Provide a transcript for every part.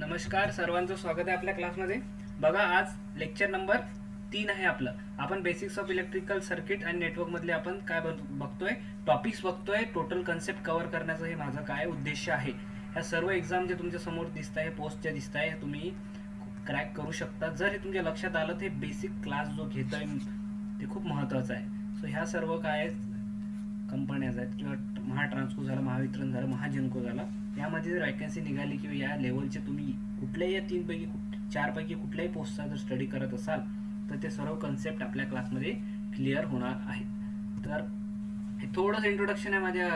नमस्कार, सर्वांचं स्वागत आहे आपल्या क्लासमध्ये. बघा, आज लेक्चर नंबर 3 आहे आपलं. आपण बेसिक्स ऑफ इलेक्ट्रिकल सर्किट आणि नेटवर्क मधले आपण काय बघतोय, टॉपिक्स बघतोय. टोटल कन्सेप्ट कव्हर करण्याचा हे माझा काय उद्देश आहे. ह्या सर्व एक्झाम जे तुमच्या समोर दिसत आहे, पोस्ट जे दिसत आहे, तुम्ही क्रॅक करू शकता जर हे तुमच्या लक्षात आलं. ते बेसिक क्लास जो घेतोय ते खूप महत्त्वाचं आहे. सो ह्या सर्व काय कंपन्याज आहेत किंवा महाट्रान्सको झालं, महावितरण झालं, महाजनको झाला, यामध्ये जर वॅकन्सी निघाली किंवा या लेवलचे तुम्ही कुठल्याही या 3 पैकी 4 पैकी कुठल्याही पोस्टचा जर स्टडी करत असाल तर ते सर्व कन्सेप्ट आपल्या क्लासमध्ये क्लिअर होणार आहे. तर हे थोडंसं इंट्रोडक्शन आहे माझ्या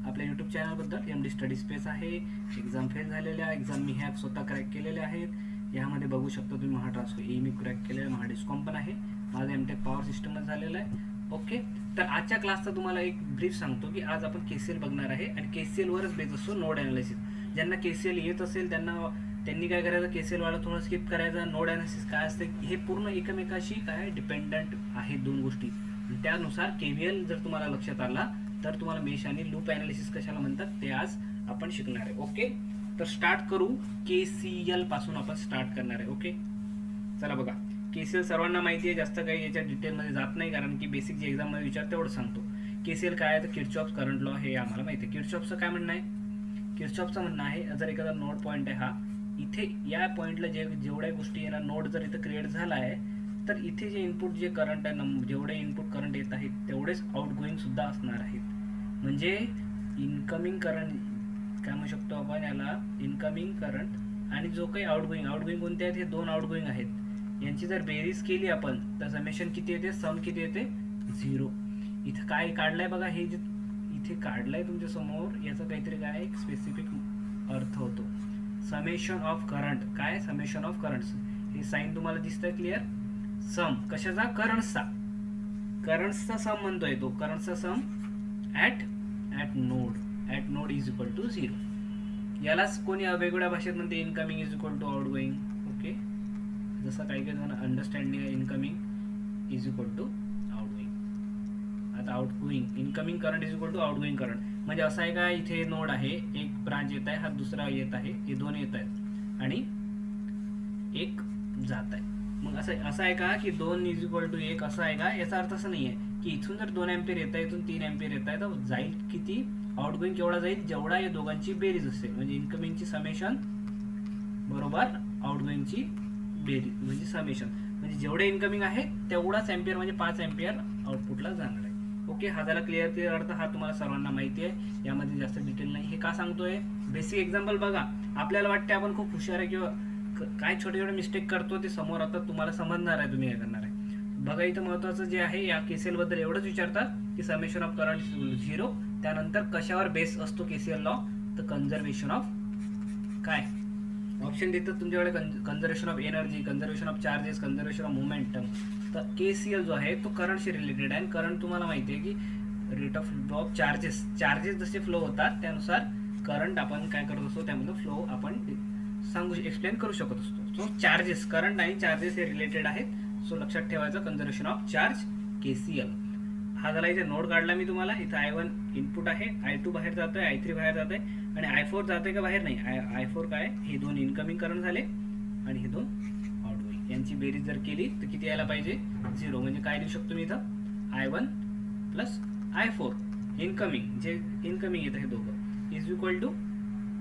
आपल्या यूट्यूब चॅनलबद्दल. MD स्टडी स्पेस आहे. एक्झाम फेल झालेल्या एक्झाम मी ह्या स्वतः क्रॅक केलेल्या आहेत. यामध्ये बघू शकता तुम्ही महाट्रान्सको मी क्रॅक केलेलं, महाडिस्कॉम पण आहे. माझं MTech पॉवर सिस्टमच झालेलं आहे. ओके, तर आजच्या क्लासचा तुम्हाला एक ब्रीफ सांगतो की आज आपण KCL बघणार आहे आणि KCL वरच बेस असतो नोड ॲनालिसिस. ज्यांना KCL येत असेल त्यांनी काय करायचं, KCL वाला थोडं स्किप करायचं. नोड ॲनालिसिस काय असते हे पूर्ण एकमेकाशी काय डिपेंडंट आहे दोन गोष्टी. त्यानुसार KVL जर तुम्हाला लक्षात आला तर तुम्हाला मेश आणि लूप ॲनालिसिस कशाला म्हणतात ते आज आपण शिकणार आहे. ओके, तर स्टार्ट करू. KCL पासून आपण स्टार्ट करणार आहे. ओके, चला बघा. KCL सर्वांना माहिती आहे, जास्त काही याच्या डिटेलमध्ये जात नाही कारण की बेसिक जे एक्झाममध्ये विचारते तेवढं सांगतो. KCL काय आहे तर किर्चॉफ्स करंट लॉ हे आम्हाला माहिती आहे. किर्चॉफ्सचं काय म्हणणं आहे, किर्चॉफ्सचं म्हणणं आहे जर एखादा नोड पॉईंट आहे हा, इथे या पॉईंटला जेवढ्या गोष्टी येणार, नोड जर इथं क्रिएट झाला आहे तर इथे जे इनपुट जे करंट आहे, जेवढे इनपुट करंट येत आहेत तेवढेच आउटगोईंग सुद्धा असणार आहेत. म्हणजे इनकमिंग करंट काय म्हणू शकतो आपण याला, इनकमिंग करंट आणि जो काही आउटगोईंग कोणते आहेत, हे दोन आउटगोईंग आहेत. यांची जर बेरीज केली आपण तर समेशन किती येते, सम किती येते, 0. इथं काय काढलंय बघा, हे जे इथे काढलंय तुमच्या समोर याचा काहीतरी काय एक स्पेसिफिक अर्थ होतो. समेशन ऑफ करंट, काय समेशन ऑफ करंट्स, हे साइन तुम्हाला दिसतंय क्लिअर. सम कशाचा, करंट्सचा सम म्हणतोय तो, करंट्सचा sum at node is equal to 0. यालाच कोणी वेगवेगळ्या भाषेत म्हणते incoming is equal to outgoing. Okay, जसं काही जण अंडरस्टँडिंग आहे, incoming is equal to outgoing. आता outgoing, incoming current is equal to outgoing current म्हणजे असं आहे का, इथे नोड आहे, एक ब्रांच येत आहे, हा दुसरा येत आहे, हे दोन येत आहेत आणि एक जात आहे. मग असं आहे का की 2 इज इक्वल टू 1 असं आहे का, याचा अर्थ असं नाही आहे की इथून जर 2 अँपियर येत आहे, इथून 3 अँपियर येत आहे तर जाईल किती, आउटगोईंग केवढा जाईल, जेवढा या दोघांची बेरीज असेल. म्हणजे इनकमिंगची समेशन बरोबर आउटगोईंगची बेरीज म्हणजे समेशन, म्हणजे जेवढे इनकमिंग आहे तेवढाच अँपियर म्हणजे 5 अँपियर आउटपुटला जाणार आहे. ओके, हा झाला क्लिअर अर्थ. हा तुम्हाला सर्वांना माहिती आहे, यामध्ये जास्त डिटेल नाही. हे का सांगतोय, बेसिक एक्झाम्पल बघा. आपल्याला वाटते आपण खूप हुशार आहे किंवा काय छोटे छोटे मिस्टेक करतो ते समोर आता तुम्हाला समजणार आहे, तुम्ही काय करणार आहे बघा. इथं महत्वाचं जे आहे या KCL बद्दल एवढंच विचारतात की समेशन ऑफ करंट 0. त्यानंतर कशावर बेस असतो KCL लॉ, तर कन्झर्वेशन ऑफ काय ऑप्शन देतात तुमच्याकडे, conservation of energy, conservation of charges, conservation of momentum. तर KCL जो आहे तो करंटशी रिलेटेड आहे. करंट तुम्हाला माहिती आहे की rate of flow of charges जसे फ्लो होतात त्यानुसार करंट आपण काय करत असतो, त्यामधलं फ्लो आपण एक्सप्लेन करू शकत असतो. सो चार्जेस, करंट आणि चार्जेस हे रिलेटेड आहेत. सो लक्षात ठेवायचं, कन्झर्वेशन ऑफ चार्ज KCL. हा झाला. इथे नोड काढला मी तुम्हाला. इथं I1 इनपुट आहे, I2 बाहेर जातोय, I3 बाहेर जातोय आणि I4 जातोय का बाहेर, नाही. I4 काय, हे दोन इनकमिंग करंट झाले आणि हे दोन आउटगोईंग. यांची बेरीज जर केली तर किती यायला पाहिजे, 0. म्हणजे काय लिहू शकतो मी इथं, I1 प्लस I4 इनकमिंग, जे इनकमिंग येतं हे दोघं, इज इक्वल टू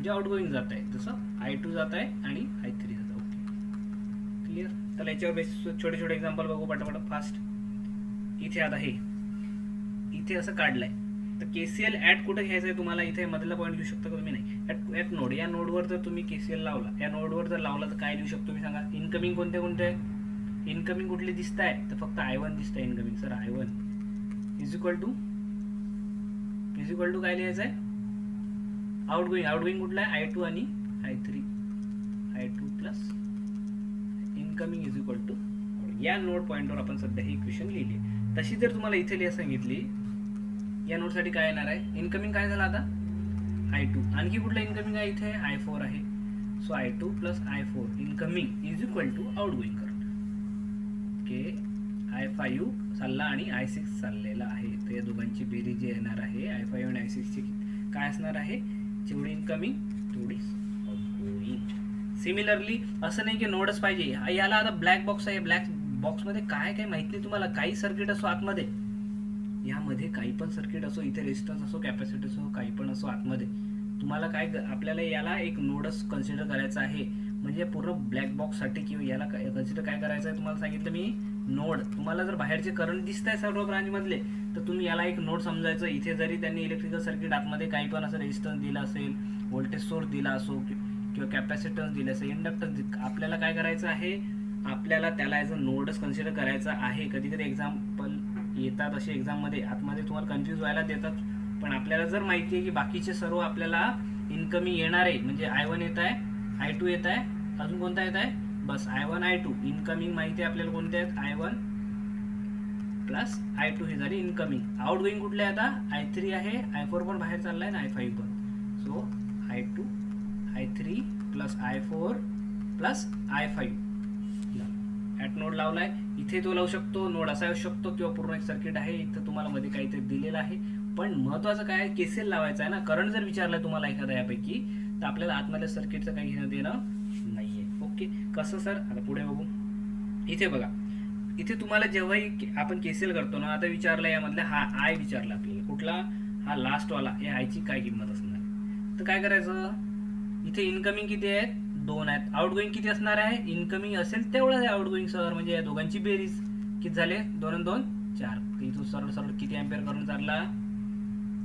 जे आउटगोईंग जात आहे, जसं I2 जात आहे आणि I3 जात आहे. Okay, clear. तर याच्यावर बेसिस छोटे छोटे एक्झाम्पल बघू पटापट फास्ट. इथे आता हे इथे असं काढलंय तर KCL ॲट कुठं घ्यायचं आहे तुम्हाला, इथे मधला पॉईंट घेऊ शकता का तुम्ही, नाही. ॲट नोड, या नोडवर जर तुम्ही KCL लावला, या नोडवर जर लावला तर काय लिहू शकतो मी सांगा. इनकमिंग कोणते इनकमिंग कुठले दिसत आहे, तर फक्त I1 दिसत आहे incoming. Sir I1 is equal to काय लिहायचं आहे, आउटगोईंग कुठला आहे, I2 आणि I3. I2 plus incoming is equal to, या नोड पॉईंटवर आपण सध्या ही इक्वेशन लिहिली. तशी जर तुम्हाला इथे लिहा सांगितली, या नोडसाठी काय येणार आहे, इनकमिंग काय झालं आता I2, आणखी कुठला इनकमिंग आहे, इथे I4 आहे. So I2 plus I4 incoming is equal to outgoing current. Okay, I5 चालला आणि I6 चाललेला आहे, तर या दोघांची बेरीज जी येणार आहे I5 आणि I6 ची काय असणार आहे, जेवढी इनकमिंग तेवढी आउटगोईंग. सिमिलरली असं नाही की नोडच पाहिजे, याला आता ब्लॅक बॉक्स आहे, ब्लॅक बॉक्समध्ये काय काय माहित नाही तुम्हाला, काही सर्किट असो आतमध्ये, यामध्ये काही पण सर्किट असो, इथे रेजिस्टन्स असो, कॅपॅसिटी असो, काही पण असो आतमध्ये, तुम्हाला काय आपल्याला याला एक नोडच कन्सिडर करायचं आहे. म्हणजे पूर्ण ब्लॅक बॉक्ससाठी किंवा याला कन्सिडर काय करायचं आहे तुम्हाला सांगितलं मी, नोड. तुम्हाला जर बाहेरचे करंट दिसत आहे सर्व ब्रांचमधले, तर तुम्ही याला एक नोड समजायचं. इथे जरी त्यांनी इलेक्ट्रिकल सर्किट आतमध्ये काही पण असं रेजिस्टन्स दिला असेल, व्होल्टेज सोर्स दिला असो किंवा कॅपॅसिटन्स दिला असेल, इंडक्टन्स, आपल्याला काय करायचं आहे, आपल्याला त्याला ॲज अ नोडच कन्सिडर करायचा आहे. कधी कधी एक्झाम्पल येतात असे एक्झाममध्ये, आतमध्ये तुम्हाला कन्फ्यूज व्हायला देतात, पण आपल्याला जर माहिती आहे की बाकीचे सर्व आपल्याला इनकमिंग येणार आहे, म्हणजे I1 येत आहे, I2 येत आहे, अजून कोणता येत आहे, बस I1 I2 इनकमिंग माहिती आहे आपल्याला कोणते आहेत, I1 प्लस I2 ही झाली इनकमिंग. आउटगोईंग कुठले आहे आता, I3 आहे, I4 पण बाहेर चाललाय ना, I5 पण. So I2 I3 plus I4 plus I5 at node लावलाय. इथे तो लावू शकतो, नोड असा असू शकतो, किंवा पूर्ण एक सर्किट आहे, इथं तुम्हाला मध्ये काहीतरी दिलेलं आहे. पण महत्वाचं काय आहे, केसीएल लावायचं आहे ना. करंट जर विचारलाय तुम्हाला एखादा यापैकी, तर आपल्याला आतमधल्या सर्किटचं काही घेणं देणं नाहीये. ओके, कसं सर, आता पुढे बघू. इथे बघा, इथे तुम्हाला जेव्हाही आपण केसीएल करतो ना, आता विचारलं यामधला हा आय विचारला आपल्याला, कुठला, हा लास्ट वाला, या आयची काय किंमत असणार, तर काय करायचं, इथे इनकमिंग किती आहेत, 2 आहेत, आउटगोईंग किती असणार आहे, इनकमिंग असेल तेवढं आहे आउटगोईंग सर, म्हणजे या दोघांची बेरीज किती झाले, 2 आणि 2 4. इथून सरळ सरळ किती अँपिअर करंट चालला,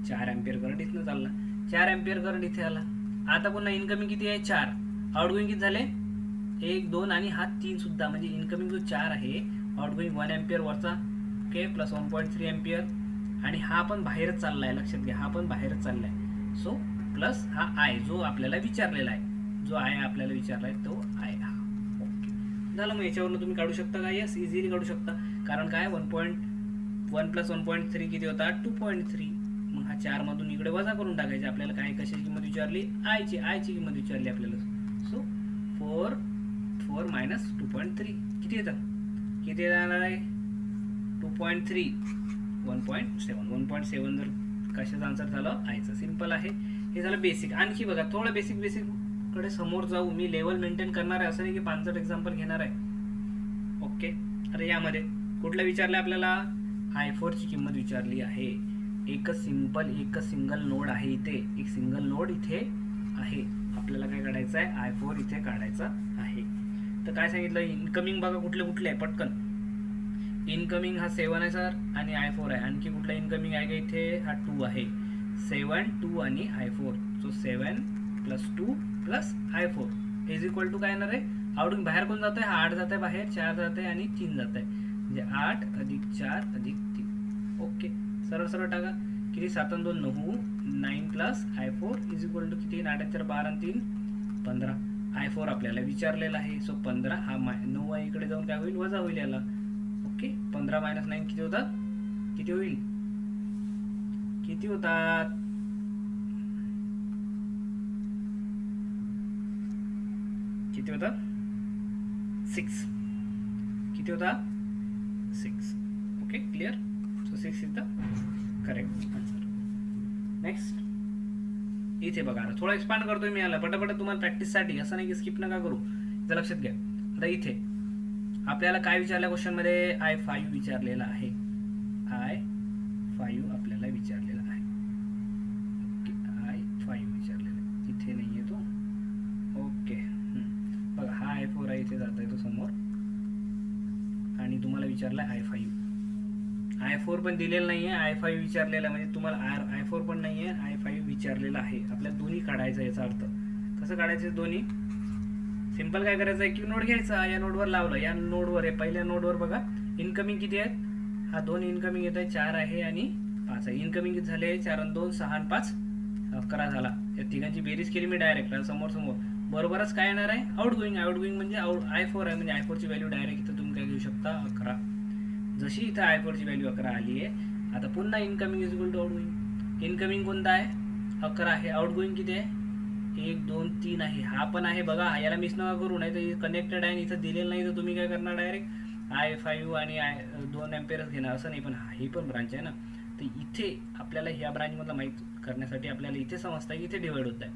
4 अँपिअर करंट इथनं चालला, 4 अँपिअर करंट इथे आला. आता पुन्हा इनकमिंग किती आहे, 4, आउटगोईंग किती झाले, 1 2 आणि हा 3 सुद्धा, म्हणजे इनकमिंग जो 4 आहे, आउटगोईंग 1 अँपिअर वरचा, ओके, प्लस 1.3 अँपिअर, आणि हा पण बाहेरच चाललाय, लक्षात घ्या, हा पण बाहेरच चाललाय. सो प्लस हा आय जो आपल्याला विचारलेला आहे, जो आय आपल्याला विचारलाय तो आय हा. ओके, झालं. मग याच्यावरून तुम्ही काढू शकता का, यस, इझिली काढू शकता. कारण काय, 1.1 प्लस 1.3 किती होता, 2.3. मग हा 4 मधून इकडे वजा करून टाकायचे. आपल्याला काय कशाची किंमत विचारली, आयची किंमत विचारली आपल्याला. सो 4 मायनस 2.3 किती येतं, किती येणार आहे, 2.3 1.7. 1.7 जर कशाचं आन्सर झालं, आयचं. सिंपल आहे, हे झालं बेसिक. आणखी बघा, थोडं बेसिक कडे समोर जाऊ. मी लेवल मेंटेन करणार आहे, असं नाही की 5 एक्झाम्पल घेणार आहे. ओके, अरे यामध्ये कुठलं विचारलं आपल्याला, I4 ची किंमत विचारली आहे. एकच सिंगल नोड आहे इथे, एक सिंगल नोड इथे आहे. आपल्याला काय काढायचं आहे, I4 इथे काढायचा आहे. तर काय सांगितलं, इनकमिंग बघा कुठले आहे पटकन. इनकमिंग हा 7 आहे सर, आणि I4 आहे. आणखी कुठला इनकमिंग आहे का इथे, हा 2 आहे. 7 2 आणि I4. So 7 plus 2 plus I4 is equal to काय येणार आहे, आउटगोईंग बाहेर कोण जात आहे, हा 8 जात आहे बाहेर, 4 जात आहे आणि 3 जात आहे, म्हणजे 8 अधिक 4 अधिक 3. ओके, सरळ सरळ टाका, किती, 7 आणि 2 9, 9 plus I4 is equal to किती, 8 4 12 आणि 3 15. I4 आपल्याला विचारलेला आहे. सो 15, हा 9 आहे, इकडे जाऊन काय होईल, वजा होईल याला. ओके, 15 मायनस 9 किती होतात, किती होईल, किती होतात, किती होतात, 6. किती होता, 6. Okay, clear. So 6 is the correct answer. Next, इथे बघा, आता थोडा एक्सपांड करतोय मी याला पटापट तुम्हाला प्रॅक्टिससाठी, असं नाही की स्किप नका करू. तर लक्षात घ्या, आता इथे आपल्याला काय विचारल्या क्वेश्चन मध्ये, I5 विचारलेला आहे. I5 आपल्याला विचारलेला आहे. ओके, I5 विचारलेला आहे, इथे नाहीये तो. ओके, बघा, हा I4 आहे, इथे जात आहे तो समोर, आणि तुम्हाला विचारला I5. I4 पण दिलेलं नाहीये, I5 विचारलेला, म्हणजे तुम्हाला I4 पण नाहीये, I5 विचारलेला आहे. आपल्याला दोन्ही काढायचं, याचा अर्थ कसं काढायचं दोन्ही, सिंपल काय करायचं, एक नोड घ्यायचा, या नोडवर लावलं, या नोडवर आहे, पहिल्या नोडवर बघा इनकमिंग किती आहेत, हा 2 इनकमिंग येत आहे, 4 आहे आणि 5 आहे. इनकमिंग किती झाले, 4 आणि 2 6 आणि 5 11 झाला. या तिघांची बेरीज केली मी डायरेक्ट समोर बरोबरच काय येणार आहे, आउटगोईंग म्हणजे I4 आहे, म्हणजे I4 ची व्हॅल्यू डायरेक्ट इथं तुम्ही काय घेऊ शकता, 11. जशी इथं I4 ची व्हॅल्यू 11 आली आहे, आता पुन्हा incoming is equal to outgoing. Incoming कोणता आहे, 11 आहे, आउटगोईंग किती आहे, 1 2 3 आहे, हा पण आहे बघा, याला मिस नका करू, नाही तर कनेक्टेड आहे, इथं दिलेलं नाही, तर तुम्ही काय करणार, डायरेक्ट I5 आणि 2 अँपिअरच घेणार, असं नाही. पण ही पण ब्रांच आहे ना, तर इथे आपल्याला ह्या ब्रांचमधला माहीत करण्यासाठी आपल्याला इथे समजतं की इथे डिवाइड होत आहे,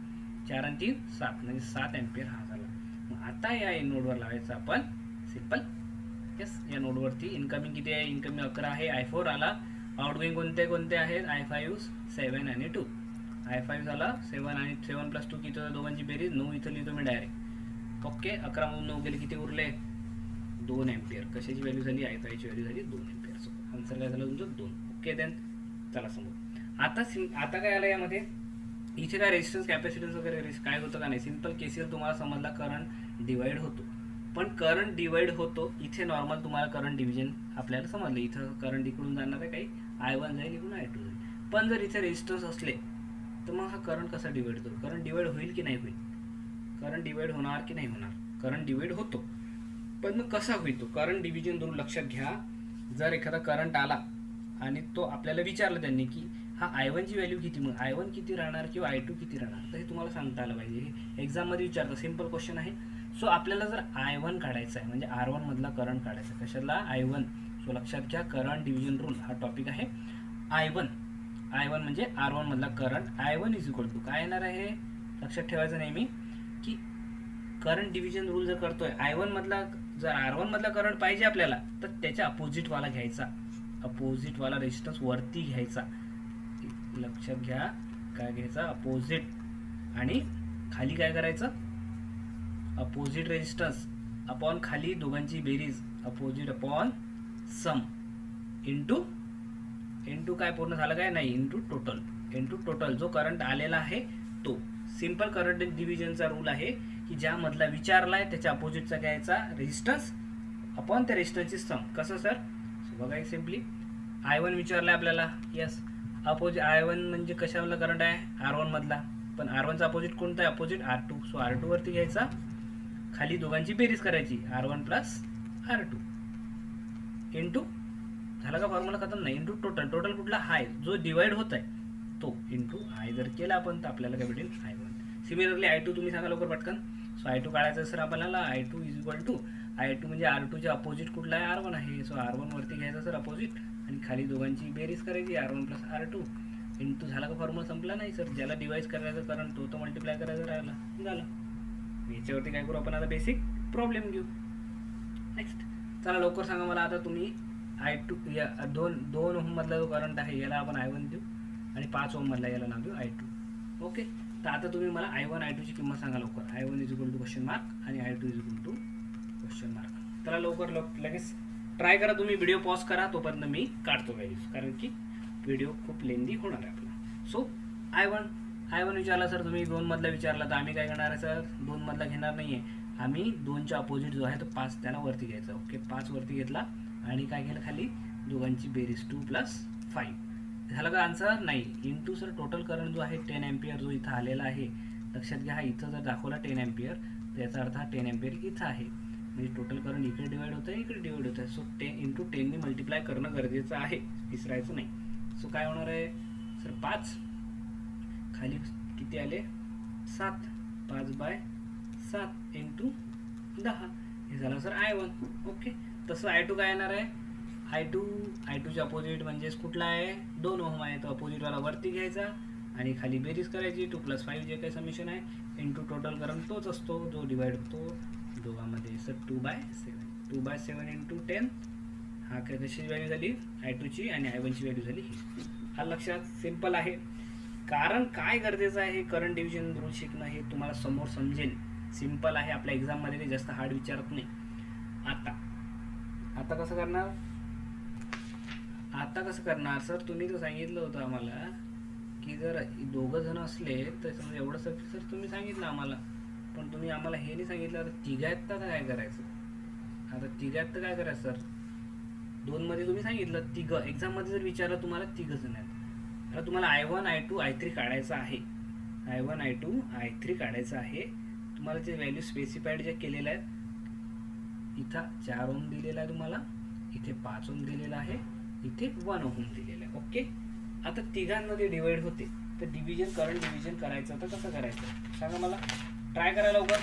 4 आणि 3 7, म्हणजे 7 अँपिअर हा झाला. आता या नोडवर लावायचं आपण सिम्पल. येस, या नोडवरती इनकमिंग किती आहे? इनकमिंग 11 आहे. I4 आला. आउटगोईंग कोणते कोणते आहेत? I5 7 आणि 2. I5 झाला 7 आणि 7 + 2 किती होतं दोघांची बेरीज? 9 इथं लिहितो मी डायरेक्ट. ओके, 11 मधून 9 गेले किती उरले? 2 एम्पियर. कशाची व्हॅल्यू झाली? I5 ची व्हॅल्यू झाली 2 एम्पियर. सो आन्सर काय झालं तुमचं? 2. ओके देन चला समोर. आता काय आलं यामध्ये? इथे काय रेजिस्टन्स कॅपॅसिटन्स वगैरे काय होतं का नाही? सिम्पल KCL तुम्हाला समजला, करंट डिवाइड होतो. पण करंट डिवाइड होतो इथे नॉर्मल तुम्हाला करंट डिव्हिजन आपल्याला समजलं. इथं करंट इकडून जाणार आहे, काही I1 जाईल, इकडून I2 जाईल. पण जर इथे रेजिस्टन्स असले तर मग हा करंट कसा डिवाइड होतो? करंट डिवाइड होईल की नाही होईल? करंट डिवाइड होणार की नाही होणार? करंट डिवाइड होतो. पण मग कसा होईल तो? करंट डिव्हिजन रूल लक्षात घ्या. जर एखादा करंट आला आणि तो आपल्याला विचारलं त्यांनी की हा I1 ची व्हॅल्यू किती, मग I1 किती राहणार किंवा I2 किती राहणार, तर हे तुम्हाला सांगता आलं पाहिजे. हे एक्झाममध्ये विचारतं, सिम्पल क्वेश्चन आहे. सो आपल्याला जर I1 काढायचा आहे म्हणजे R1 मधला करंट काढायचा आहे. कशाला? I1. सो लक्षात घ्या, करंट डिव्हिजन रूल हा टॉपिक आहे. I1 म्हणजे R1 मधला current. I1 is equal to काय येणार आहे? लक्षात ठेवायचं नेहमी की करंट डिव्हिजन रूल जर करतोय, I1 मधला जर R1 मधला करंट पाहिजे आपल्याला, तर त्याच्या अपोजिट वाला घ्यायचा. अपोजिट वाला रेजिस्टन्स वरती घ्यायचा. लक्षात घ्या, काय घ्यायचा? अपोजिट. आणि खाली काय करायचं? अपोजिट रेजिस्टन्स अपॉन खाली दोघांची बेरीज, अपोजिट अपॉन सम, इंटू काय पूर्ण झालं काय? नाही, इंटू टोटल. जो करंट आलेला आहे तो. सिम्पल करंट डिव्हिजनचा रूल आहे की ज्यामधला विचारलाय त्याच्या अपोजिटचा घ्यायचा रेजिस्टन्स अपॉन त्या रेजिस्टन्सची सम. कसं सर? बघा एक सिम्पली, I1 विचारलाय आपल्याला. येस, अपोजिट I1 म्हणजे कशामधला करंट आहे? R1 मधला. पण R1चा अपोजिट कोणता आहे? Opposite R2. सो R2 वरती घ्यायचा, खाली दोघांची बेरीज करायची, R1 + R2 इंटू, झाला का फॉर्म्युला खतम? नाही, इंटू टोटल कुठला? हाय, जो डिवाइड होत आहे तो, इंटू I जर केला आपण तर आपल्याला काय भेटेल? I1. सिमिलरली I2 तुम्ही सांगा लवकर पटकन. सो I2 काढायचं सर आपल्याला. I2 is equal to, I2 म्हणजे R2चे अपोजिट कुठला आहे? R1 आहे. सो R1 वरती घ्यायचा सर अपोजिट आणि खाली दोघांची बेरीज करायची, R1 + R2 इंटू, झाला का फॉर्म्युला? संपला? नाही सर, ज्याला डिवाइड करायचं करंट तो मल्टिप्लाय करायचा राहिला, झालं. याच्यावरती काय करू आपण आता? बेसिक प्रॉब्लेम घेऊ. नेक्स्ट चला लवकर सांगा मला आता तुम्ही. I2 या 2 ओहम मधला जो करंट आहे याला आपण I1 देऊ आणि 5 ओहम मधला याला नाव देऊ I2. ओके, तर आता तुम्ही मला I1 I2 ची किंमत सांगा लवकर. I1 is equal to question mark आणि I2 is equal to question mark. चला लवकर लगेच ट्राय करा तुम्ही. व्हिडिओ पॉज करा, तोपर्यंत मी काढतो व्हॅल्यूज, कारण की व्हिडिओ खूप लेंदी होणार आहे आपला. सो I1 विचारला सर तुम्ही, 2 मधला विचारला, तर आम्ही काय करणार आहे सर? 2 मधला घेणार नाहीये आम्ही. 2च्या अपोजिट जो आहे तो 5 त्याला वरती घ्यायचा. ओके, 5 वरती घेतला आणि काय केलं? खाली दोघांची बेरीज, 2 + 5. झालं का आन्सर? नाही, इंटू सर टोटल करंट जो आहे 10 एम्पियर जो इथं आलेला आहे. लक्षात घ्या, हा इथं जर दाखवला 10 एम्पियर तर याचा अर्थ हा 10 एम्पियर इथं आहे. म्हणजे टोटल करंट इकडे डिवाइड होतं आहे, इकडे डिवाइड होतं आहे. सो 10 इंटू 10 ने मल्टिप्लाय करणं गरजेचं आहे, विसरायचं नाही. सो काय होणार आहे सर? 5 खाली किती आले? 7. 5/7 इंटू 10. हे झालं सर I1. ओके, तसं I2 काय येणार आहे? I2चे अपोजिट म्हणजेच कुठला आहे? 2 ओहम आहे, तो अपोजिटवाला वरती घ्यायचा आणि खाली बेरीज करायची, 2 + 5 जे काही समेशन आहे इंटू टोटल करंट तोच असतो जो डिवाइड होतो दोघांमध्ये. Sir 2/7 into 10. हा काय कशी व्हॅल्यू झाली? I2ची आणि I1 ची व्हॅल्यू झाली ही. हा लक्षात, सिम्पल आहे. कारण काय गरजेचं आहे? करंट डिव्हिजन रूल शिकणं हे तुम्हाला समोर समजेल. सिम्पल आहे, आपल्या एक्झाममध्ये ते जास्त हार्ड विचारत नाही. आता कसं करणार? आता कसं करणार सर? तुम्ही तर सांगितलं होतं आम्हाला की जर 2 जण असले तर समजा एवढं सर तुम्ही सांगितलं आम्हाला, पण तुम्ही आम्हाला हे नाही सांगितलं. आता 3 आहेत तर काय करायचं? आता 3 आहेत तर काय करायचं सर? 2 मध्ये तुम्ही सांगितलं 3. एक्झाममध्ये जर विचारलं तुम्हाला 3 जण आहेत. आता तुम्हाला I1 I2 I3 काढायचं आहे. I1 I2 I3 काढायचं आहे. तुम्हाला जे व्हॅल्यू स्पेसिफाईड जे केलेलं आहे, इथं 4 ओहम दिलेला आहे तुम्हाला, इथे 5 ओहम दिलेला आहे, इथे 1 ओहम दिलेला आहे. ओके, आता 3मध्ये डिवाइड होते तर करंट डिव्हिजन करायचं तर कसं करायचं सांगा मला. ट्राय करा लवकर,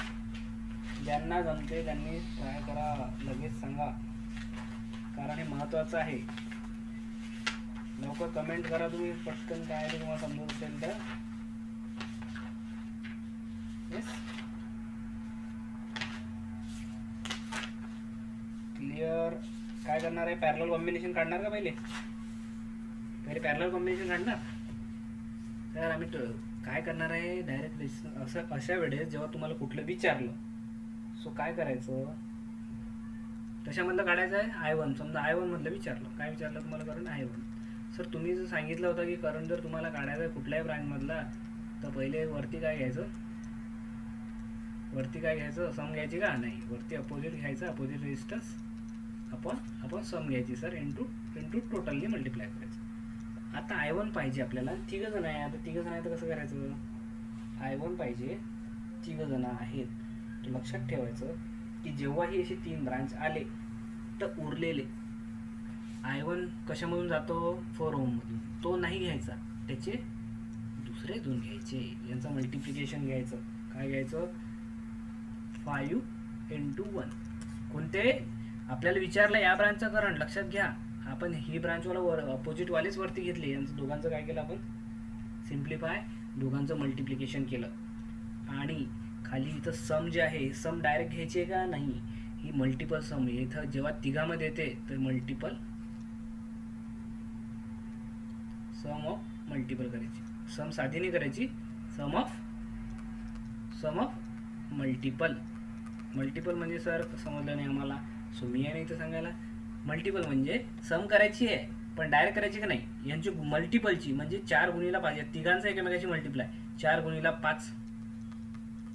ज्यांना जमते त्यांनी ट्राय करा, लगेच सांगा, कारण हे महत्त्वाचं आहे. लवकर कमेंट करा तुम्ही पटकन, काय ते तुम्हाला समजत असेल तर. येस, काय करणार आहे, पॅरलल कॉम्बिनेशन काढणार का पहिले पॅरलल कॉम्बिनेशन काढणार. तर आम्ही काय करणार आहे डायरेक्ट अशा वेळेस जेव्हा तुम्हाला कुठलं विचारलं सो काय करायचं, तशामधलं काढायचं आहे I1. समजा I1 मधलं विचारलं, काय विचारलं तुम्हाला करंट I1. सर तुम्ही जर सांगितलं होतं की करंट जर तुम्हाला काढायचं आहे कुठल्याही ब्रांचमधला तर पहिले वरती काय घ्यायचं, सम घ्यायची का नाही, वरती अपोजिट घ्यायचं, अपोजिट रेजिस्टन्स आपण सम घ्यायची सर इंटू टोटलने मल्टिप्लाय करायचं. आता I1 पाहिजे आपल्याला, तिघं जण आहे. आता तिघं जण आहे तर कसं करायचं, I1 पाहिजे, तिघं जण आहेत. तर लक्षात ठेवायचं की जेव्हाही असे 3 ब्रांच आले तर उरलेले I1 कशामधून जातो, 4 ओम मधून, तो नाही घ्यायचा, त्याचे दुसरे 2 घ्यायचे, यांचं मल्टिप्लिकेशन घ्यायचं. काय घ्यायचं, 5 into 1. कोणते, आपल्याला विचारलं या ब्रांचचा करंट, लक्षात घ्या आपण ही ब्रांचवाला अपोजिट वालेच वरती घेतले, यांचं दोघांचं काय केलं आपण, सिम्प्लिफाय, दोघांचं मल्टिप्लिकेशन केलं. आणि खाली इथं सम जे आहे सम डायरेक्ट घ्यायची का नाही, ही मल्टिपल सम इथं जेव्हा तिघामध्ये येते तर मल्टिपल सम ऑफ मल्टिपल करायची, सम साधी नाही करायची, सम ऑफ मल्टिपल म्हणजे सर समजलं नाही आम्हाला, सो मी आहे नाही तर सांगायला, मल्टिपल म्हणजे सम करायची आहे पण डायरेक्ट करायची का नाही, यांची मल्टिपलची म्हणजे 4 गुणीला 5, या तिघांचा एकमेकाची मल्टिप्लाय 4 गुणीला 5,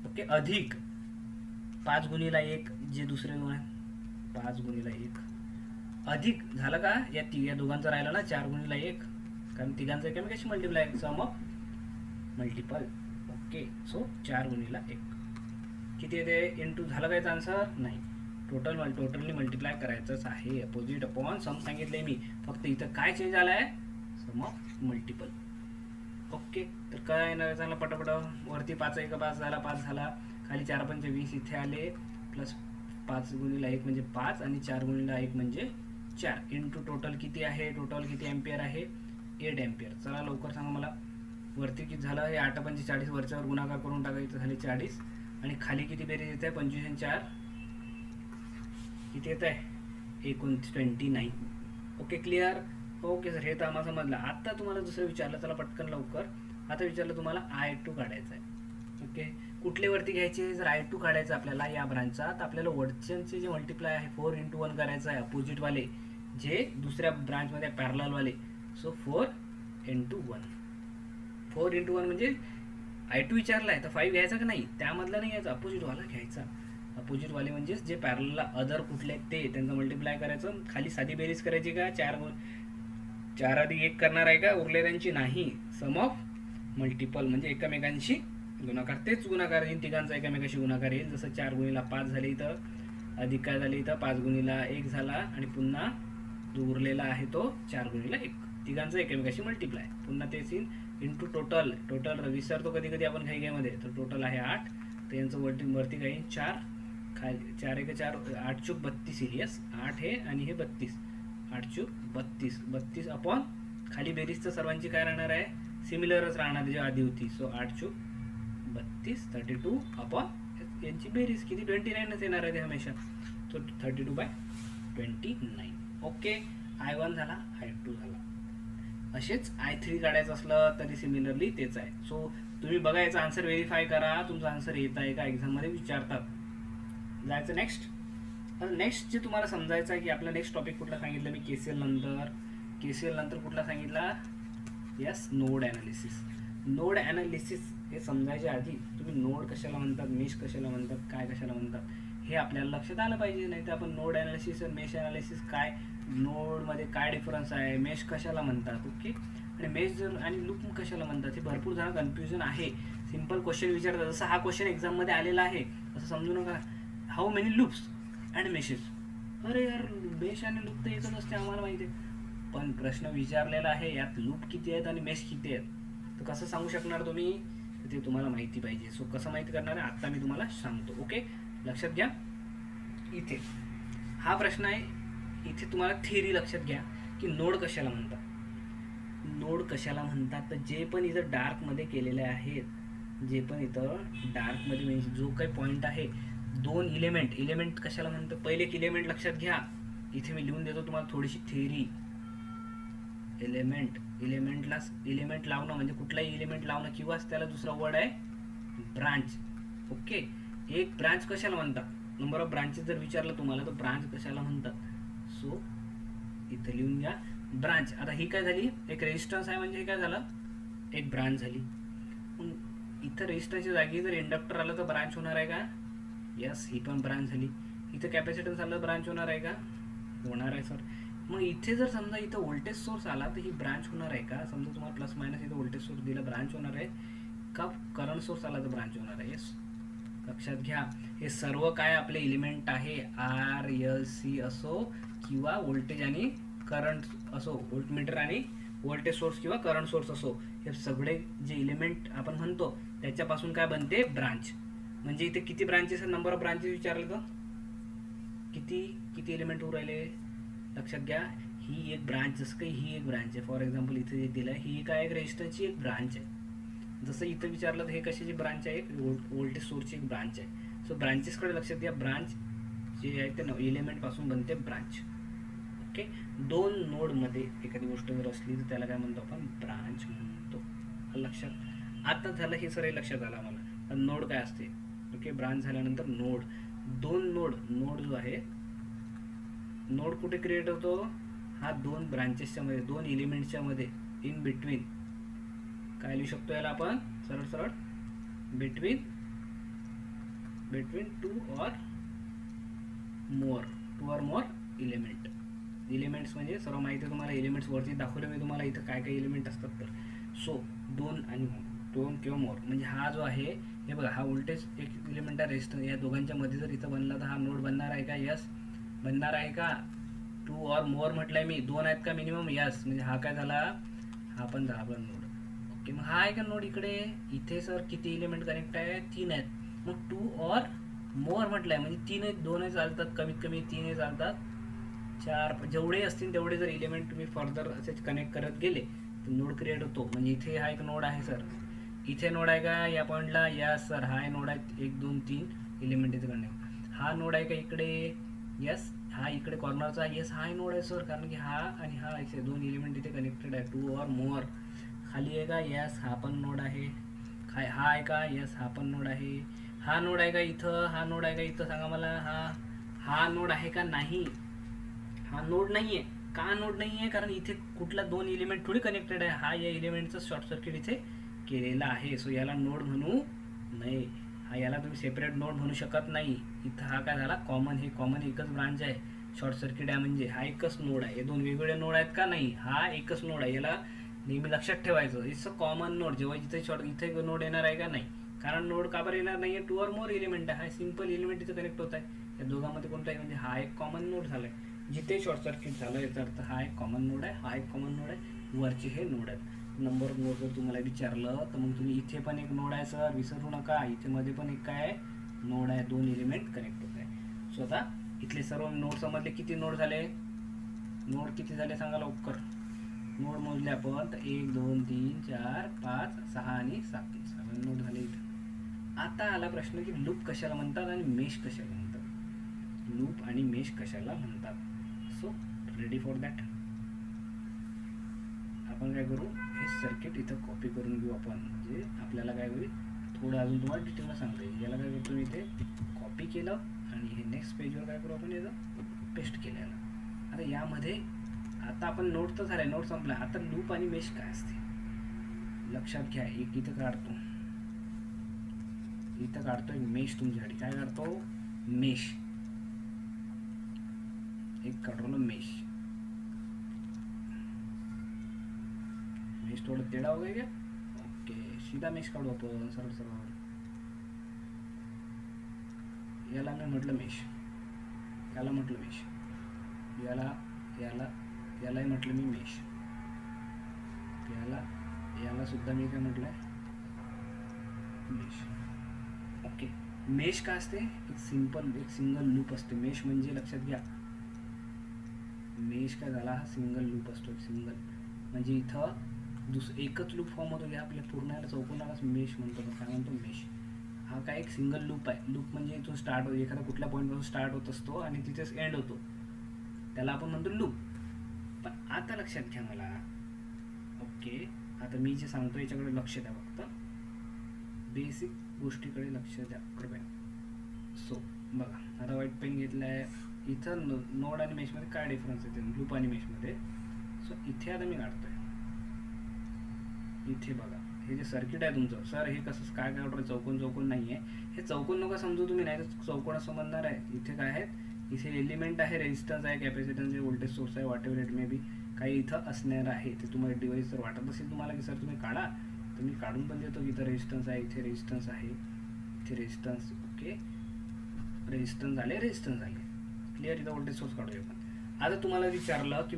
ओके, अधिक 5 गुणीला 1 जे दुसरे दोन आहेत, 5 गुणीला 1 अधिक झालं का, या दोघांचं राहिलं ना 4 गुणीला 1, कारण तिघांचं एकमेकाशी multiply, sum of multiple. Okay, so 4 गुणीला 1 किती येते, इंटू झालं कायचा आन्सर नाही, टोटलनी मल्टिप्लाय करायचंच आहे. अपोजिट अपॉन सम सांगितलंय मी, फक्त इथं काय चेंज आलाय, सम ऑफ मल्टिपल. ओके, तर काय येणार झालं पटापट, वरती 5 1 5 झाला, 5 झाला, खाली 4 5 20 इथे आले, प्लस 5 गुणीला 1 म्हणजे 5 आणि 4 गुणीला 1 म्हणजे 4, इंटू टोटल किती आहे, टोटल किती एम्पियर आहे, 8 एम्पियर. चला लवकर सांगा मला, वरती किती झालं, हे 8 5 40, वरच्यावर गुणाकार करून टाकायचं, झाले 40, आणि खाली किती बेरीज येत आहे, 25 आणि 4 किती येत आहे, 29. Okay, clear. ओके सर, हे तर आम्हाला समजलं. आता तुम्हाला दुसरं विचारलं, चला पटकन लवकर, आता विचारलं तुम्हाला I2 काढायचं आहे. ओके, कुठले वरती घ्यायचे, जर I2 काढायचं आपल्याला या ब्रांचचा, तर आपल्याला वरच्यांचे जे मल्टिप्लाय आहे 4 into 1 करायचं आहे, अपोजिटवाले जे दुसऱ्या ब्रांचमध्ये पॅरललवाले, सो 4 into 1 म्हणजे I2 विचारला आहे तर 5 घ्यायचा का नाही, त्यामधला नाही घ्यायचा, अपोजिटवाला घ्यायचा. अपोजिटवाले म्हणजे जे पॅरलला अदर कुठले ते त्यांचं मल्टिप्लाय करायचं, खाली साधी बेरीज करायची का, 4 आधी 1 करणार आहे का उरलेल्यांची, नाही, सम ऑफ मल्टिपल म्हणजे एकमेकांशी गुणाकार, तेच गुणाकार येईल, तिघांचा एकमेकाशी गुणाकार येईल, जसं 4 गुणीला 5 झाले इथं, अधिक काय झाले इथं 5 गुणीला 1 झाला, आणि पुन्हा जो उरलेला आहे तो 4 गुणीला 1, तिघांचा एकमेकाशी मल्टिप्लाय, पुन्हा तेच येईल, इंटू टोटल विसरतो कधी कधी आपण काही मध्ये, तर टोटल आहे 8, तर यांचं वरती काही 4, खाली 4 1 4 8 चूक 32 येईल, यस 8 हे आणि हे 32, 8 चूक 32 अपॉन खाली बेरीज तर सर्वांची काय राहणार आहे, सिमिलरच राहणार जे आधी होती, सो 8 चूक 32 32 अपॉन यांची बेरीज किती 29च येणार आहे ते हमेशा, सो 32/29. ओके, I1 झाला, I2 झाला. असेच I3 काढायचं असलं तरी सिमिलरली तेच आहे. सो तुम्ही बघायचं, आन्सर व्हेरीफाय करा, तुमचा आन्सर येत आहे का, एक्झाममध्ये विचारतात. जायचं नेक्स्ट जे तुम्हाला समजायचं आहे की आपला नेक्स्ट टॉपिक कुठला सांगितलं मी, KCL नंतर कुठला सांगितला, यस, नोड ॲनालिसिस. हे समजायच्या आधी तुम्ही नोड कशाला म्हणतात, मेश कशाला म्हणतात, काय कशाला म्हणतात हे आपल्याला लक्षात आलं पाहिजे, नाही तर आपण नोड ॲनालिसिस आणि मेश ॲनालिसिस काय, नोडमध्ये काय डिफरन्स आहे, मेश कशाला म्हणतात, ओके, आणि मेश जर आणि लूप कशाला म्हणतात, हे भरपूर जण कन्फ्युजन आहे. सिम्पल क्वेश्चन विचारतात, जसं हा क्वेश्चन एक्झाममध्ये आलेला आहे असं समजू नका, how many loops and meshes, अरे यार मेश आणि लूप तर एकच असते आम्हाला माहिती आहे, पण प्रश्न विचारलेला आहे यात लूप किती आहेत आणि मेश किती आहेत, तर कसं सांगू शकणार तुम्ही, तर ते तुम्हाला माहिती पाहिजे. सो कसं माहिती करणार आहे आत्ता मी तुम्हाला सांगतो. ओके, लक्षात घ्या, इथे हा प्रश्न आहे, इथे तुम्हाला थिअरी लक्षात घ्या की नोड कशाला म्हणतात, तर जे पण इथं डार्कमध्ये केलेले आहेत, जे पण इथं डार्कमध्ये म्हणजे जो काही पॉईंट आहे, 2 इलेमेंट कशाला म्हणतात, पहिले एक इलेमेंट लक्षात घ्या, इथे मी लिहून देतो तुम्हाला थोडीशी थेअरी. एलिमेंट लावणं म्हणजे कुठलाही एलिमेंट लावणं किंवा त्याला दुसरा वर्ड आहे ब्रांच. ओके, एक ब्रांच कशाला म्हणतात, नंबर ऑफ ब्रांचेस जर विचारलं तुम्हाला तर ब्रांच कशाला म्हणतात. सो इथे लिहून घ्या ब्रांच. आता ही काय झाली, एक रेजिस्टन्स आहे म्हणजे हे काय झालं, एक ब्रांच झाली. मग इथं रेजिस्टन्सच्या जागी जर इंडक्टर आलं तर ब्रांच होणार आहे का, यस, ही पण ब्रांच झाली. इथं कॅपॅसिटन्स आलं ब्रांच होणार आहे का, होणार आहे सर. मग इथे जर समजा इथं व्होल्टेज सोर्स आला तर ही ब्रांच होणार आहे का, समजा तुम्हाला प्लस मायनस इथं व्होल्टेज सोर्स दिला ब्रांच होणार आहे का, करंट सोर्स आला तर ब्रांच होणार आहे. यस, लक्षात घ्या हे सर्व काय आपले एलिमेंट आहे, आर एल सी असो किंवा व्होल्टेज आणि करंट असो, व्होल्टमीटर आणि व्होल्टेज सोर्स किंवा करंट सोर्स असो, हे सगळे जे एलिमेंट आपण म्हणतो त्याच्यापासून काय बनते, ब्रांच. म्हणजे इथे किती ब्रांचेस, नंबर ऑफ ब्रांचेस विचारलं तर किती किती एलिमेंट होऊ राहिले, लक्षात घ्या. ही एक ब्रांच, जसं काही ही एक ब्रांच आहे. फॉर एक्झाम्पल इथे जे दिलं आहे ही काय, एक रेजिस्टरची एक ब्रांच आहे. जसं इथं विचारलं तर हे कशाची ब्रांच आहे, एक व्होल्टेज सोर्सची एक ब्रांच आहे. सो ब्रांचेसकडे लक्षात घ्या, ब्रांच जे आहे ते एलिमेंटपासून बनते ब्रांच. ओके, दोन नोडमध्ये एखादी गोष्ट जर असली तर त्याला काय म्हणतो आपण, ब्रांच म्हणतो. लक्षात आता झालं हे सर, लक्षात आलं आम्हाला नोड काय असते. ओके, ब्रांच झाल्यानंतर नोड, दोन नोड जो आहे, नोड कुठे क्रिएट होतो, हा दोन ब्रांचेसच्या मध्ये, दोन एलिमेंट्सच्या मध्ये, इन बिटवीन. काय लिहू शकतो याला आपण, सरळ सरळ, बिटवीन टू और मोर एलिमेंट. एलिमेंट्स म्हणजे सर्व माहिती आहे तुम्हाला, एलिमेंट्स वरती दाखवले मी तुम्हाला इथं काय काय एलिमेंट असतात तर. सो दोन किंवा मोर म्हणजे हा जो आहे, हे बघा हा व्होल्टेज एक एलिमेंट आहे रेजिस्टन्स, या दोघांच्या मध्ये जर इथं बनला तर हा नोड बनणार आहे का, यस बनणार आहे का. टू और मोर म्हटलंय मी, दोन आहेत का मिनिमम, यस, म्हणजे हा काय झाला, हा पण झाला आपला नोड. ओके, मग हा आहे का नोड इकडे, इथे सर किती एलिमेंट कनेक्ट आहे, 3 आहेत. मग टू और मोर म्हटलंय म्हणजे 3 आहेत, 2 चालतात, कमीत कमी 3 चालतात, 4 जेवढे असतील तेवढे जर एलिमेंट तुम्ही फर्दर असे कनेक्ट करत गेले तर नोड क्रिएट होतो. म्हणजे इथे हा एक नोड आहे सर, इथे नोड आहे का या पॉईंटला, यस सर हा नोड आहे, 1 2 3 एलिमेंट इथे कनेक्ट. हा नोड आहे का इकडे, यस, हा इकडे कॉर्नरचा, यस हा नोड आहे सर, कारण की हा आणि हा असे दोन एलिमेंट इथे कनेक्टेड आहे. टू और मोर खाली आहे का, यस हा पण नोड आहे. हा आहे का, यस हा पण नोड आहे. हा नोड आहे का इथं, हा नोड आहे का इथं, सांगा मला, हा नोड आहे का, नाही हा नोड नाहीये. का नोड नाहीये, कारण इथे कुठला दोन एलिमेंट थोडी कनेक्टेड आहे, हा या एलिमेंटचं शॉर्ट सर्किट इथे केलेला आहे. सो याला नोड म्हणू नये, हा याला तुम्ही सेपरेट नोड म्हणू शकत नाही. इथं हा काय झाला, कॉमन, हे कॉमन एकच ब्रांच आहे, शॉर्ट सर्किट आहे म्हणजे हा एकच नोड आहे. हे दोन वेगवेगळे नोड आहेत का, नाही, हा एकच नोड आहे. याला नेहमी लक्षात ठेवायचं, इट्स अ कॉमन नोड. जेव्हा इथे नोड येणार आहे का, नाही, कारण नोड का बरं येणार नाही, टू और मोर एलिमेंट आहे, हा सिंपल एलिमेंट इथे कनेक्ट होत आहे. या दोघांमध्ये कोणता आहे, म्हणजे हा एक कॉमन नोड झालाय. जिथे शॉर्ट सर्किट झालं याचा अर्थ हा एक कॉमन नोड आहे, हा एक कॉमन नोड आहे, वरचे हे नोड आहेत. नंबर नोड जर तुम्हाला विचारलं तर मग तुम्ही इथे पण एक नोड आहे सर, विसरू नका, इथे मध्ये पण एक काय आहे, नोड आहे, दोन एलिमेंट कनेक्ट होत आहे. सो आता इथले सर्व नोड समजले, किती नोड झाले, नोड किती झाले सांगा लवकर. नोड मोजले आपण तर 1 2 3 4 5 6 आणि 7 7 नोड झाले इथे. आता आला प्रश्न की लूप कशाला म्हणतात आणि मेश कशाला म्हणतात, लूप आणि मेश कशाला म्हणतात. सो रेडी फॉर दॅट, आपण काय करू, हे सर्किट इथं कॉपी करून घेऊ आपण, म्हणजे आपल्याला काय होईल, थोडं अजून तुम्हाला डिटेलला सांगता येईल. याला काय करतो मी इथे कॉपी केलं आणि हे नेक्स्ट पेजवर काय करू आपण याचं पेस्ट केलेलं. आता यामध्ये आता आपण नोट तर झालाय, नोट संपला, आता लूप आणि मेश काय असते लक्षात घ्या. एक इथं काढतो, इथं काढतो एक मेश तुमच्यासाठी, काय काढतो, मेश, एक काढलो मेश. मेश थोड़ा टेढ़ा हो गया क्या, ओके, सीधा मेश काढू आपण सरळ सरळ. याला मी म्हटलं मेश, याला म्हटलं मेश, यालाही म्हटलं मी मेश, याला सुद्धा मी काय म्हटलंय, मेश. ओके, मेश काय असते, एक सिंगल लूप असते. मेश म्हणजे लक्षात घ्या, मेश काय झाला, हा सिंगल लूप असतो. सिंगल म्हणजे इथं एकच लूप फॉर्म होतो, या आपल्या पूर्ण चौकोनालाच मेश म्हणतो. काय म्हणतो, मेश. हा काय एक सिंगल लूप आहे. लूप म्हणजे इथून स्टार्ट होतो, एखादा कुठल्या पॉईंटपासून स्टार्ट होत असतो आणि तिथेच एंड होतो. त्याला आपण म्हणतो लूप. पण आता लक्षात घ्या मला, ओके, आता मी जे सांगतो याच्याकडे लक्ष द्या, फक्त बेसिक गोष्टीकडे लक्ष द्या कृपया. सो बघा, आता व्हाईट पेन घेतला आहे. इथं नोड आणि मेशमध्ये काय डिफरन्स येते लूप आणि मेशमध्ये? सो इथे आता मी काढतोय, इथे बघा हे जे सर्किट आहे तुमचं, सर हे कसं काय काढतोय, चौकोन चौकोन नाही आहे, हे चौकोन नका समजू तुम्ही, नाही तर चौकोन समजणार आहे. इथे काय आहेत, इथे एलिमेंट आहे, रेजिस्टन्स आहे, कॅपॅसिटन्स आहे, व्होल्टेज सोर्स आहे, what ever it may be, काही इथं असणार आहे. ते तुम्हाला डिव्हाइस जर वाटत असेल तुम्हाला की सर तुम्ही काढा, तर मी काढून पण देतो की इथं रेजिस्टन्स आहे, इथे रेजिस्टन्स आहे, इथे रेजिस्टन्स, ओके, रेजिस्टन्स झाले, रेजिस्टन्स झाले, क्लिअर. इथं व्होल्टेज सोर्स काढूया आपण. आता तुम्हाला विचारलं की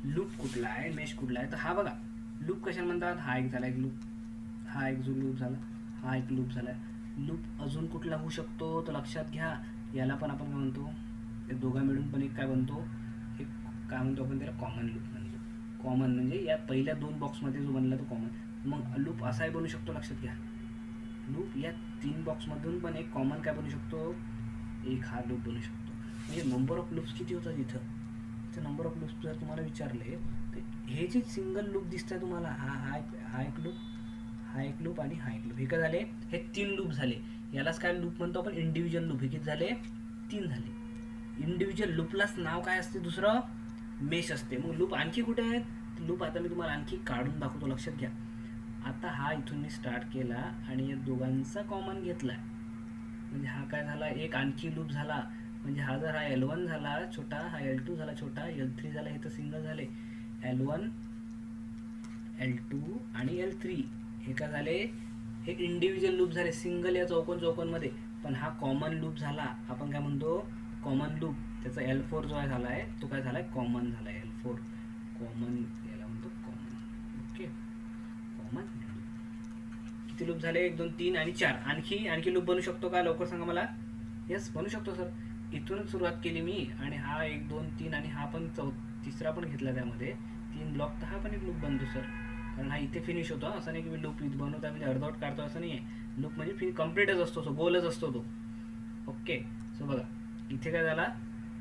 लूप कुठला आहे, मेश कुठला आहे, तर हा बघा लूप कशाला म्हणतात, हा एक झाला, एक लूप, हा एक जो लूप झाला, हा एक लूप झाला. लूप अजून कुठला होऊ शकतो तर लक्षात घ्या, याला पण आपण काय म्हणतो, ते दोघा मिळून पण एक काय बनतो, एक काय म्हणतो आपण त्याला, कॉमन लूप म्हणतो. कॉमन म्हणजे या पहिल्या दोन बॉक्समध्ये जो बनला तो कॉमन. मग लूप असाही बनू शकतो, लक्षात घ्या, लूप या 3 बॉक्समधून पण एक कॉमन काय बनू शकतो, एक हा लूप बनू शकतो. म्हणजे नंबर ऑफ लूप्स किती होतात इथं नंबर ऑफ लूप्स जर तुम्हाला विचारले तर हे जे सिंगल लूप दिसतंय तुम्हाला, हा एक लूप, हा एक लूप आणि हा एक लूप, हे काय झाले, हे 3 लूप झाले. यालाच काय लूप म्हणतो आपण, इंडिव्हिज्युअल लूप. हे किती झाले, 3 झाले. इंडिव्हिज्युअल लूपलाच नाव काय असते दुसरं, मेश असते. मग लूप आणखी कुठे आहेत, लूप आता मी तुम्हाला आणखी काढून दाखवतो, लक्षात घ्या. आता हा इथून मी स्टार्ट केला आणि या दोघांचा कॉमन घेतला, म्हणजे हा काय झाला, एक आणखी लूप झाला. म्हणजे हा जर हा L1 झाला छोटा, हा L2 झाला छोटा, L3 झाला, हे तर सिंगल झाले, L1 L2 आणि L3 हे काय झाले, हे इंडिव्हिज्युअल लूप झाले सिंगल या चौकोनमध्ये. पण हा कॉमन लूप झाला, आपण काय म्हणतो कॉमन लूप, त्याचा L4 जो आहे झाला आहे तो काय झाला आहे, कॉमन झाला आहे, L4 कॉमन, याला म्हणतो कॉमन, ओके, कॉमन. किती लूप झाले, 1 2 3 आणि 4. आणखी लूप बनू शकतो का, लवकर सांगा मला. यस, बनू शकतो सर. इथूनच सुरुवात केली मी आणि हा 1 2 3 आणि हा पण तिसरा पण घेतला, त्यामध्ये 3 ब्लॉक, तर हा पण एक लूप बनतो सर. कारण हा इथे फिनिश होतो, असं नाही की मी लूप इथं बनवतो म्हणजे अर्धवट काढतो, असं नाही आहे. लूप म्हणजे कम्प्लीटच असतो, सो गोलच असतो तो, ओके. सो बघा इथे काय झाला,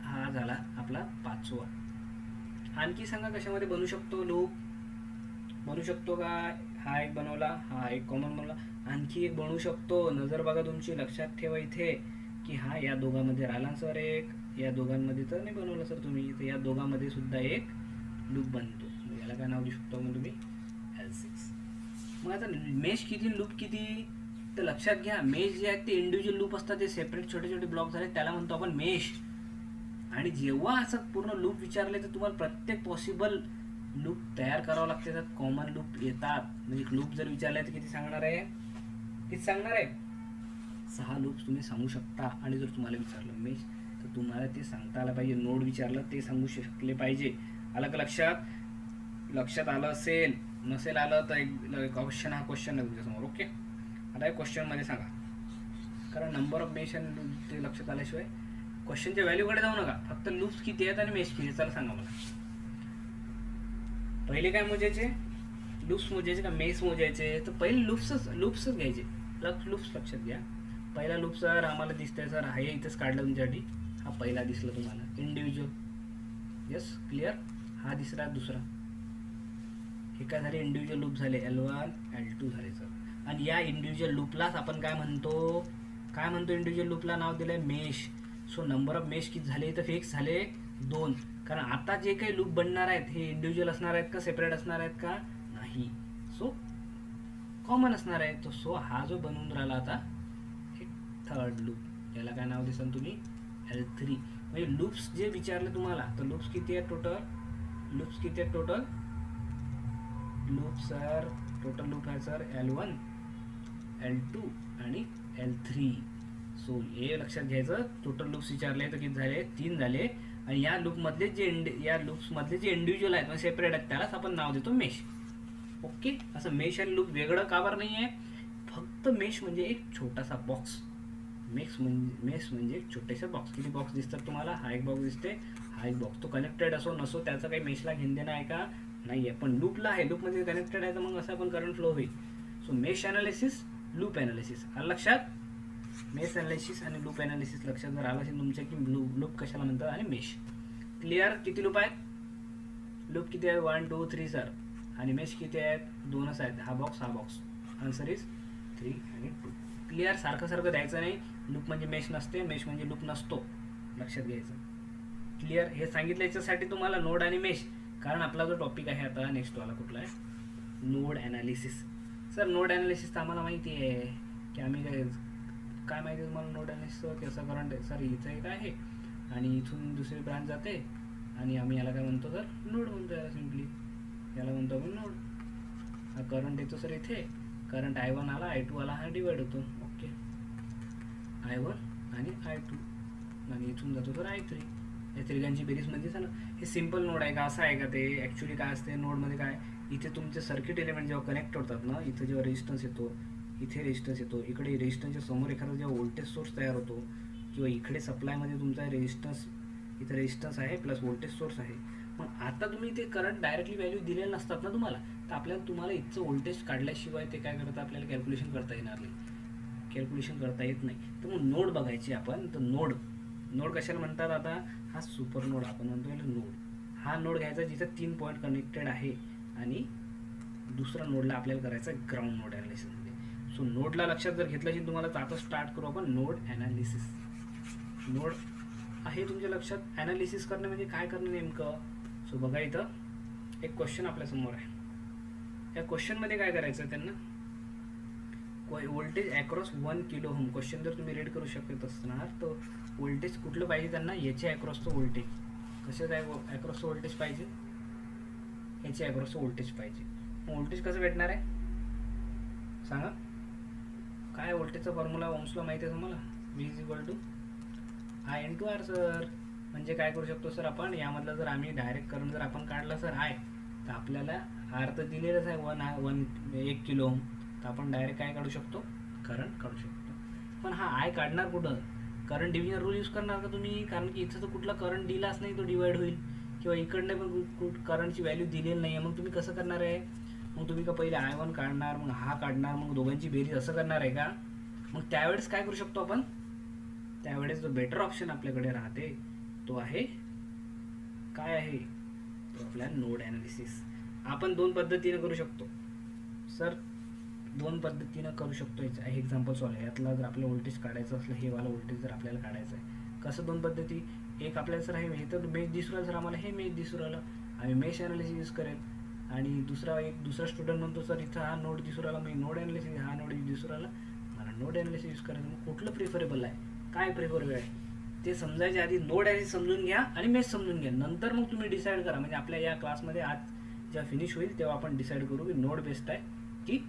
हा झाला आपला 5वा. आणखी सांगा कशामध्ये बनू शकतो लूप, बनू शकतो का, हा एक बनवला, हा एक कॉमन बनवला, आणखी एक बनवू शकतो. नजर बघा तुमची, लक्षात ठेवा इथे की हा या दोघांमध्ये राहिला सर एक, या दोघांमध्ये तर नाही बनवलं सर तुम्ही, तर या दोघांमध्ये सुद्धा एक लूप बनतो. याला काय नाव देऊ शकतो मग तुम्ही, L6. मग आता मेश किती, लूप किती, तर लक्षात घ्या, मेश जे आहेत ते इंडिव्हिज्युअल लूप असतात, ते सेपरेट छोटे छोटे ब्लॉक झाले, त्याला म्हणतो आपण मेश. आणि जेव्हा असं पूर्ण लूप विचारले तर तुम्हाला प्रत्येक पॉसिबल लूप तयार करावं लागते, त्यात कॉमन लूप येतात. म्हणजे लूप जर विचारले तर किती सांगणार आहे, किती सांगणार आहे, 6 लूप्स तुम्ही सांगू शकता. आणि जर तुम्हाला विचारलं मेश तर तुम्हाला ते सांगता आलं पाहिजे, नोड विचारलं ते सांगू शकले पाहिजे. आलं का लक्षात आलं असेल, नसेल आलं तर एक क्वेश्चन, हा क्वेश्चन आहे तुमच्यासमोर, ओके. आता एक क्वेश्चनमध्ये सांगा, कारण नंबर ऑफ मेश आणि लूप ते लक्षात आल्याशिवाय क्वेश्चनच्या व्हॅल्यूकडे जाऊ नका, फक्त लूप्स किती आहेत आणि मेश किती, चला सांगा मला. पहिले काय मोजायचे, लूप्स मोजायचे का मेश मोजायचे, तर पहिले लूप्सच घ्यायचे. लूप्स लक्षात घ्या. पहिला लूप सर आम्हाला दिसतंय सर, हे इथंच काढलं तुमच्यासाठी, हा पहिला दिसला तुम्हाला इंडिव्हिज्युअल, यस क्लिअर. हा दुसरा, हे काय झाले, इंडिव्हिज्युअल लूप झाले, L1 L2 झाले सर. आणि या इंडिव्हिज्युअल लूपलाच आपण काय म्हणतो इंडिव्हिज्युअल लूपला नाव दिलंय mesh. So number of mesh किती झाले, तर फिक्स झाले 2. कारण आता जे काही लूप बनणार आहेत हे इंडिव्हिज्युअल असणार आहेत का सेपरेट असणार आहेत का, नाही, सो कॉमन असणार आहे. तो सो हा जो बनवून राहिला आता हे 3rd लूप, याला काय नाव दिसन तुम्ही, L3. म्हणजे लूप्स जे विचारले तुम्हाला, तर लूप्स किती आहेत total, loop sir total loop आहे सर L1 L2 आणि L3. सो हे लक्षात घ्यायचं, टोटल लूप्स विचारले तर किती झाले, 3 झाले. आणि या लूपमधले जे इंडिव्हिज्युअल आहेत म्हणजे सेपरेट आहेत त्यालाच आपण नाव देतो मेश, ओके. असं मेश आणि लूप वेगळं का बरं नाही आहे, फक्त मेश म्हणजे एक छोटासा बॉक्स, मेश म्हणजे एक छोटेसे बॉक्स. किती बॉक्स दिसतात तुम्हाला, हा एक बॉक्स दिसते, हा एक बॉक्स, तो कनेक्टेड असो नसो त्याचं काही मेशला घेणं देणं आहे का, नाही आहे. पण लूपला आहे, लूपमध्ये कनेक्टेड आहे तर मग असं पण करंट फ्लो होईल. So mesh analysis, loop analysis, आलं लक्षात. मेश ॲनालिसिस आणि लूप ॲनालिसिस लक्षात जर आलं असेल तुमच्या की लूप कशाला म्हणतात आणि मेश, क्लिअर? किती लूप आहेत? लूप किती आहे? 1 2 3 सर. आणि मेश किती आहेत? 2च आहेत. हा बॉक्स आन्सर इज 3 आणि 2. क्लिअर? सारखं सारखं द्यायचं नाही. लूप म्हणजे मेश नसते, मेश म्हणजे लूप नसतो, लक्षात घ्यायचं. क्लिअर? हे सांगितलं याच्यासाठी तुम्हाला नोड आणि मेश, कारण आपला जो टॉपिक आहे आता नेक्स्ट वाला कुठला आहे? Node analysis. Sir node analysis तर आम्हाला माहिती आहे की आम्ही काय माहिती आहे तुम्हाला नोड ॲनालिसिस कसं करंट आहे? सर इथं एक आहे आणि इथून दुसरी ब्रांच जाते आणि आम्ही याला काय म्हणतो? सर नोड म्हणतो याला, सिम्पली याला म्हणतो आपण नोड. हा करंट येतो सर इथे, करंट I1 आला, I2 आला, हा डिवाइड होतो. ओके, I1 आणि I2 आणि इथून जातो तर I3. या त्रिगांची बेरीज म्हणजे झालं. हे सिम्पल नोड आहे का? असं आहे का ते? ॲक्च्युली काय असते नोडमध्ये? काय इथे तुमचे सर्किट एलिमेंट जेव्हा कनेक्ट होतात ना, इथं जेव्हा रेजिस्टन्स येतो, इथे रेजिस्टन्स येतो, इकडे रेजिस्टन्सच्या समोर एखादा जेव्हा व्होल्टेज सोर्स तयार होतो, किंवा इकडे सप्लायमध्ये तुमचा रेजिस्टन्स, इथं रेजिस्टन्स आहे प्लस व्होल्टेज सोर्स आहे. मग आता तुम्ही ते करंट डायरेक्टली व्हॅल्यू दिलेले नसतात ना तुम्हाला, तर तुम्हाला इथचं व्होल्टेज काढल्याशिवाय ते काय करतं? आपल्याला कॅल्क्युलेशन करता येणार नाही, कॅल्क्युलेशन करता येत नाही. तर मग नोड बघायची आपण. तर नोड कशाला म्हणतात? आता हा सुपर नोड आपण म्हणतो याला नोड. हा नोड घ्यायचा जिथे 3 पॉईंट कनेक्टेड आहे आणि दुसरा नोडला आपल्याला करायचा ग्राउंड नोड ॲनालिसिसमध्ये. सो नोडला लक्षात जर घेतलं असेल तुम्हाला, तर आता स्टार्ट करू आपण नोड ॲनालिसिस. नोड आहे तुमच्या लक्षात. ॲनालिसिस करणं म्हणजे काय करणं नेमकं? सो बघा, इथं एक क्वेश्चन आपल्यासमोर आहे. या क्वेश्चनमध्ये काय करायचं त्यांना? Voltage across 1 kilo ohm. Question जर तुम्ही रीड करू शकत असणार तर व्होल्टेज कुठलं पाहिजे त्यांना? याच्या अक्रॉसचं व्होल्टेज. कसं काय अक्रॉसचं व्होल्टेज पाहिजे? याच्या अक्रॉसचं व्होल्टेज पाहिजे. व्होल्टेज कसं भेटणार आहे सांगा? काय व्होल्टेजचा फॉर्म्युला ओम्सला माहिती आहे तुम्हाला? V = I × R sir. म्हणजे काय करू शकतो सर आपण यामधला, जर आम्ही डायरेक्ट करंट जर आपण काढला सर I, तर आपल्याला R तर दिलेलंच आहे 1 किलो ओम, तर आपण डायरेक्ट काय काढू शकतो? करंट काढू शकतो. पण हा I काढणार कुठं? करंट डिव्हिजन रूल यूज करणार का तुम्ही? कारण की इथं तर कुठला करंट दिलाच नाही, तो डिवाइड होईल. किंवा इकडनं पण करंटची व्हॅल्यू दिलेली नाही आहे. मग तुम्ही कसं करणार आहे? मग तुम्ही का पहिले I1 काढणार, मग हा काढणार, मग दोघांची बेरीज असं करणार आहे का? मग त्यावेळेस काय करू शकतो आपण? त्यावेळेस जो बेटर ऑप्शन आपल्याकडे राहते तो आहे, काय आहे? तो आपला नोड ॲनालिसिस. आपण 2 पद्धतीने करू शकतो सर, 2 पद्धतीनं करू शकतो. याचं एक्झाम्पल सॉल्व आहे. यातला जर आपल्याला व्होल्टेज काढायचं असलं, हे वाला व्होल्टेज जर आपल्याला काढायचं आहे, कसं 2 पद्धती? एक आपल्याला सर हे तर मेश दिसू राहिलं सर, आम्हाला हे मेश दिसू राहिलं, आम्ही मेश ॲनालिसिस यूज करेल. आणि दुसरा स्टुडंट म्हणतो सर इथं हा नोड दिसू राहिला, मी नोड ॲनालिसिस, हा नोड दिसू राहिला, मला नोड ॲनालिसिस यूज करायचं. मग कुठलं प्रिफरेबल आहे? काय प्रिफरेबल आहे ते समजायच्या आधी नोड ॲनालिसिस समजून घ्या आणि मेश समजून घ्या. नंतर मग तुम्ही डिसाईड करा. म्हणजे आपल्या या क्लासमध्ये आज जेव्हा फिनिश होईल तेव्हा आपण डिसाईड करू की नोड बेस्ट आहे की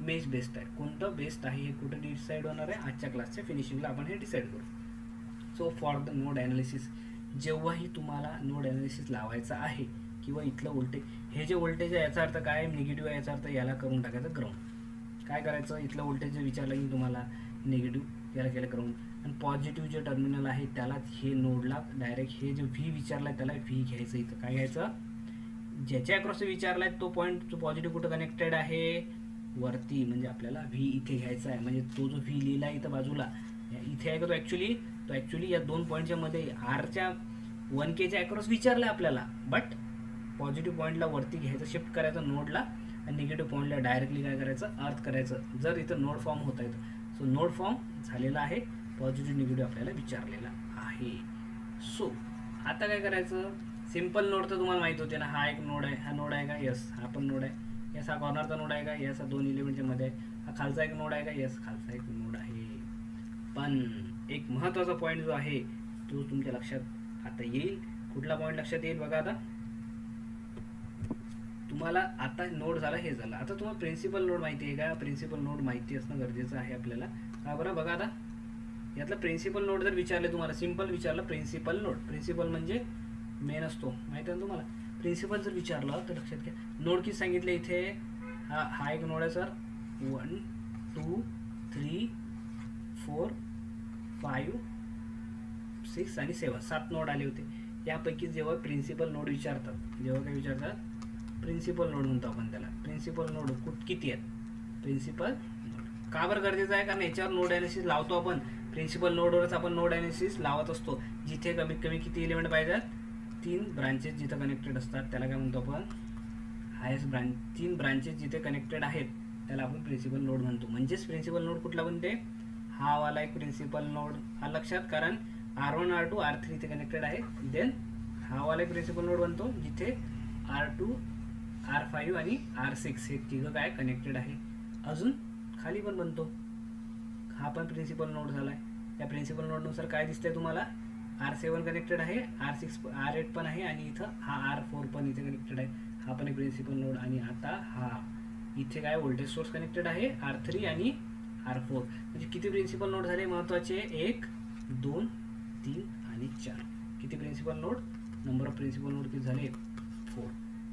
मेश बेस्ट आहे. कोणतं बेस्ट आहे हे कुठं डिसाईड होणार आहे? आजच्या क्लासच्या फिनिशिंगला आपण हे डिसाईड करू. So for the node analysis, जेव्हाही तुम्हाला नोड ॲनालिसिस लावायचं आहे किंवा इथलं व्होल्टेज, हे जे व्होल्टेज आहे याचा अर्थ काय? निगेटिव्ह आहे, याचा अर्थ याला करून टाकायचं ग्राउंड. काय करायचं? इथलं व्होल्टेज जे विचारलं की तुम्हाला निगेटिव्ह, याला केलं ग्राउंड. आणि पॉझिटिव्ह जे टर्मिनल आहे त्याला हे नोडला डायरेक्ट हे जे V विचारला आहे त्याला V घ्यायचं. इथं काय घ्यायचं? ज्याच्या अक्रॉस विचारला आहे तो पॉईंट, तो पॉझिटिव्ह कुठं कनेक्टेड आहे? वरती. म्हणजे आपल्याला V इथे घ्यायचा आहे. म्हणजे तो जो V लिहिला आहे इथं बाजूला, इथे आहे का तो ॲक्च्युली या 2 पॉईंटच्या मध्ये R च्या 1K च्या अक्रॉस विचारलं आहे आपल्याला, बट पॉझिटिव्ह पॉईंटला वरती घ्यायचं, शिफ्ट करायचं नोडला, आणि निगेटिव्ह पॉईंटला डायरेक्टली काय करायचं? अर्थ करायचं. जर इथं नोड फॉर्म होता येतं. सो नोड फॉर्म झालेला आहे, पॉझिटिव्ह निगेटिव्ह आपल्याला विचारलेला आहे. सो आता काय करायचं? सिम्पल नोड तर तुम्हाला माहिती होते ना, हा एक नोड आहे, हा नोड आहे का? यस, हा पण नोड आहे. यस, हा कॉर्नरचा नोड आहे का? यस, हा 2 एलिमेंटच्या मध्ये आहे. हा खालचा एक नोड आहे का? यस, खालचा एक नोड आहे. पण एक महत्त्वाचा पॉईंट जो आहे तो तुमच्या लक्षात आता येईल. कुठला पॉईंट लक्षात येईल बघा? आता तुम्हाला आता नोड झाला, हे झालं. आता तुम्हाला प्रिन्सिपल नोड माहिती आहे का? प्रिन्सिपल नोड माहिती असणं गरजेचं आहे आपल्याला. का बरं? बघा आता यातलं प्रिन्सिपल नोड जर विचारले तुम्हाला, सिम्पल विचारलं प्रिन्सिपल नोड, प्रिन्सिपल म्हणजे मेन असतो, माहिती आहे ना तुम्हाला. प्रिन्सिपल जर विचारलं तर लक्षात घ्या, नोड किती सांगितले इथे? हा एक नोड आहे सर. 1 2 3 4 5 6 आणि 7 नोड आले होते. यापैकी जेव्हा प्रिन्सिपल नोड विचारतात, जेव्हा काय विचारतात? प्रिन्सिपल नोड म्हणतो आपण त्याला. प्रिन्सिपल नोड किती आहेत? Principal node. का बरं गरजेचं आहे? कारण याच्यावर नोड ॲनालिसिस लावतो आपण. प्रिन्सिपल नोडवरच आपण नोड ॲनालिसिस लावत असतो, जिथे कमीत कमी किती एलिमेंट पाहिजेत? 3 ब्रांचेस जिथं कनेक्टेड असतात त्याला काय म्हणतो आपण, हायेस्ट ब्रांच. 3 ब्रांचेस जिथे कनेक्टेड आहेत त्याला आपण प्रिन्सिपल नोड म्हणतो. म्हणजेच प्रिन्सिपल नोड कुठला बनते, हा वाला एक प्रिन्सिपल नोड. हा लक्षात, कारण R1 R2 R3 इथे कनेक्टेड आहे. देन हा वाला एक प्रिन्सिपल नोड बनतो जिथे R2 R5 आणि R6 हे तिघं काय कनेक्टेड आहे. अजून खाली पण बनतो, हा पण प्रिन्सिपल नोड झाला आहे. त्या प्रिन्सिपल नोडनुसार काय दिसतंय तुम्हाला, R7 कनेक्टेड आहे, R6 R8 पण आहे आणि इथं हा R4 पण इथे कनेक्टेड आहे. हा पण एक प्रिन्सिपल नोड. आणि आता हा इथे काय व्होल्टेज सोर्स कनेक्टेड आहे R3 आणि R4. म्हणजे किती प्रिन्सिपल नोड झाले महत्त्वाचे, 1 2 3 आणि 4. किती principal node, number of principal node किती झाले, 4.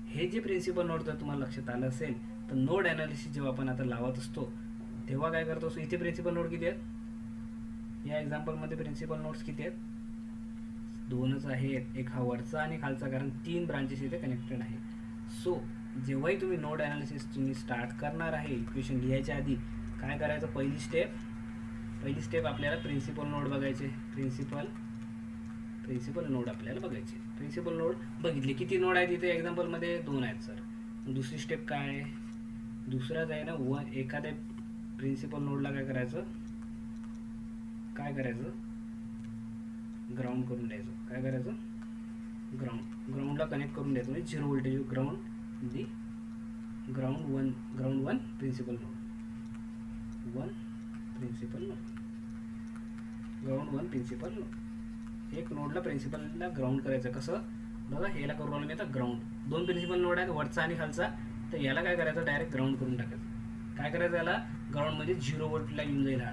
हे जे प्रिन्सिपल नोड जर तुम्हाला लक्षात आलं असेल तर नोड ॲनालिसिस जेव्हा आपण आता लावत असतो तेव्हा काय करतो असतो, इथे प्रिन्सिपल नोड किती आहेत, या एक्झाम्पलमध्ये प्रिन्सिपल नोड्स किती आहेत, 2च आहेत. एक हा वरचा आणि खालचा, कारण 3 ब्रांचेस इथे कनेक्टेड आहे. सो जेव्हाही तुम्ही नोड ॲनालिसिस तुम्ही स्टार्ट करणार आहे, इक्वेशन लिहायच्या आधी काय करायचं, पहिली स्टेप आपल्याला प्रिन्सिपल नोड बघायचे. प्रिन्सिपल नोड आपल्याला बघायचे. प्रिन्सिपल नोड बघितले, किती नोड आहेत इथे एक्झाम्पलमध्ये, 2 आहेत सर. दुसरी स्टेप काय आहे, दुसराच आहे ना, एखाद्या प्रिन्सिपल नोडला काय करायचं, ग्राउंड करून द्यायचं. काय करायचं, ग्राउंडला कनेक्ट करून द्यायचं. म्हणजे 0 voltage ground ground 1 principal node, ground 1 principal node. एक नोडला प्रिन्सिपलला ग्राउंड करायचं. कसं बघा, याला करून आलं मी आता ग्राउंड. 2 प्रिन्सिपल नोड आहेत, वरचा आणि खालचा. तर याला काय करायचं, डायरेक्ट ग्राउंड करून टाकायचं. काय करायचं, याला ग्राउंड म्हणजे 0 व्होल्टला येऊन जाईल. हा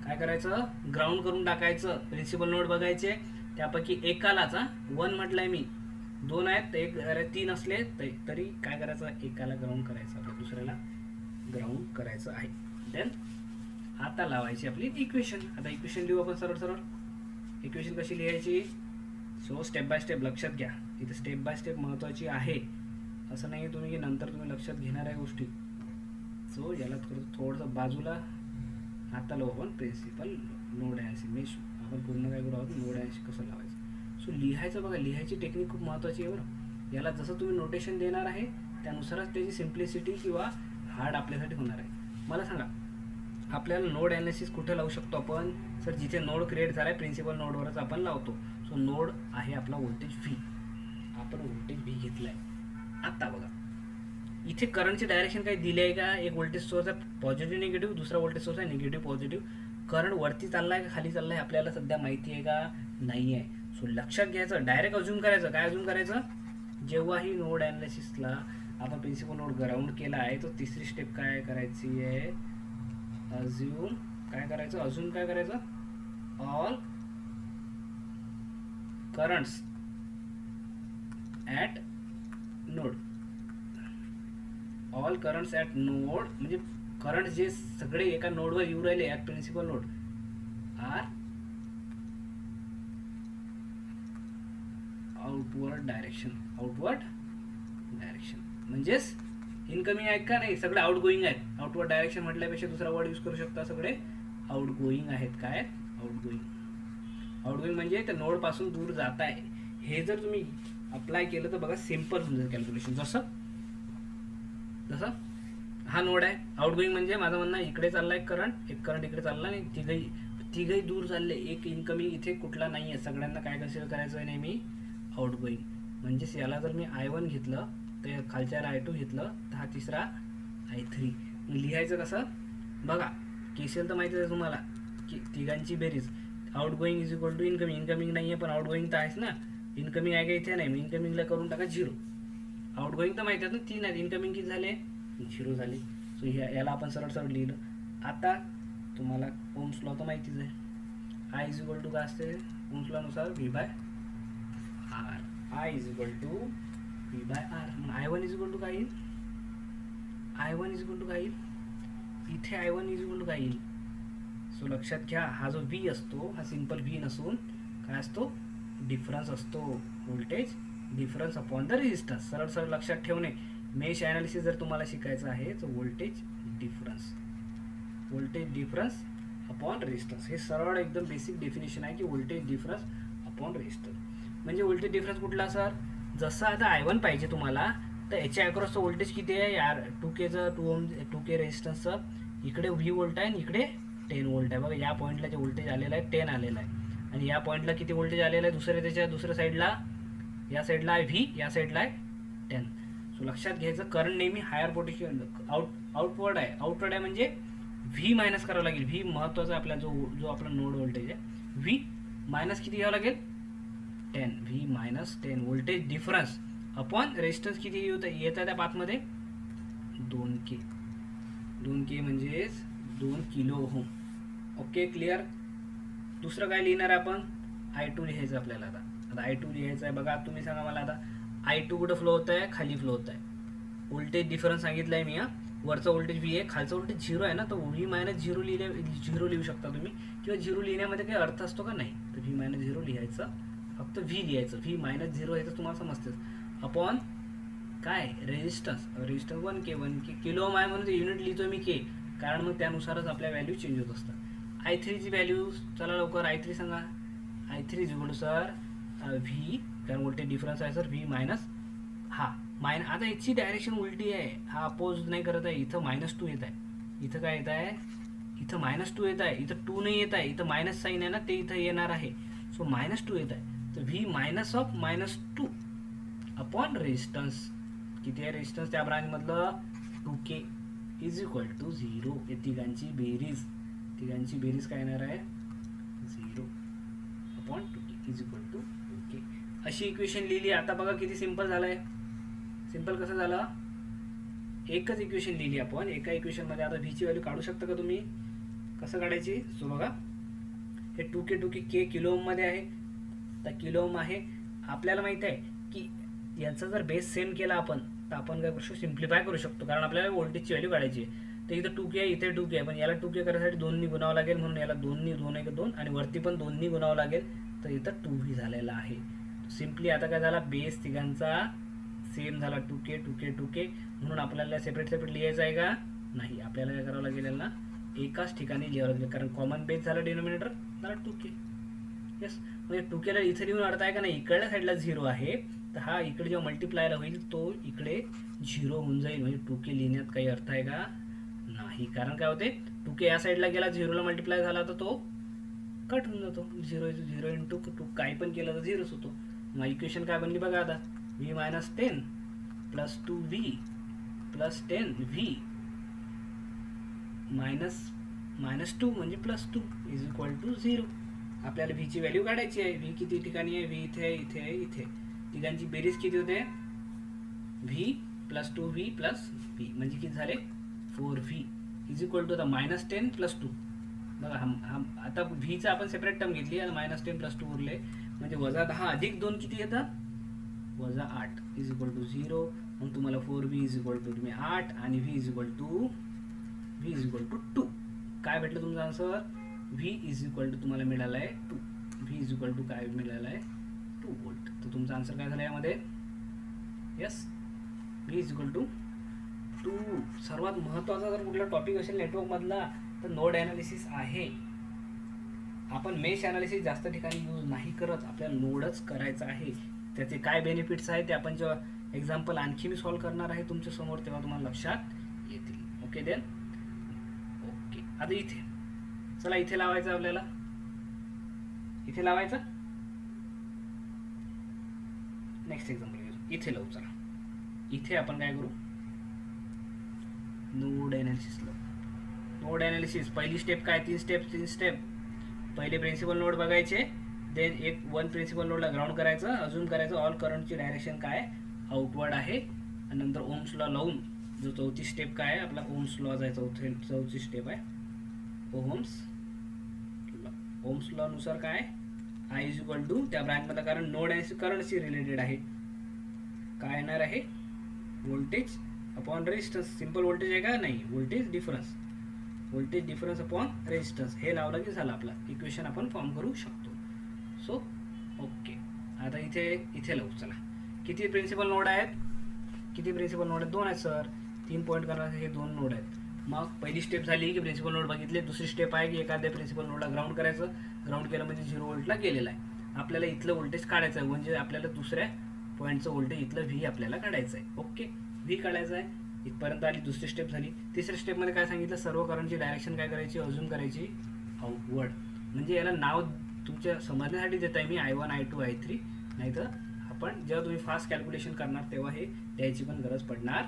काय करायचं, ग्राउंड करून टाकायचं. प्रिन्सिपल नोड बघायचे, त्यापैकी एकालाच 1 म्हटलंय मी, 2 आहेत, 3 असले तरी काय करायचं, एकाला ग्राउंड करायचं, आपल्या दुसऱ्याला ग्राउंड करायचं आहे. देन आता लावायची आपली इक्वेशन. आता इक्वेशन लिहू आपण सरळ. इक्वेशन कशी लिहायची, सो स्टेप बाय स्टेप लक्षात घ्या. इथे स्टेप बाय स्टेप महत्त्वाची आहे, असं नाही तुम्ही की नंतर तुम्ही लक्षात घेणार आहे गोष्टी. सो याला थोडंसं बाजूला. आता लावू आपण प्रिन्सिपल नोड ॲनालिसिस. आपण पूर्ण काय करू आहोत, नोड ॲनालिसिस कसं लावायचं. सो लिहायचं बघा, लिहायची टेक्निक खूप महत्त्वाची आहे बरं. याला जसं तुम्ही नोटेशन देणार आहे त्यानुसारच त्याची सिम्प्लिसिटी किंवा हार्ड आपल्यासाठी होणार आहे. मला सांगा, आपल्याला नोड ॲनालिसिस कुठे लावू शकतो आपण, सर जिथे नोड क्रिएट झाला आहे प्रिन्सिपल नोडवरच आपण लावतो. सो नोड आहे आपला व्होल्टेज व्ही, आपण व्होल्टेज व्ही घेतला आहे. आता बघा, इथे करंटची डायरेक्शन काही दिली आहे का, एक व्होल्टेज सोर्स आहे पॉझिटिव्ह निगेटिव्ह, दुसरा व्होल्टेज सोर्स आहे निगेटिव्ह पॉझिटिव्ह. करंट वरती चालला आहे का खाली चालला आहे आपल्याला सध्या माहिती आहे का, नाही आहे. सो लक्षात घ्यायचं, डायरेक्ट अज्यूम करायचं. काय अज्यूम करायचं, जेव्हाही नोड ॲनालिसिसला आपण प्रिन्सिपल नोड ग्राउंड केला आहे तर तिसरी स्टेप काय करायची आहे, अज्यूम. काय करायचं, अज्यूम काय करायचं, all currents at node. All currents at node म्हणजे करंट जे सगळे एका नोडवर येऊ राहिले at principal node are outward direction. म्हणजेच इनकमिंग आहेत का नाही, सगळे आउट गोईंग आहेत. आउटवर्ड डायरेक्शन म्हटल्यापेक्षा दुसरा वर्ड यूज करू शकता, सगळे आउट गोईंग आहेत. काय, आउट गोईंग म्हणजे त्या नोड पासून दूर जात आहे. हे जर तुम्ही अप्लाय केलं तर बघा सिम्पल होऊन जाईल कॅल्क्युलेशन. जसं हा नोड आहे, आउट गोईंग म्हणजे माझं म्हणणं इकडे चाललाय करंट, एक करंट इकडे चालला नाही, तिघही दूर चालले. एक इनकमिंग इथे कुठला नाही आहे, सगळ्यांना काय कन्सिडर करायचं आहे नेहमी, आउट गोईंग. म्हणजेच याला जर मी I1 घेतलं तर खालच्याला I2 घेतलं तर हा तिसरा I3. लिहायचं कसं बघा, केसीएल तर माहिती आहे तुम्हाला की तिघांची बेरीज. Outgoing is equal to incoming नाही आहे पण आउट गोईंग तर आहेच ना. इनकमिंग आहे का इथे नाही, इनकमिंगला करून टाका 0. आउट गोईंग तर माहिती आहे ना 3 आहेत, इनकमिंग किती झाले 0 झाले. सो याला आपण सरळ लिहिलं. आता तुम्हाला ओम्स लॉ तर माहितीच आहे, I इज इक्वल टू काय असते ओम्स लॉनुसार V/R. I is equal to V/R. मग I1 इज इक्वल टू काय येईल, इथे I1 इज इक्वल टू काय येईल. सो लक्षात घ्या, हा जो V असतो हा सिंपल V नसून काय असतो, डिफरन्स असतो. Voltage difference upon the resistance. सरळ लक्षात ठेवणे. मेश ॲनालिसिस जर तुम्हाला शिकायचं आहे तर व्होल्टेज डिफरन्स अपॉन रेजिस्टन्स. हे सरळ एकदम बेसिक डेफिनेशन आहे की व्होल्टेज डिफरन्स अपॉन रेजिस्टन्स. म्हणजे व्होल्टेज डिफरन्स कुठला सर, जसं आता I1 पाहिजे तुम्हाला, तर याच्या अक्रॉसचं व्होल्टेज किती आहे यार, 2Kचं 2K रेजिस्टन्सचं, इकडे V व्होल्ट आहे आणि इकडे 10 व्होल्ट आहे. बघा या पॉईंटला जे व्होल्टेज आलेलं आहे 10 आलेलं आहे, आणि या पॉईंटला किती व्होल्टेज आलेलं आहे त्याच्या दुसऱ्या साईडला, या साईडला आहे V, या साईडला आहे 10. सो लक्षात घ्यायचं, करंट नेहमी हायर पोटेन्शियल आउटवर्ड आहे म्हणजे V मायनस करावं लागेल. V महत्त्वाचा आपला जो आपला नोड व्होल्टेज आहे, V मायनस किती घ्यावं लागेल 10, V minus 10 voltage difference upon resistance किती येत आहे त्या पाथमध्ये 2K म्हणजेच 2 किलो ओहम. Okay clear. दुसरं काय लिहिणार आहे आपण, I2 लिहायचं आपल्याला. आता I2 लिहायचं आहे. बघा तुम्ही सांगा मला, आता I2 कुठं फ्लो होत आहे, खाली फ्लो होत आहे. व्होल्टेज डिफरन्स सांगितलं आहे मी, वरचं व्होल्टेज V आहे, खालचं व्होल्टेज 0 आहे ना, तर V मायनस 0 लिहू शकता तुम्ही, किंवा 0 लिहिण्यामध्ये काही अर्थ असतो का नाही, तर V मायनस 0 लिहायचं, फक्त V लिहायचं. V मायनस 0 आहे तर तुम्हाला समजतेच, अपॉन काय रेजिस्टन्स 1K किलो ओम आहे म्हणून युनिट लिहितो मी K, कारण मग त्यानुसारच आपल्या व्हॅल्यू चेंज होत असतात. I3ची व्हॅल्यू चला लवकर, I3 सांगा. I3 is equal to sir V, कारण व्होल्टेज डिफरन्स आहे सर V मायनस आता याची डायरेक्शन उलटी आहे, हा अपोज नाही करत आहे, इथं -2 येत आहे, इथं काय येत आहे, इथं -2 येत आहे, इथं 2 नाही येत आहे, इथं मायनस साईन आहे ना, ते इथं येणार आहे. सो -2 येत आहे, तर V minus of -2 upon resistance किती आहे, रेजिस्टन्स त्या ब्रांचमधलं 2K इज इक्वल टू 0. हे तिघांची बेरीज काय येणार आहे 0 upon 2K is equal to 2K. अशी इक्वेशन लिहिली. आता बघा किती सिंपल झालं आहे. सिंपल कसं झालं, एकच इक्वेशन लिहिली आपण. एका इक्वेशनमध्ये आता व्हीची व्हॅल्यू काढू शकता का तुम्ही, कसं काढायची. सो बघा हे 2K किलो ओममध्ये आहे, तर किलो ओम आहे. आपल्याला माहिती आहे की याचा जर बेस सेम केला आपण, तर आपण काय करू शकतो, सिम्प्लिफाय करू शकतो, कारण आपल्याला व्होल्टेजची व्हॅल्यू काढायची आहे. तर इथं 2K आहे, इथे 2K आहे, पण याला 2K करायसाठी 2 नी गुणावं लागेल, म्हणून याला 2 आणि वरती पण 2 नी गुणावं लागेल, तर इथं 2V झालेला आहे. सिम्पली आता काय झाला, बेस तिघांचा सेम झाला 2K, म्हणून आपल्याला सेपरेट लिहायचं आहे का नाही, आपल्याला काय करावं लागेल ना, एकाच ठिकाणी लिहावं लागेल, कारण कॉमन बेस झाला डिनोमिनेटर झाला 2K. येस, म्हणजे 2Kला इथे लिहून अर्थ आहे का नाही, इकडल्या साईडला 0 आहे, तर हा इकडे जेव्हा मल्टिप्लायला होईल तो इकडे 0 होऊन जाईल, म्हणजे 2K लिहिण्यात काही अर्थ आहे का नाही. कारण काय होते, 2K या साईडला गेला, 0ला मल्टिप्लाय झाला तर तो कट होऊन जातो, 0 इंटू 2 काही पण केलं तर 0च होतो. मग इक्वेशन काय बनली बघा आता, V minus 10 plus 2V plus 10V minus 2 म्हणजे प्लस 2 इज इक्वल टू 0. आपल्याला व्हीची व्हॅल्यू काढायची आहे. व्ही किती ठिकाणी आहे, व्ही इथे आहे, इथे तिघांची बेरीज किती होते, V plus 2V plus V म्हणजे किती झाले 4V इज इक्वल टू आता -10 प्लस 2. बघा आता व्हीचा आपण सेपरेट टर्म घेतली आणि -10 प्लस 2 उरले, म्हणजे -10 अधिक 2 किती येतात -8 इज इक्वल टू 0. मग तुम्हाला 4V इज इक्वल टू 8 आणि V इज इक्वल टू 2. काय भेटलं तुमचा answer, V is equal to तुम्हाला मिळाला आहे 2. V इज इक्वल टू काय मिळालं आहे 2 व्होल्ट. तर तुमचा आन्सर काय झाला यामध्ये, yes V is equal to 2. सर्वात महत्त्वाचा जर कुठला टॉपिक असेल नेटवर्कमधला तर नोड ॲनालिसिस आहे. आपण मेश ॲनालिसिस जास्त ठिकाणी यूज नाही करत, आपल्याला नोडच करायचं आहे. त्याचे काय बेनिफिट्स आहेत ते आपण जेव्हा एक्झाम्पल आणखी मी सॉल्व्ह करणार आहे तुमच्या समोर, तेव्हा तुम्हाला लक्षात येतील. Okay then, okay. आता इथे चला, इथे लावायचं आपल्याला, इथे लावायचं. नेक्स्ट एक्झाम्पल घेऊ, इथे लावू. चला इथे आपण काय करू, नोड ॲनालिसिस लावू. नोड ॲनालिसिस पहिली स्टेप काय, 3 स्टेप. पहिले प्रिन्सिपल नोड बघायचे, देन वन प्रिन्सिपल नोडला ग्राउंड करायचं, अजून करायचं ऑल करंटची डायरेक्शन काय आउटवर्ड आहे, आणि नंतर ओम्स लॉ लावून जो चौथी स्टेप काय आहे आपला ओम्स लॉ जायचा, चौथी स्टेप आहे ओम्स लॉ नुसार काय I इज इक्वल टू त्या ब्रँचमधला, कारण नोड करंटशी रिलेटेड आहे, काय येणार आहे voltage upon resistance. Simple voltage आहे का नाही, व्होल्टेज डिफरन्स अपॉन रेजिस्टन्स हे लावलं की झालं आपला इक्वेशन आपण फॉर्म करू शकतो. So okay. आता इथे लावू. चला किती प्रिन्सिपल नोड आहेत, 2 आहेत सर. 3 पॉईंट करण्यासाठी हे 2 नोड आहेत. मग पहिली स्टेप झाली की प्रिन्सिपल नोड बघितले, दुसरी स्टेप आहे की एखाद्या प्रिन्सिपल नोडला ग्राउंड करायचं, ग्राउंड केलं म्हणजे 0 व्होल्टला गेलेला आहे. आपल्याला इथलं व्होल्टेज काढायचं आहे, म्हणजे आपल्याला दुसऱ्या पॉईंटचं व्होल्टेज इथलं व्ही आपल्याला काढायचं आहे. ओके, व्ही काढायचं आहे. इथपर्यंत आली, दुसरी स्टेप झाली. तिसऱ्या स्टेपमध्ये काय सांगितलं, सर्व करंटची डायरेक्शन काय करायची, अजून करायची आउटवर्ड. म्हणजे याला नाव तुमच्या समजण्यासाठी देत आहे मी I1 I2 I3, नाही तर आपण जेव्हा तुम्ही फास्ट कॅल्क्युलेशन करणार तेव्हा हे द्यायची पण गरज पडणार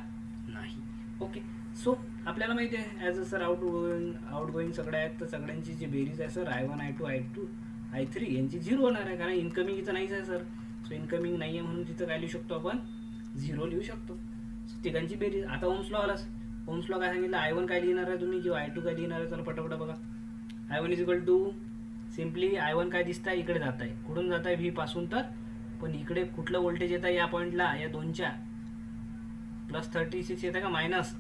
नाही. ओके, सो आपल्याला माहिती आहे as a sir out going सगळे आहेत, तर सगळ्यांची जी बेरीज आहे सर I1 I2 I3 यांची 0 होणार आहे, कारण इन्कमिंग इथं नाहीच आहे सर. सो इन्कमिंग नाही आहे म्हणून तिथं काय लिहू शकतो आपण, 0 लिहू शकतो. सो तिघांची बेरीज. आता ओम्स लॉ आलाच. ओम्स लॉ काय सांगितलं, I1 काय लिहिणार आहे तुम्ही किंवा I2 काय लिहिणार आहे, चला पटापट बघा. I1 is equal to simply I1 काय दिसत आहे, इकडे जात आहे. कुठून जात आहे, व्ही पासून. तर पण इकडे कुठलं व्होल्टेज येत आहे या पॉईंटला, या दोनच्या +36 येत आहे का मायनस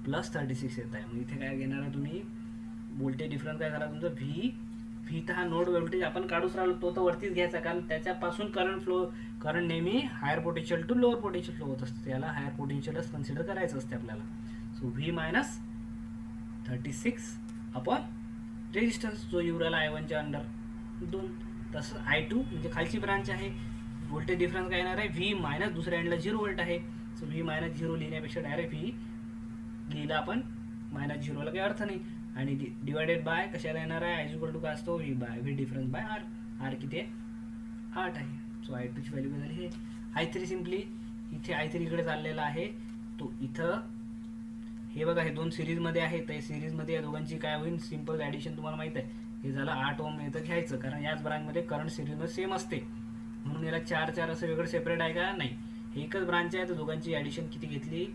+36 येत आहे. मग इथे काय घेणार आहे तुम्ही, व्होल्टेज डिफरन्स काय झाला तुमचं, व्ही तर हा नोड व्होल्टेज आपण काढूच राहिलो तो तर वरतीच घ्यायचा, कारण त्याच्यापासून करंट नेहमी higher potential to lower potential flow होत असते, त्याला हायर पोटेन्शियलच कन्सिडर करायचं असते आपल्याला. So V minus 36 upon resistance जो युराला I1च्या अंडर 2. तसं I2 म्हणजे खालची ब्रांच आहे, व्होल्टेज डिफरन्स काय येणार आहे, व्ही मायनस दुसऱ्या एंडला 0 व्होल्ट आहे. सो व्ही मायनस 0 लिहिण्यापेक्षा डायरेक्ट व्ही लिहिला आपण, -0 ला काही अर्थ नाही. आणि डिवायडेड बाय कशाला येणार आहे, I इक्वल टू काय असतो, V difference by R. R किती आहे, 8 आहे. सो I2 ची व्हॅल्यू काय झाली, हे I3 सिम्पली इथे I3 इकडे चाललेला आहे, तो इथं हे बघा हे दोन सिरीजमध्ये आहे, तर सिरीजमध्ये या दोघांची काय होईल, सिम्पल ॲडिशन तुम्हाला माहीत आहे. हे झालं 8 ओम येतं घ्यायचं, कारण याच ब्रांचमध्ये करंट सिरीजमध्ये सेम असते म्हणून याला 4 असं वेगळं सेपरेट आहे का, नाही. हे एकच ब्रांच आहे, तर दोघांची ॲडिशन किती घेतली,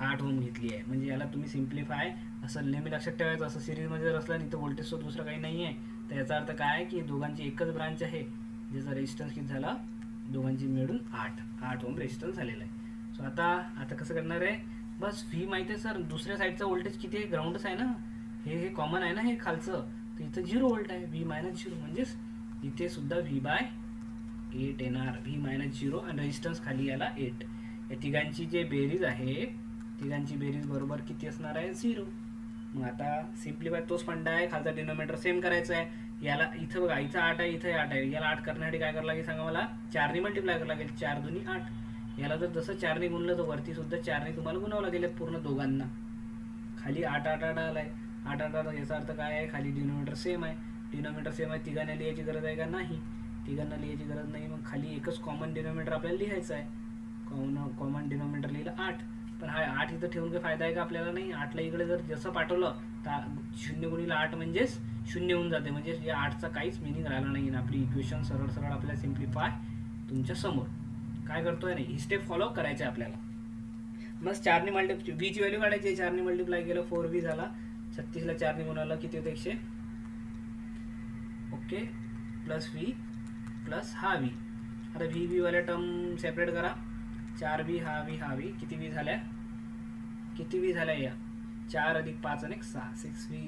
8 ओम घेतली आहे. म्हणजे याला तुम्ही सिम्प्लिफाय असं नेहमी लक्षात ठेवायचं, असं सिरीजमध्ये जर असलं नाही तर व्होल्टेज सोर्स दुसरं काही नाही आहे, तर याचा अर्थ काय आहे की दोघांची एकच ब्रांच आहे, ज्याचा रेजिस्टन्स किती झाला, दोघांची मिळून 8 ओम रेजिस्टन्स झालेला आहे. सो आता कसं करणार आहे, बस व्ही माहिती आहे सर, दुसऱ्या साईडचा व्होल्टेज किती आहे, ग्राउंडच आहे ना, हे कॉमन आहे ना हे खालचं, तर इथं 0 व्होल्ट आहे, व्ही मायनस 0, म्हणजेच इथे सुद्धा V/8 येणार, व्ही मायनस 0 आणि रेजिस्टन्स खाली याला 8. या तिघांची जे बेरीज आहे, तिघांची बेरीज बरोबर किती असणार आहे, 0. मग आता सिम्प्लिफाय तोच फंडा आहे, खालचा डिनोमिनेटर सेम करायचा आहे. याला इथं बघा, इथं 8 आहे, इथं 8 आहे, याला 8 करण्यासाठी काय करावं लागेल सांगा मला, 4 ने मल्टिप्लाय करावं लागेल, 4 दुनी 8. याला जर जसं 4 ने गुणलं तर वरती सुद्धा 4 ने तुम्हाला गुणावं लागेल पूर्ण दोघांना. खाली 8 आलाय, 8 याचा अर्थ काय आहे, खाली डिनोमिनेटर सेम आहे, तिघांना लिहायची गरज आहे का, नाही, तिघांना लिहायची गरज नाही. मग खाली एकच कॉमन डिनोमिनेटर आपल्याला लिहायचं आहे, कॉमन डिनोमिनेटर लिहिलं 8. पण हा 8 इथं ठेवून काही फायदा आहे का आपल्याला, नाही. 8ला इकडे जर जसं पाठवलं तर 0 गुणिले 8 म्हणजेच 0 होऊन जाते, म्हणजे या 8चा काहीच मिनिंग राहिला नाही. आपली इक्वेशन सरळ आपल्याला सिम्प्लिफाय तुमच्या समोर काय करतोय नाही, ही स्टेप फॉलो करायची आपल्याला. मग 4 ने मल्टिप्लाय, व्हीची व्हॅल्यू काढायची आहे, 4 ने मल्टिप्लाय केलं 4V झाला, 36ला 4 ने गुणाला किती होतं, 100. ओके, प्लस व्ही प्लस हा व्ही. आता व्ही वाल्या टर्म सेपरेट करा, 4V हा व्ही किती व्ही झाल्या या 4 अधिक 5 आणि 6, 6V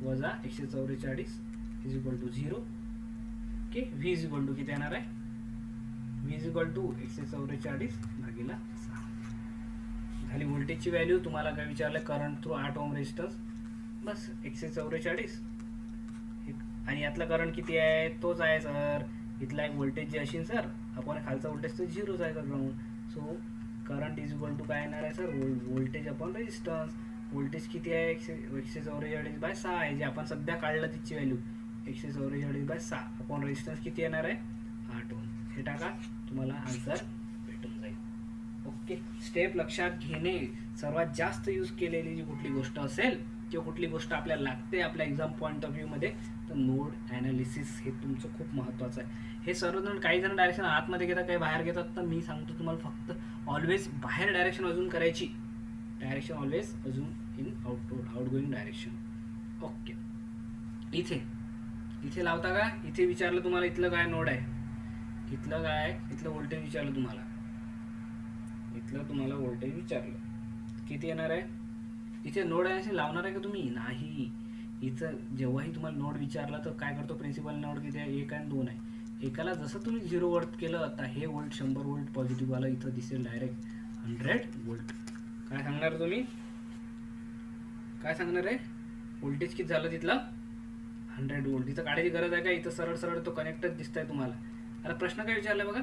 वजा 144 is equal to 0. Okay, V is equal to किती येणार आहे, व्ही इज इक्वल टू 144 भागिले 6 झाली. व्होल्टेजची व्हॅल्यू तुम्हाला काय विचारलं, करंट थ्रू 8 ओम रेजिस्टन्स, बस 144. आणि यातला करंट किती आहे, तोच आहे सर. इथला एक व्होल्टेज जे असेल सर, आपण खालचा व्होल्टेज तर 0च आहे sir ground. So current is equal to काय येणार आहे sir, voltage upon resistance. Voltage किती आहे, 144/6 आहे, जे आपण सध्या काढलं तिची व्हॅल्यू 144/6 अपॉन रेजिस्टन्स किती येणार आहे, 8 ओम. हे टाका, तुम्हाला आन्सर भेटून जाईल. ओके, स्टेप लक्षात घेणे. सर्वात जास्त यूज केलेली जी कुठली गोष्ट असेल किंवा कुठली गोष्ट आपल्याला लागते आपल्या एक्झाम पॉईंट ऑफ व्ह्यूमध्ये, तर नोड ॲनालिसिस हे तुमचं खूप महत्त्वाचं आहे. हे सर्वजण काही जण डायरेक्शन आतमध्ये घेतात, काही बाहेर घेतात, तर मी सांगतो तुम्हाला फक्त ऑलवेज बाहेर डायरेक्शन अजून करायची, डायरेक्शन ऑलवेज अजून इन आउटगोईंग डायरेक्शन. ओके, इथे लावता का, इथे विचारलं तुम्हाला इथलं काय नोड आहे, इथलं काय आहे, इथलं व्होल्टेज विचारलं तुम्हाला, व्होल्टेज विचारलं किती येणार आहे, इथे नोड आहे असे लावणार आहे का तुम्ही, नाही. इथं जेव्हाही तुम्हाला नोड विचारला तर काय करतो, प्रिन्सिपल नोड किती आहे, 1 आणि 2 आहे. एकाला जसं तुम्ही 0 व्होल्ट केलं, तर हे व्होल्ट 100 व्होल्ट पॉझिटिव्हवाला इथं दिसेल डायरेक्ट 100 व्होल्ट. काय सांगणार तुम्ही, काय सांगणार आहे, व्होल्टेज किती झालं तिथलं 100 वोल्ट. इथं काढायची गरज आहे का? इथं सरळ सरळ तो कनेक्टच दिसत आहे तुम्हाला. आता प्रश्न काय विचारला बघा,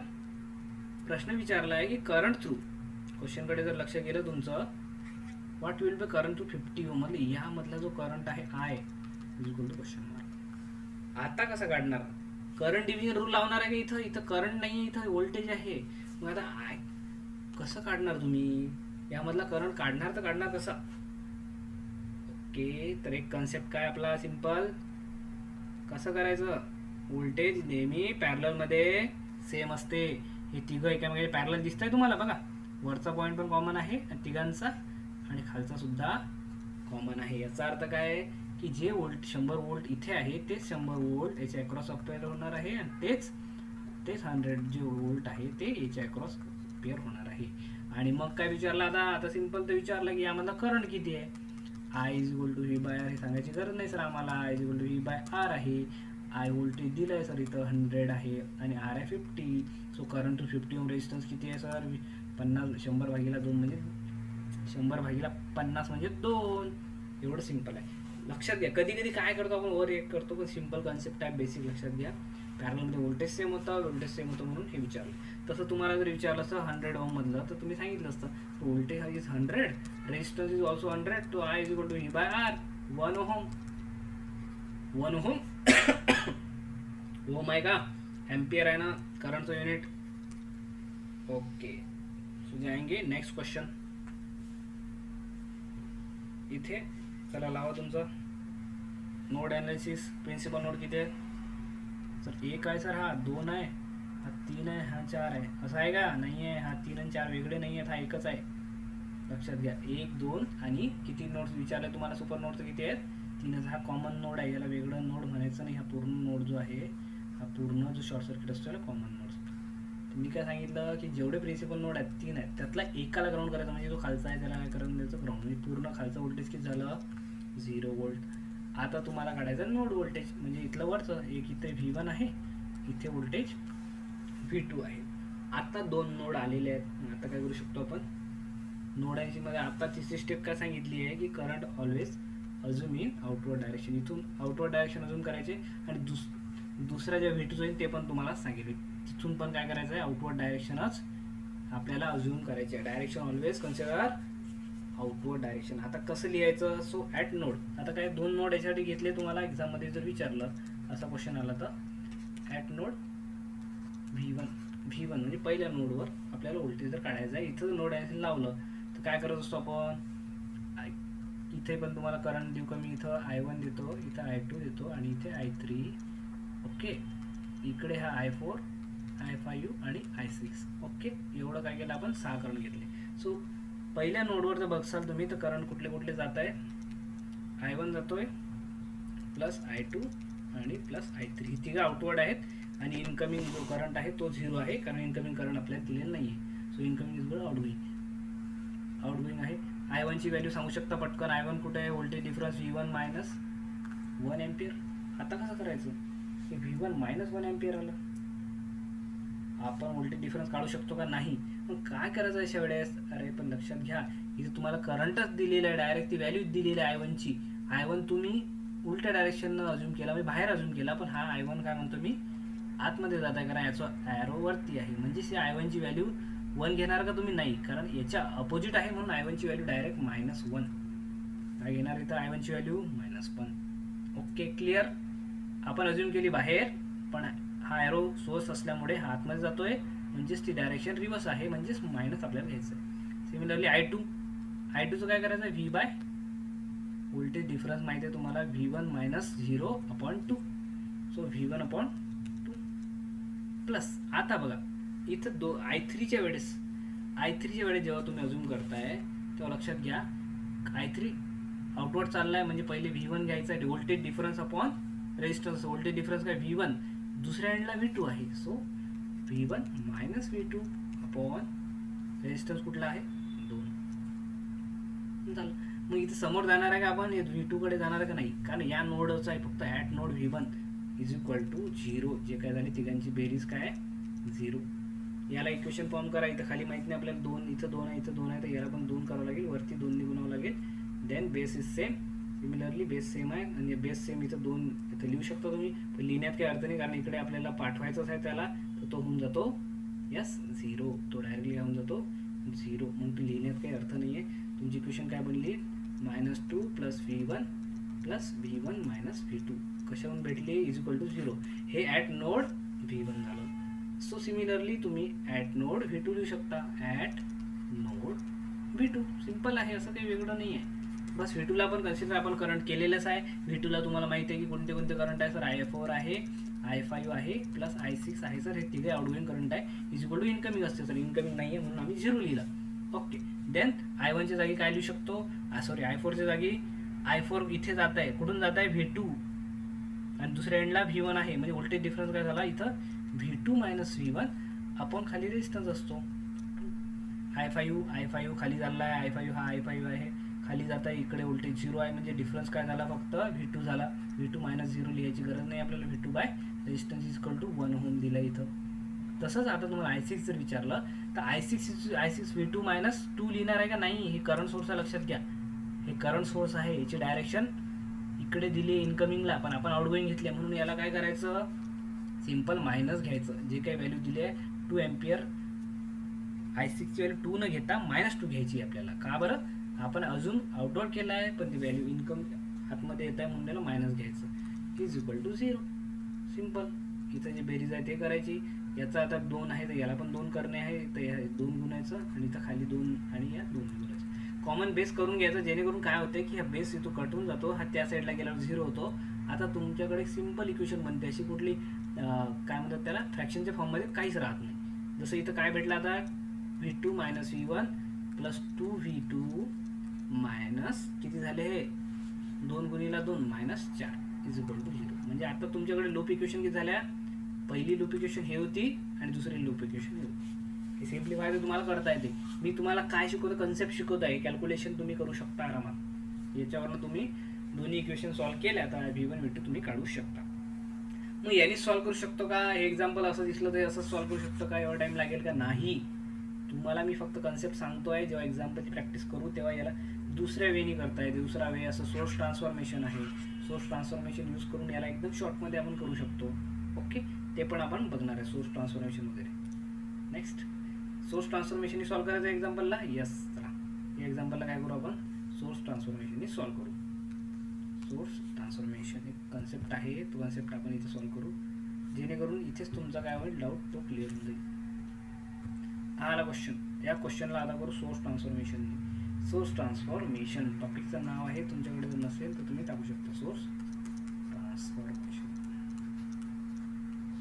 प्रश्न विचारला आहे की करंट थ्रू, क्वेश्चनकडे जर लक्ष गेलं तुमचं, what will be current to 50 ohm, म्हणजे यामधला जो करंट आहे I is equal to question mark. आता कसं काढणार? करंट डिव्हिजन रूल लावणार आहे का इथं? इथं करंट नाही, इथं व्होल्टेज आहे. मग आता आय कसं काढणार तुम्ही? यामधला करंट काढणार तर काढणार कसं? ओके, तर एक कन्सेप्ट काय आपला सिंपल, कसं करायचं? व्होल्टेज नेहमी पॅरलल मध्ये सेम असते. हे तिघं एकामेकाला पॅरलल दिसत आहे तुम्हाला बघा, वरचा पॉईंट पण कॉमन आहे तिघांचा आणि खालचा सुद्धा कॉमन आहे. याचा अर्थ काय की जे वोल्ट 100 वोल्ट इथे आहे तेच 100 वोल्ट याच्या अक्रॉस अपेअर होणार आहे आणि तेच 100 जे वोल्ट आहे ते याच्या अक्रॉस अपेअर होणार आहे. आणि मग काय विचारलं आता सिंपल तर विचारलं की यामधला करंट किती आहे. I is equal to V by R हे सांगायची गरज नाही सर आम्हाला. I is equal to V by R आहे. आय व्होल्टेज दिलं आहे सर इथं 100 आहे आणि आर आहे 50. So current to 50 ohm resistance किती आहे सर? 50 100 भागीला 2 म्हणजे 100 भागीला 50 म्हणजे 2. एवढं सिंपल आहे. लक्षात घ्या, कधी कधी काय करतो आपण ओव्हर रिएक्ट करतो, पण सिंपल कन्सेप्ट आहे, बेसिक लक्षात घ्या. पॅरललमध्ये व्होल्टेज सेम होतं, व्होल्टेज सेम होतं म्हणून हे विचारलं. तसं तुम्हाला जर विचारलं असतं 100 ओम मधलं तर तुम्ही सांगितलं असतं voltage is 100, resistance is also 100, तो I is equal to V by R. 1 ohm 1 ohm ohm आहे का? एम्पियर आहे ना करंटचं युनिट. ओके, सो जाएंगे नेक्स्ट क्वेश्चन. इथे चला लावा तुमचं नोड ॲनालिसिस. प्रिन्सिपल नोड किती आहे सर? 1 आहे सर, हा 2 आहे, हा 3 आहे, हा 4 आहे. असं आहे का? नाही आहे. हा 3 आणि 4 वेगळे नाही आहेत, हा एकच आहे. लक्षात घ्या, 1 2 आणि किती नोड्स विचारले तुम्हाला? सुपर नोडचं किती आहेत? 3च. हा कॉमन नोड आहे, याला वेगळं नोड म्हणायचं नाही. हा पूर्ण नोड जो आहे, हा पूर्ण जो शॉर्ट सर्किट असतो याला कॉमन नोड. मी काय सांगितलं की जेवढे प्रिन्सिपल नोड आहेत 3 आहेत, त्यातला एकाला ग्राउंड करायचं, म्हणजे जो खालचा आहे त्याला काय करून द्यायचं? ग्राउंड. म्हणजे पूर्ण खालचं व्होल्टेज किती झालं? 0 वोल्ट. आता तुम्हाला काढायचं नोड व्होल्टेज, म्हणजे इथलं वरचं एक इथे V1 आहे, इथे व्होल्टेज V2 आहे. आता 2 नोड आलेले आहेत. आता काय करू शकतो आपण? नोड मध्ये आता तिसरी स्टेप काय सांगितली आहे की current always assume in outward direction. इथून आउटवर्ड डायरेक्शन अजूम करायचे आणि दुसरा जे V2 होईल ते पण तुम्हाला सांगितले. तिथून पण काय करायचं आहे? आउटवर्ड डायरेक्शनच आपल्याला अज्युम करायचे आहे. Direction always consider outward direction. आता कसं लिहायचं? So at node. आता काय 2 नोड याच्यासाठी घेतले तुम्हाला एक्झाममध्ये जर विचारलं असा क्वेश्चन आला तर ॲट नोड V1 म्हणजे पहिल्या नोडवर आपल्याला व्होल्टेज जर काढायचं आहे. इथं नोड ॲनालिसिस लावलं तर काय करत असतो आपण? इथे पण तुम्हाला करंट देऊ का मी? इथं I1 देतो, इथं I2 देतो आणि इथे I3. ओके, इकडे हा I4, I5 आणि I6. ओके, एवढं काय केलं आपण? 6 करंट घेतले. सो पहिल्या नोडवर जर बघसाल तुम्ही तर करंट कुठले कुठले जात आहे? I1 जातोय, प्लस I2 आणि प्लस I3. ही तिघं आउटवर्ड आहेत आणि इनकमिंग जो करंट आहे तो 0 आहे, कारण इनकमिंग करंट आपल्याला दिलेलं नाही आहे. So incoming is equal outgoing आहे. I1 ची व्हॅल्यू सांगू शकता पटकन. I1 कुठे आहे? Voltage difference V1 minus 1 ampere. आता कसं करायचं? हे V1 मायनस 1 एम्पियर आलं. आपण व्होल्टेज डिफरन्स काढू शकतो का? नाही. मग काय करायचं अशा वेळेस? अरे पण लक्षात घ्या, इथे तुम्हाला करंटच दिलेलं आहे, डायरेक्ट ती व्हॅल्यू दिलेली आहे I1 ची. I1 तुम्ही उलट्या डायरेक्शननं अज्युम केला, म्हणजे बाहेर अज्युम केला, पण हा I1 काय म्हणतो मी? आतमध्ये जात आहे, कारण याचं ॲरो वरती आहे. म्हणजे I1 ची व्हॅल्यू 1 घेणार का तुम्ही? नाही, कारण याच्या अपोजिट आहे म्हणून I1 ची व्हॅल्यू डायरेक्ट -1. काय घेणार इथं? I1 ची व्हॅल्यू -1. Okay, clear. आपण अज्युम केली बाहेर, पण हा ॲरो सोर्स असल्यामुळे हा आतमध्ये जातोय, म्हणजेच ती डायरेक्शन रिव्हर्स आहे, म्हणजेच मायनस आपल्याला घ्यायचं आहे. सिमिलरली I2चं काय करायचं आहे? V बाय व्होल्टेज डिफरन्स माहिती आहे तुम्हाला, V1 minus 0/2. So V1/2 plus. आता बघा इथं I3च्या वेळेस जेव्हा तुम्ही अज्युम करताय तेव्हा लक्षात घ्या, I3 आउटवर्ड चालला आहे, म्हणजे पहिले V1 घ्यायचा आहे, voltage difference upon resistance. Voltage difference काय? V1. दुसऱ्या एंडला V2 आहे, so V1 minus V2 upon resistance कुठला आहे? 2 झालं. मग इथे समोर जाणार आहे का आपण? हे V2 कडे जाणार आहे का? नाही, कारण या नोडचा आहे फक्त at node V1 is equal to 0. जे काय झाले तिघांची बेरीज काय? 0. याला इक्वेशन फॉर्म करा. इथं खाली माहित नाही आपल्याला 2, इथं 2 आहे, इथं 2 आहे, तर याला पण 2 करावं लागेल, वरती 2 ने गुणावं लागेल. Then base is same, similarly base same आहे आणि बेस सेम इथं 2 इथं लिहू शकता तुम्ही, पण लिहिण्यात काही अर्थ नाही कारण इकडे आपल्याला पाठवायचंच आहे त्याला, तर तो होऊन जातो यस 0, तो डायरेक्टली होऊन जातो 0. मग तो लिहिण्यात काही अर्थ नाही आहे. तुमची इक्वेशन काय बनली -2 + v1 + v1 - v2 कशाहून भेटली =0. हे ॲट नोड v1 झालं. सो सिमिलरली तुम्ही ॲट नोड v2 लिहू शकता, ॲट नोड v2. सिम्पल आहे, असं काही वेगळं नाही आहे. बस v2ला पण कन्सिडर आपण करंट केलेलंच आहे. v2ला तुम्हाला माहिती आहे की कोणते कोणते करंट आहे सर, i4 आहे, i5 आहे प्लस i6 आहे सर, हे तिघे आउटगोइंग करंट आहे = इनकमिंग असते सर. इनकमिंग नाही आहे म्हणून आम्ही 0 लिहिला. ओके, देन i1च्या जागी काय लिहू शकतो, सॉरी i4च्या जागी i4 इथे जात आहे, कुठून जात आहे v2 आणि दुसऱ्या एंडला v1 आहे, म्हणजे व्होल्टेज डिफरन्स काय झाला इथं v2 - v1 आपण खाली रेजिस्टन्स असतो. i5 खाली झाला आहे, i5 हा i5 आहे खाली जात आहे, इकडे व्होल्टेज 0 आहे, म्हणजे डिफरन्स काय झाला फक्त v2 झाला. v2 - 0 लिहायची गरज नाही आपल्याला, v2 बाय रेजिस्टन्स = 1 ओहम दिला इथं. तसंच आता तुम्हाला i6 जर विचारलं तर i6 v2 - 2 लिहिणार आहे का नाही, हे करंट सोर्स लक्षात घ्या. हे करंट सोर्स आहे, याची डायरेक्शन इकडे दिली इनकमिंगला, पण आपण आउटगोइंग घेतले म्हणून याला काय करायचं, सिम्पल मायनस घ्यायचं. जे काही व्हॅल्यू दिली आहे 2 एम्पियर, i6ची व्हॅल्यू 2 न घेता -2 घ्यायची आपल्याला. का बरं, आपण अजून आउटवर्ड केला आहे पण ती व्हॅल्यू इनकम आतमध्ये येत आहे म्हणून त्याला मायनस घ्यायचं, =0. सिम्पल. इथं जे बेरीज आहे ते करायची. याचा आता 2 आहे तर याला पण 2 करणे आहे, तर या 2 गुणायचं आणि इथं खाली 2 आणि या 2 गुणायचं. कॉमन बेस करून घ्यायचं, जेणेकरून काय होते की हा बेस इथं कट होऊन जातो, हा त्या साईडला गेल्यावर 0 होतो. आता तुमच्याकडे सिम्पल इक्वेशन बनते, अशी कुठली काय म्हणतात त्याला, फ्रॅक्शनच्या फॉर्ममध्ये काहीच राहत नाही. जसं इथं काय भेटलं आता v2 - v1 + 2v2 मायनस किती झाले, हे 2 × 2 -4 =0. म्हणजे आता तुमच्याकडे लूप इक्वेशन किती झाल्या, पहिली लूप इक्वेशन हे होती आणि दुसरी लूप इक्वेशन हे होती. हे सिम्प्लिफाय तर तुम्हाला करता येते. मी तुम्हाला काय शिकवतो, कन्सेप्ट शिकवत आहे, कॅल्क्युलेशन तुम्ही करू शकता आरामात. याच्यावरनं तुम्ही दोन्ही इक्वेशन सॉल्व्ह केल्या तर v1 v2 तुम्ही काढू शकता. मग याने सॉल्व्ह करू शकतो का, हे एक्झाम्पल असं दिसलं तर असं सॉल्व्ह करू शकतो का, एवढा टाइम लागेल का, नाही. तुम्हाला मी फक्त कन्सेप्ट सांगतो आहे. जेव्हा एक्झाम्पलची प्रॅक्टिस करू तेव्हा याला दुसऱ्या वेनी करता येते. दुसरा वे असं सोर्स ट्रान्सफॉर्मेशन आहे. सोर्स ट्रान्सफॉर्मेशन यूज करून याला एकदम शॉर्टमध्ये आपण करू शकतो. ओके, ते पण आपण बघणार आहे सोर्स ट्रान्सफॉर्मेशन वगैरे. नेक्स्ट, सोर्स ट्रान्सफॉर्मेशन सॉल्व्ह करायचं एक्झाम्पलला. यस, चला या एक्झाम्पलला काय करू आपण, सोर्स ट्रान्सफॉर्मेशन सॉल्व्ह करू. सोर्स ट्रान्सफॉर्मेशन एक कन्सेप्ट आहे, तो कन्सेप्ट आपण इथे सॉल्व्ह करू, जेणेकरून इथेच तुमचा काय होईल डाऊट तो क्लिअर होऊन जाईल. हा आला क्वेश्चन, त्या क्वेश्चनला आता करू सोर्स ट्रान्सफॉर्मेशन. सोर्स ट्रान्सफॉर्मेशन टॉपिकचं नाव आहे, तुमच्याकडे जर नसेल तर तुम्ही टाकू शकता source transformation.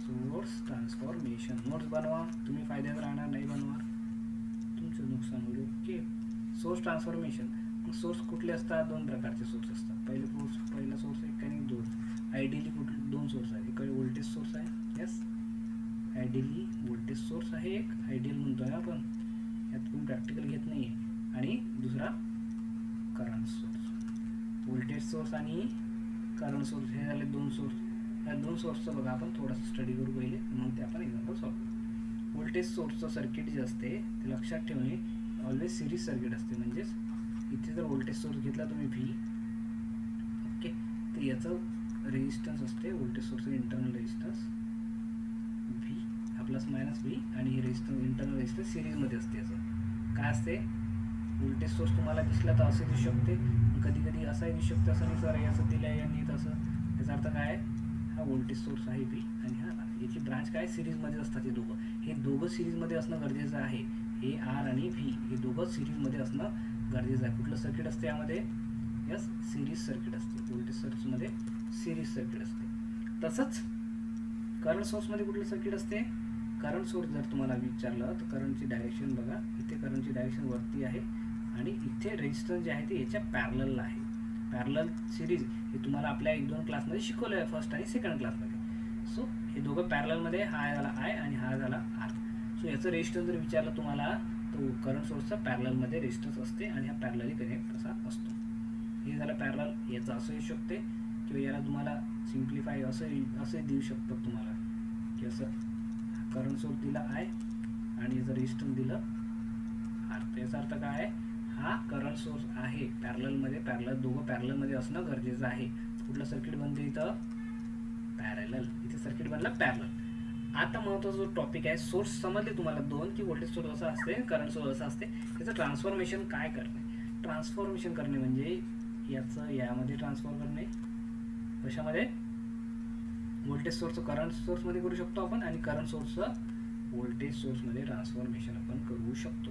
Source transformation notes बनवा, तुम्ही फायद्यात राहणार, नाही बनवा तुमचं नुकसान होईल. Okay, source transformation. मग सोर्स कुठले असतात, 2 प्रकारचे सोर्स असतात. पहिला सोर्स एक आणि 2. आयडियली 2 सोर्स आहेत. इकडे व्होल्टेज सोर्स आहे, यस आयडियली व्होल्टेज सोर्स आहे एक, आयडियल म्हणतोय आपण, यात कोण प्रॅक्टिकल घेत नाही आहे. आणि दुसरा करंट सोर्स. व्होल्टेज सोर्स आणि करंट सोर्स हे झाले 2 सोर्स. या 2 सोर्सचं बघा आपण थोडंसं स्टडी करू पहिले, मग ते आपण एक्झाम्पल सॉल्व करू. व्होल्टेज सोर्सचं सर्किट जे असते ते लक्षात ठेवणे, ऑलवेज सिरीज सर्किट असते. म्हणजेच इथे जर व्होल्टेज सोर्स घेतला तुम्ही व्ही, ओके, तर याचं रेजिस्टन्स असते व्होल्टेज सोर्सचं internal resistance V plus minus V, आणि हे रेजिस्टन्स इंटरनल रेजिस्टन्स सिरीजमध्ये असते. असं काय असते, व्होल्टेज सोर्स तुम्हाला दिसला तर असे दिसू शकते, कधी कधी असाही दिसू शकते. असं नाही सर हे असं दिलं आहे आणि तसं, याचा अर्थ काय, हा व्होल्टेज सोर्स आहे व्ही आणि हा याची ब्रांच काय सिरीजमध्ये असतात. हे दोघं सिरीजमध्ये असणं गरजेचं आहे. हे आर आणि व्ही हे दोघं सिरीजमध्ये असणं गरजेचं आहे. कुठलं सर्किट असते यामध्ये, यस सिरीज सर्किट असते. व्होल्टेज सोर्समध्ये सिरीज सर्किट असते. तसंच करंट सोर्समध्ये कुठलं सर्किट असते, करंट सोर्स जर तुम्हाला विचारलं तर करंटची डायरेक्शन बघा, इथे करंटची डायरेक्शन वरती आहे आणि इथे रेजिस्टन्स जे आहे ते याच्या पॅरललला आहे. पॅरलल सिरीज हे तुम्हाला आपल्या 1-2 क्लासमध्ये शिकवलं आहे, फर्स्ट आणि सेकंड क्लासमध्ये. सो हे दोघं पॅरललमध्ये, हा झाला आय आणि हा झाला आर. सो याचं रेजिस्टन्स जर विचारलं तुम्हाला तो करंट सोर्सचा पॅरललमध्ये रेजिस्टन्स असते आणि हा पॅरलली कनेक्ट असा असतो. हे झालं पॅरलल. याचं असं येऊ शकते किंवा याला तुम्हाला सिम्प्लिफाय असं देऊ शकतो तुम्हाला की असं करंट सोर्स दिला आय आणि याचं रेजिस्टन्स दिलं आर. तर याचा अर्थ काय आहे, हा करंट सोर्स आहे पॅरलल दोघं पॅरललमध्ये असणं गरजेचं आहे. कुठलं सर्किट बनते इथं? पॅरलल. इथे सर्किट बनला पॅरलल. आता महत्त्वाचा जो टॉपिक आहे, सोर्स समजले तुम्हाला दोन, की व्होल्टेज सोर्स असा असते, करंट सोर्स असा असते. त्याचं ट्रान्सफॉर्मेशन काय करणे? ट्रान्सफॉर्मेशन करणे म्हणजे याचं यामध्ये ट्रान्सफॉर करणे. कशामध्ये? व्होल्टेज सोर्सचं करंट सोर्समध्ये करू शकतो आपण, आणि करंट सोर्सचं व्होल्टेज सोर्समध्ये ट्रान्सफॉर्मेशन आपण करू शकतो.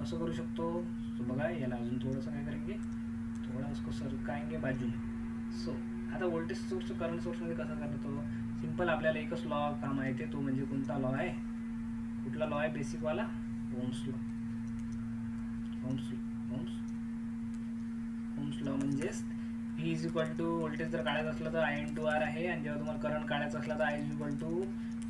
कसं करू शकतो? तो बघा, याला अजून थोडंसं काय करेंगे, थोडा उसको सरकाएंगे बाजूने. सो आता व्होल्टेज सोर्स करंट सोर्समध्ये कसा करतो? सिंपल, आपल्याला एकच लॉ काम आहे, तो म्हणजे कोणता लॉ आहे? कुठला लॉ आहे? बेसिकवाला ओम्स लॉ. ओम्स लॉ म्हणजेच V is equal to, voltage जर काढायचं असलं तर I इंटू आर आहे, आणि जेव्हा तुम्हाला करंट काढायचं असला तर I is equal to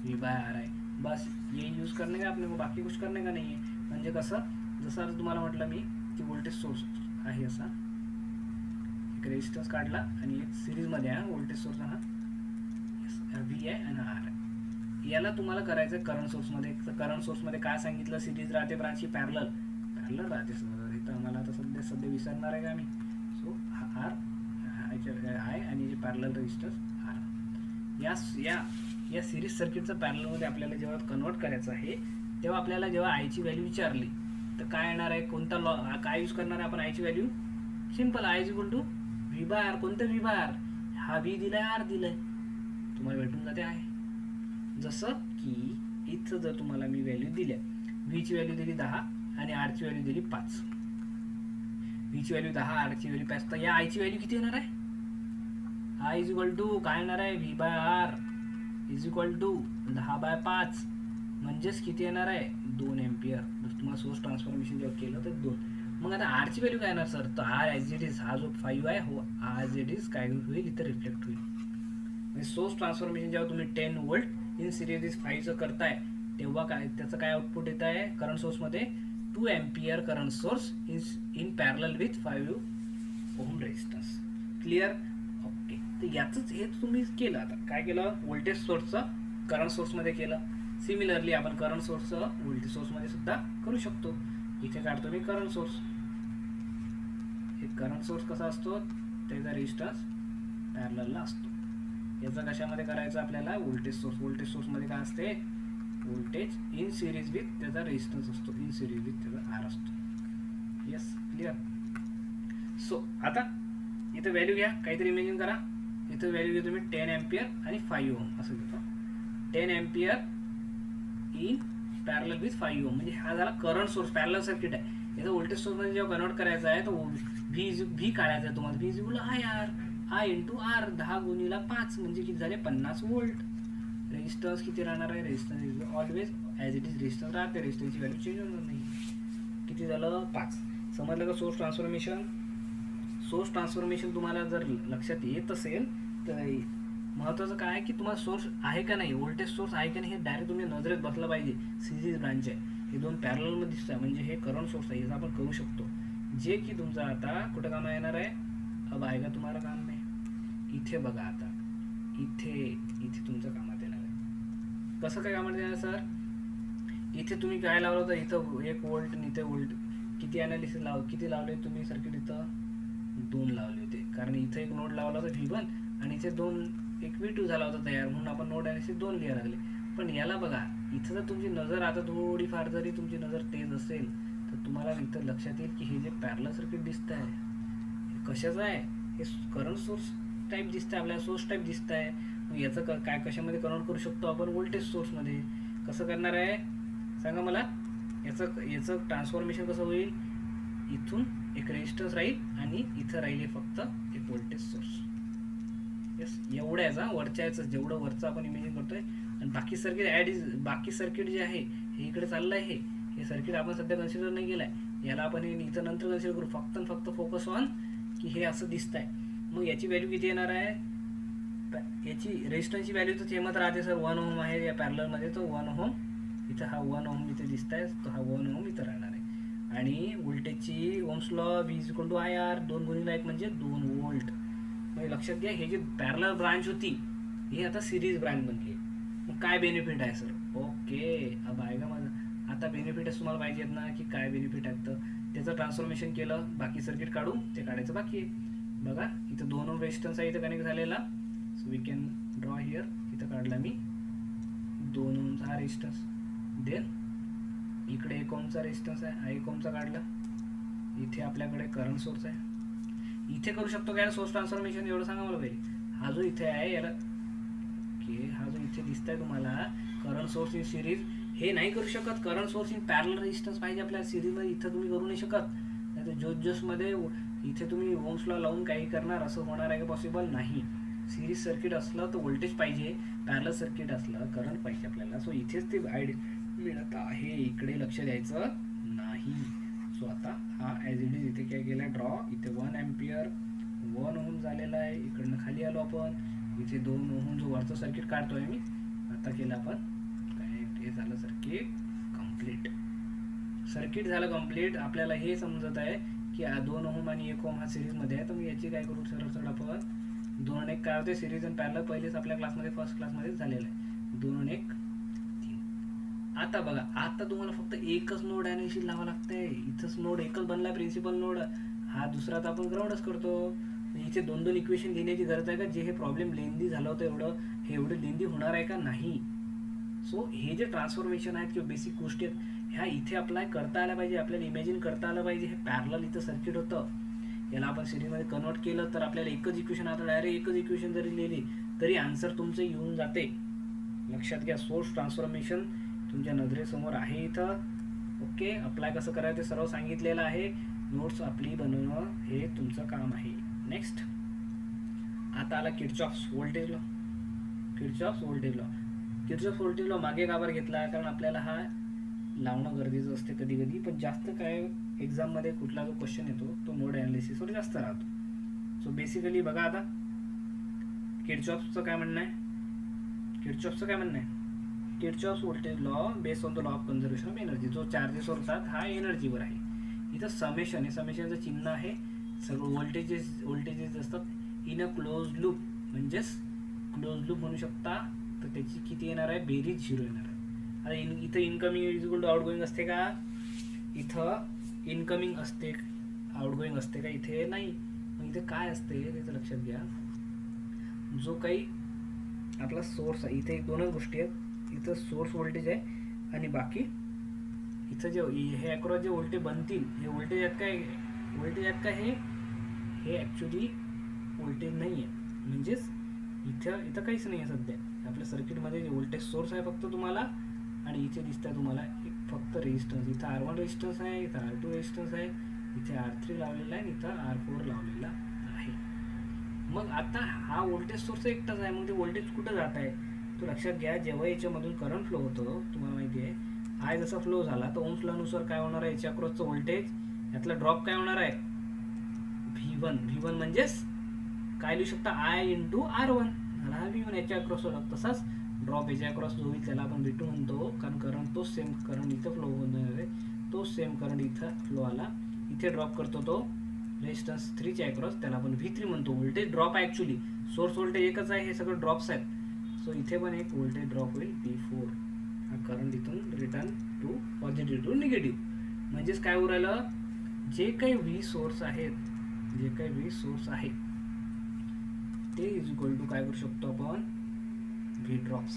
V by R आहे. बस ये यूज करने का, आपने को बाकी कुछ करने का नाही आहे. म्हणजे कसं, जसं आता तुम्हाला म्हटलं मी की व्होल्टेज सोर्स आहे असा एक रेजिस्टन्स काढला, आणि एक सिरीजमध्ये आहे व्होल्टेज सोर्स, हा V आहे आणि हा आर आहे. याला तुम्हाला करायचं आहे करंट सोर्समध्ये. करंट सोर्समध्ये काय सांगितलं? सिरीज राहते, ब्रांचची पॅरलल राहते. इथं आम्हाला आता सध्या विसरणार आहे का मी? सो हा आर आहे, आणि जे पॅरलल रेजिस्टन्स आर. या सिरीज सर्किटचं पॅरललमध्ये आपल्याला जेव्हा कन्वर्ट करायचं आहे, तेव्हा आपल्याला जेव्हा आयची व्हॅल्यू विचारली तर काय येणार आहे? कोणता लॉ काय यूज करणार आहे आपण? आयची value simple, I is equal to V by R. कोणतं व्ही बाय आर? हा व्ही दिलाय, आर दिलाय, तुम्हाला भेटून जाते आहे. जसं की इथं जर तुम्हाला मी व्हॅल्यू दिल्या, व्हीची व्हॅल्यू दिली 10 आणि आरची व्हॅल्यू दिली 5. व्हीची व्हॅल्यू 10, आरची व्हॅल्यू 5, तर या आयची व्हॅल्यू किती येणार आहे? आय इज इक्वल टू काय येणार आहे? V by R is equal to 10/5, म्हणजेच किती येणार आहे? 2 एम्पियर. जर तुम्हाला सोर्स ट्रान्सफॉर्मेशन जेव्हा केलं तर 2. मग आता आरची व्हॅल्यू काय येणार सर? तर आर ॲज इट इज, हा जो 5 आहे हो ॲज इट इज काय होईल? इथं रिफ्लेक्ट होईल. म्हणजे सोर्स ट्रान्सफॉर्मेशन जेव्हा तुम्ही 10 व्होल्ट इन सिरीज 5चं करताय, तेव्हा काय त्याचं काय आउटपुट येत आहे? करंट सोर्समध्ये 2 ampere current source in parallel with 5 ohm resistance. Clear? Okay. तर याचंच हे तुम्ही केलं. आता काय केलं? व्होल्टेज सोर्सचं करंट सोर्समध्ये केलं. सिमिलरली आपण करंट सोर्सचं व्होल्टेज सोर्समध्ये सुद्धा करू शकतो. इथे काढतो मी करंट सोर्स. हे करंट सोर्स कसा असतो? त्याचा रेजिस्टन्स पॅरललला असतो. याचा कशामध्ये करायचं आपल्याला? Voltage source. व्होल्टेज सोर्समध्ये काय असते? व्होल्टेज इन सिरीज विथ त्याचा रेजिस्टन्स असतो, इन सिरीज विथ त्याचा आर असतो. Yes, clear? सो आता इथं व्हॅल्यू घ्या, काहीतरी इमेजिन करा. इथं व्हॅल्यू घेतो मी 10 एम्पियर आणि 5 ओम असं घेतो. 10 एम्पियर इन पॅरलल विथ 5 ओम, म्हणजे हा झाला करंट सोर्स, पॅरलल सर्किट आहे. याचा व्होल्टेज सोर्समध्ये जेव्हा कन्वर्ट करायचा आहे, तो व्ही काढायचा आहे तुम्हाला. V is equal to I into R, 10 गुणिला 5 म्हणजे किती झाले? 50 व्होल्ट. रेजिस्टन्स किती राहणार आहे? Resistance is always as it is resistance राहते, रेजिस्टन्सची व्हॅल्यू चेंज होणार नाही. किती झालं? 5. समजलं का सोर्स ट्रान्सफॉर्मेशन? सोर्स ट्रान्सफॉर्मेशन तुम्हाला जर लक्षात येत असेल तर महत्त्वाचं काय आहे की तुम्हाला सोर्स आहे का नाही, व्होल्टेज सोर्स आहे का नाही, हे डायरेक्ट तुम्ही नजरेत बसलं पाहिजे. सिरीज ब्रांच आहे, हे दोन पॅरललमध्ये दिसत आहे, म्हणजे हे करंट सोर्स आहे, याचा आपण करू शकतो. जे की तुमचं आता कुठं काम येणार आहे? अब आएगा तुम्हाला काम नाही. इथे बघा, आता इथे तुमचं कामात येणार आहे. कसं काय कामात येणार सर? इथे तुम्ही काय लावलं होतं? इथं 1 व्होल्ट आणि इथे व्होल्ट. किती ॲनालिसिस किती लावले तुम्ही सर्किट? इथं 2 लावले होते, कारण इथं एक नोड लावला होता V1 आणि इथे एक V2 झाला होता तयार, म्हणून आपण नोड ॲनालिसिस 2 लिहायला लागले. पण याला बघा, इथं जर तुमची नजर आता थोडीफार जरी तुमची नजर तेज असेल तर तुम्हाला इथं लक्षात येईल की हे जे पॅरलल सर्किट दिसत आहे हे कशाचं आहे? हे करंट सोर्स टाईप दिसतं आहे, आपल्याला सोर्स टाईप दिसत आहे. मग याचं काय कशामध्ये कन्वर्ट करू शकतो आपण? व्होल्टेज सोर्समध्ये. कसं करणार आहे सांगा मला? याचं ट्रान्सफॉर्मेशन कसं होईल? इथून एक रेजिस्टन्स राहील आणि इथं राहील फक्त एक व्होल्टेज सोर्स. येस, एवढं याचा वरच्या याचं जेवढं वरचं आपण इमेजिन करतोय, आणि बाकी सर्किट जे आहे हे इकडे चाललं आहे. हे सर्किट आपण सध्या कन्सिडर नाही केलं आहे, याला आपण इथं नंतर कन्सिडर करू. फक्त फोकस ऑन की हे असं दिसत आहे. मग याची व्हॅल्यू किती येणार आहे? याची रेजिस्टन्सची व्हॅल्यू तर सेमच राहते सर. 1 ओम आहे या पॅरललमध्ये, तो 1 ओम इथं, हा 1 ओम इथे दिसत आहे, तो हा 1 ओम इथं राहणार आहे. आणि व्होल्टेजची ohm's law V is equal to IR, 2 गुणिले 1 म्हणजे 2 व्होल्ट. म्हणजे लक्षात घ्या, हे जी पॅरलल ब्रांच होती ही आता सिरीज ब्रांच बनली आहे. मग काय बेनिफिट आहे सर? ओके, अब आएगा माझं. आता बेनिफिटच तुम्हाला पाहिजे आहेत ना, की काय बेनिफिट आहेत? तर त्याचं ट्रान्सफॉर्मेशन केलं, बाकी सर्किट काढू, ते काढायचं बाकी आहे. बघा इथं 2 ओम रेजिस्टन्स आहे इथं कनेक्ट झालेला, so we can draw here. इथं काढला मी 2 ओमचा हा रेजिस्टन्स. देन इकडे 1 ओमचा रेजिस्टन्स आहे, हा 1 ओमचा काढला. इथे आपल्याकडे करंट सोर्स आहे. इथे करू शकतो काय सोर्स ट्रान्सफॉर्मेशन, एवढं सांगा मला पहिले. हा जो इथे आहे याला ओके, हा जो इथे दिसतंय तुम्हाला करंट सोर्स इन सिरीज, हे नाही करू शकत. Current source in parallel resistance पाहिजे आपल्याला सिरीजमध्ये, इथं तुम्ही करू नाही शकत. नाही तर जोसमध्ये इथे तुम्ही ओम्स लॉ लावून काही करणार, असं होणार आहे का? पॉसिबल नाही. सिरीज सर्किट असलं तर व्होल्टेज पाहिजे, पॅरलल सर्किट असलं करंट पाहिजे आपल्याला. सो इथेच ते आयडिया मिळत आहे, इकडे लक्ष द्यायचं नाही. सो आता हा ॲज इट इज इथे काय केलं ड्रॉ. इथे 1 अँपियर 1 ओम झालेला आहे. इकडनं खाली आलो आपण, इथे 2 ओम जो वरचं सर्किट काढतोय मी आता केलं आपण काय, हे झालं सर्किट कम्प्लीट. सर्किट झालं कम्प्लीट. आपल्याला हे समजत आहे की 2 ओम आणि 1 ओम हा सिरीजमध्ये आहे. तर मी याची काय करू, सरळ सरळ आपण 2 आणि 1 काय होते सिरीज आणि पॅरलल, पहिलेच आपल्या क्लासमध्ये फर्स्ट क्लासमध्येच झालेलं आहे. 2 आणि 1 3. आता बघा, आता तुम्हाला फक्त एकच नोड ॲनालिसिस लावावं लागतंय. इथंच नोड एकच बनला प्रिन्सिपल नोड, हा दुसरा तर आपण ग्राउंडच करतो. इथे 2 इक्वेशन लिहिण्याची गरज आहे का? जे हे प्रॉब्लेम लेंदी झालं होतं एवढं, हे एवढं लेंदी होणार आहे का? नाही. सो हे जे ट्रान्सफॉर्मेशन आहेत किंवा बेसिक गोष्टी आहेत, ह्या इथे अप्लाय करता आल्या पाहिजे, आपल्याला इमॅजिन करता आलं पाहिजे. हे पॅरलल इथं सर्किट होतं, याला आपण सिरीजमध्ये कन्वर्ट केलं तर आपल्याला एकच इक्वेशन, आता डायरेक्ट एकच इक्वेशन जरी लिहिली तरी आन्सर तुमचं येऊन जाते. लक्षात घ्या, सोर्स ट्रान्सफॉर्मेशन तुमच्या नजरेसमोर आहे इथं. ओके, अप्लाय कसं करायचं ते सर्व सांगितलेलं आहे. नोट्स आपली बनवणं हे तुमचं काम आहे. नेक्स्ट आता आला Kirchhoff's voltage law. Kirchhoff's voltage law, Kirchhoff's voltage law मागे का बरं घेतला? कारण आपल्याला हा लावणं गरजेचं असते कधी कधी, पण जास्त काय एक्झाममध्ये कुठला जो क्वेश्चन येतो तो नोड ॲनालिसिसवर जास्त राहतो. सो बेसिकली बघा आता किर्चॉफ्सचं काय म्हणणं आहे, किर्चॉफ्सचं काय म्हणणं आहे, Kirchhoff's voltage law based on the law of conservation of energy. जो चार्जेस होतात हा एनर्जीवर आहे. इथं समेशन आहे, समेशनचं चिन्ह आहे. सगळं व्होल्टेजेस असतात इन अ क्लोज लूप, म्हणजेच क्लोज लूप म्हणू शकता. तर त्याची किती येणार आहे, बेरीज 0 येणार आहे. आता इथं incoming is equal to outgoing असते का? इथं इनकमिंग असते, आउटगोईंग असते का? इथे नाही. मग इथे काय असते त्याचं लक्षात घ्या. जो काही आपला सोर्स आहे, इथे 2च गोष्टी आहेत. इथं सोर्स व्होल्टेज आहे आणि बाकी इथं जे हे अक्रॉस जे व्होल्टेज बनतील, हे व्होल्टेज आहेत काय? व्होल्टेज आहेत का? हे ॲक्च्युली व्होल्टेज नाही आहे. म्हणजेच इथं काहीच नाही आहे सध्या आपल्या सर्किटमध्ये. जे व्होल्टेज सोर्स आहे फक्त तुम्हाला, आणि इथे दिसतं तुम्हाला एक फक्त रेजिस्टन्स. इथं R1 रेजिस्टन्स आहे, इथं R2 रेजिस्टन्स आहे, इथे R3 लावलेला आहे, इथं R4 लावलेला आहे. मग आता हा व्होल्टेज सोर्स एकटाच आहे. मग ते व्होल्टेज कुठं जात आहे तो लक्षात घ्या. जेव्हा याच्यामधून करंट फ्लो होतो, तुम्हाला माहिती आहे आय जसा फ्लो झाला तर ओम्स लॉनुसार काय होणार आहे, याच्या अक्रॉसचं व्होल्टेज, यातला ड्रॉप काय होणार आहे, V1 म्हणजेच काय लिहू शकता, I इंटू R1 झाला हा V1 याच्या अक्रॉस होता. तसाच ड्रॉप याच्या अक्रॉस जो होईल त्याला आपण V2 म्हणतो, कारण करंट तोच सेम करंट इथं फ्लो होणार आहे, तोच सेम करंट इथं फ्लो आला, इथे ड्रॉप करतो तो रेजिस्टन्स 3 च्या अक्रॉस, त्याला आपण V3 म्हणतो. व्होल्टेज ड्रॉप आहे ॲक्च्युली, सोर्स व्होल्टेज एकच आहे, हे सगळं ड्रॉप्स आहेत. सो इथे पण एक व्होल्टेज ड्रॉप होईल V4. हा करंट इथून return to positive to negative. म्हणजेच काय होऊ राहिलं, जे काही V सोर्स आहेत, जे काही V सोर्स आहे ते इज इक्वल टू काय करू शकतो आपण, V ड्रॉप्स.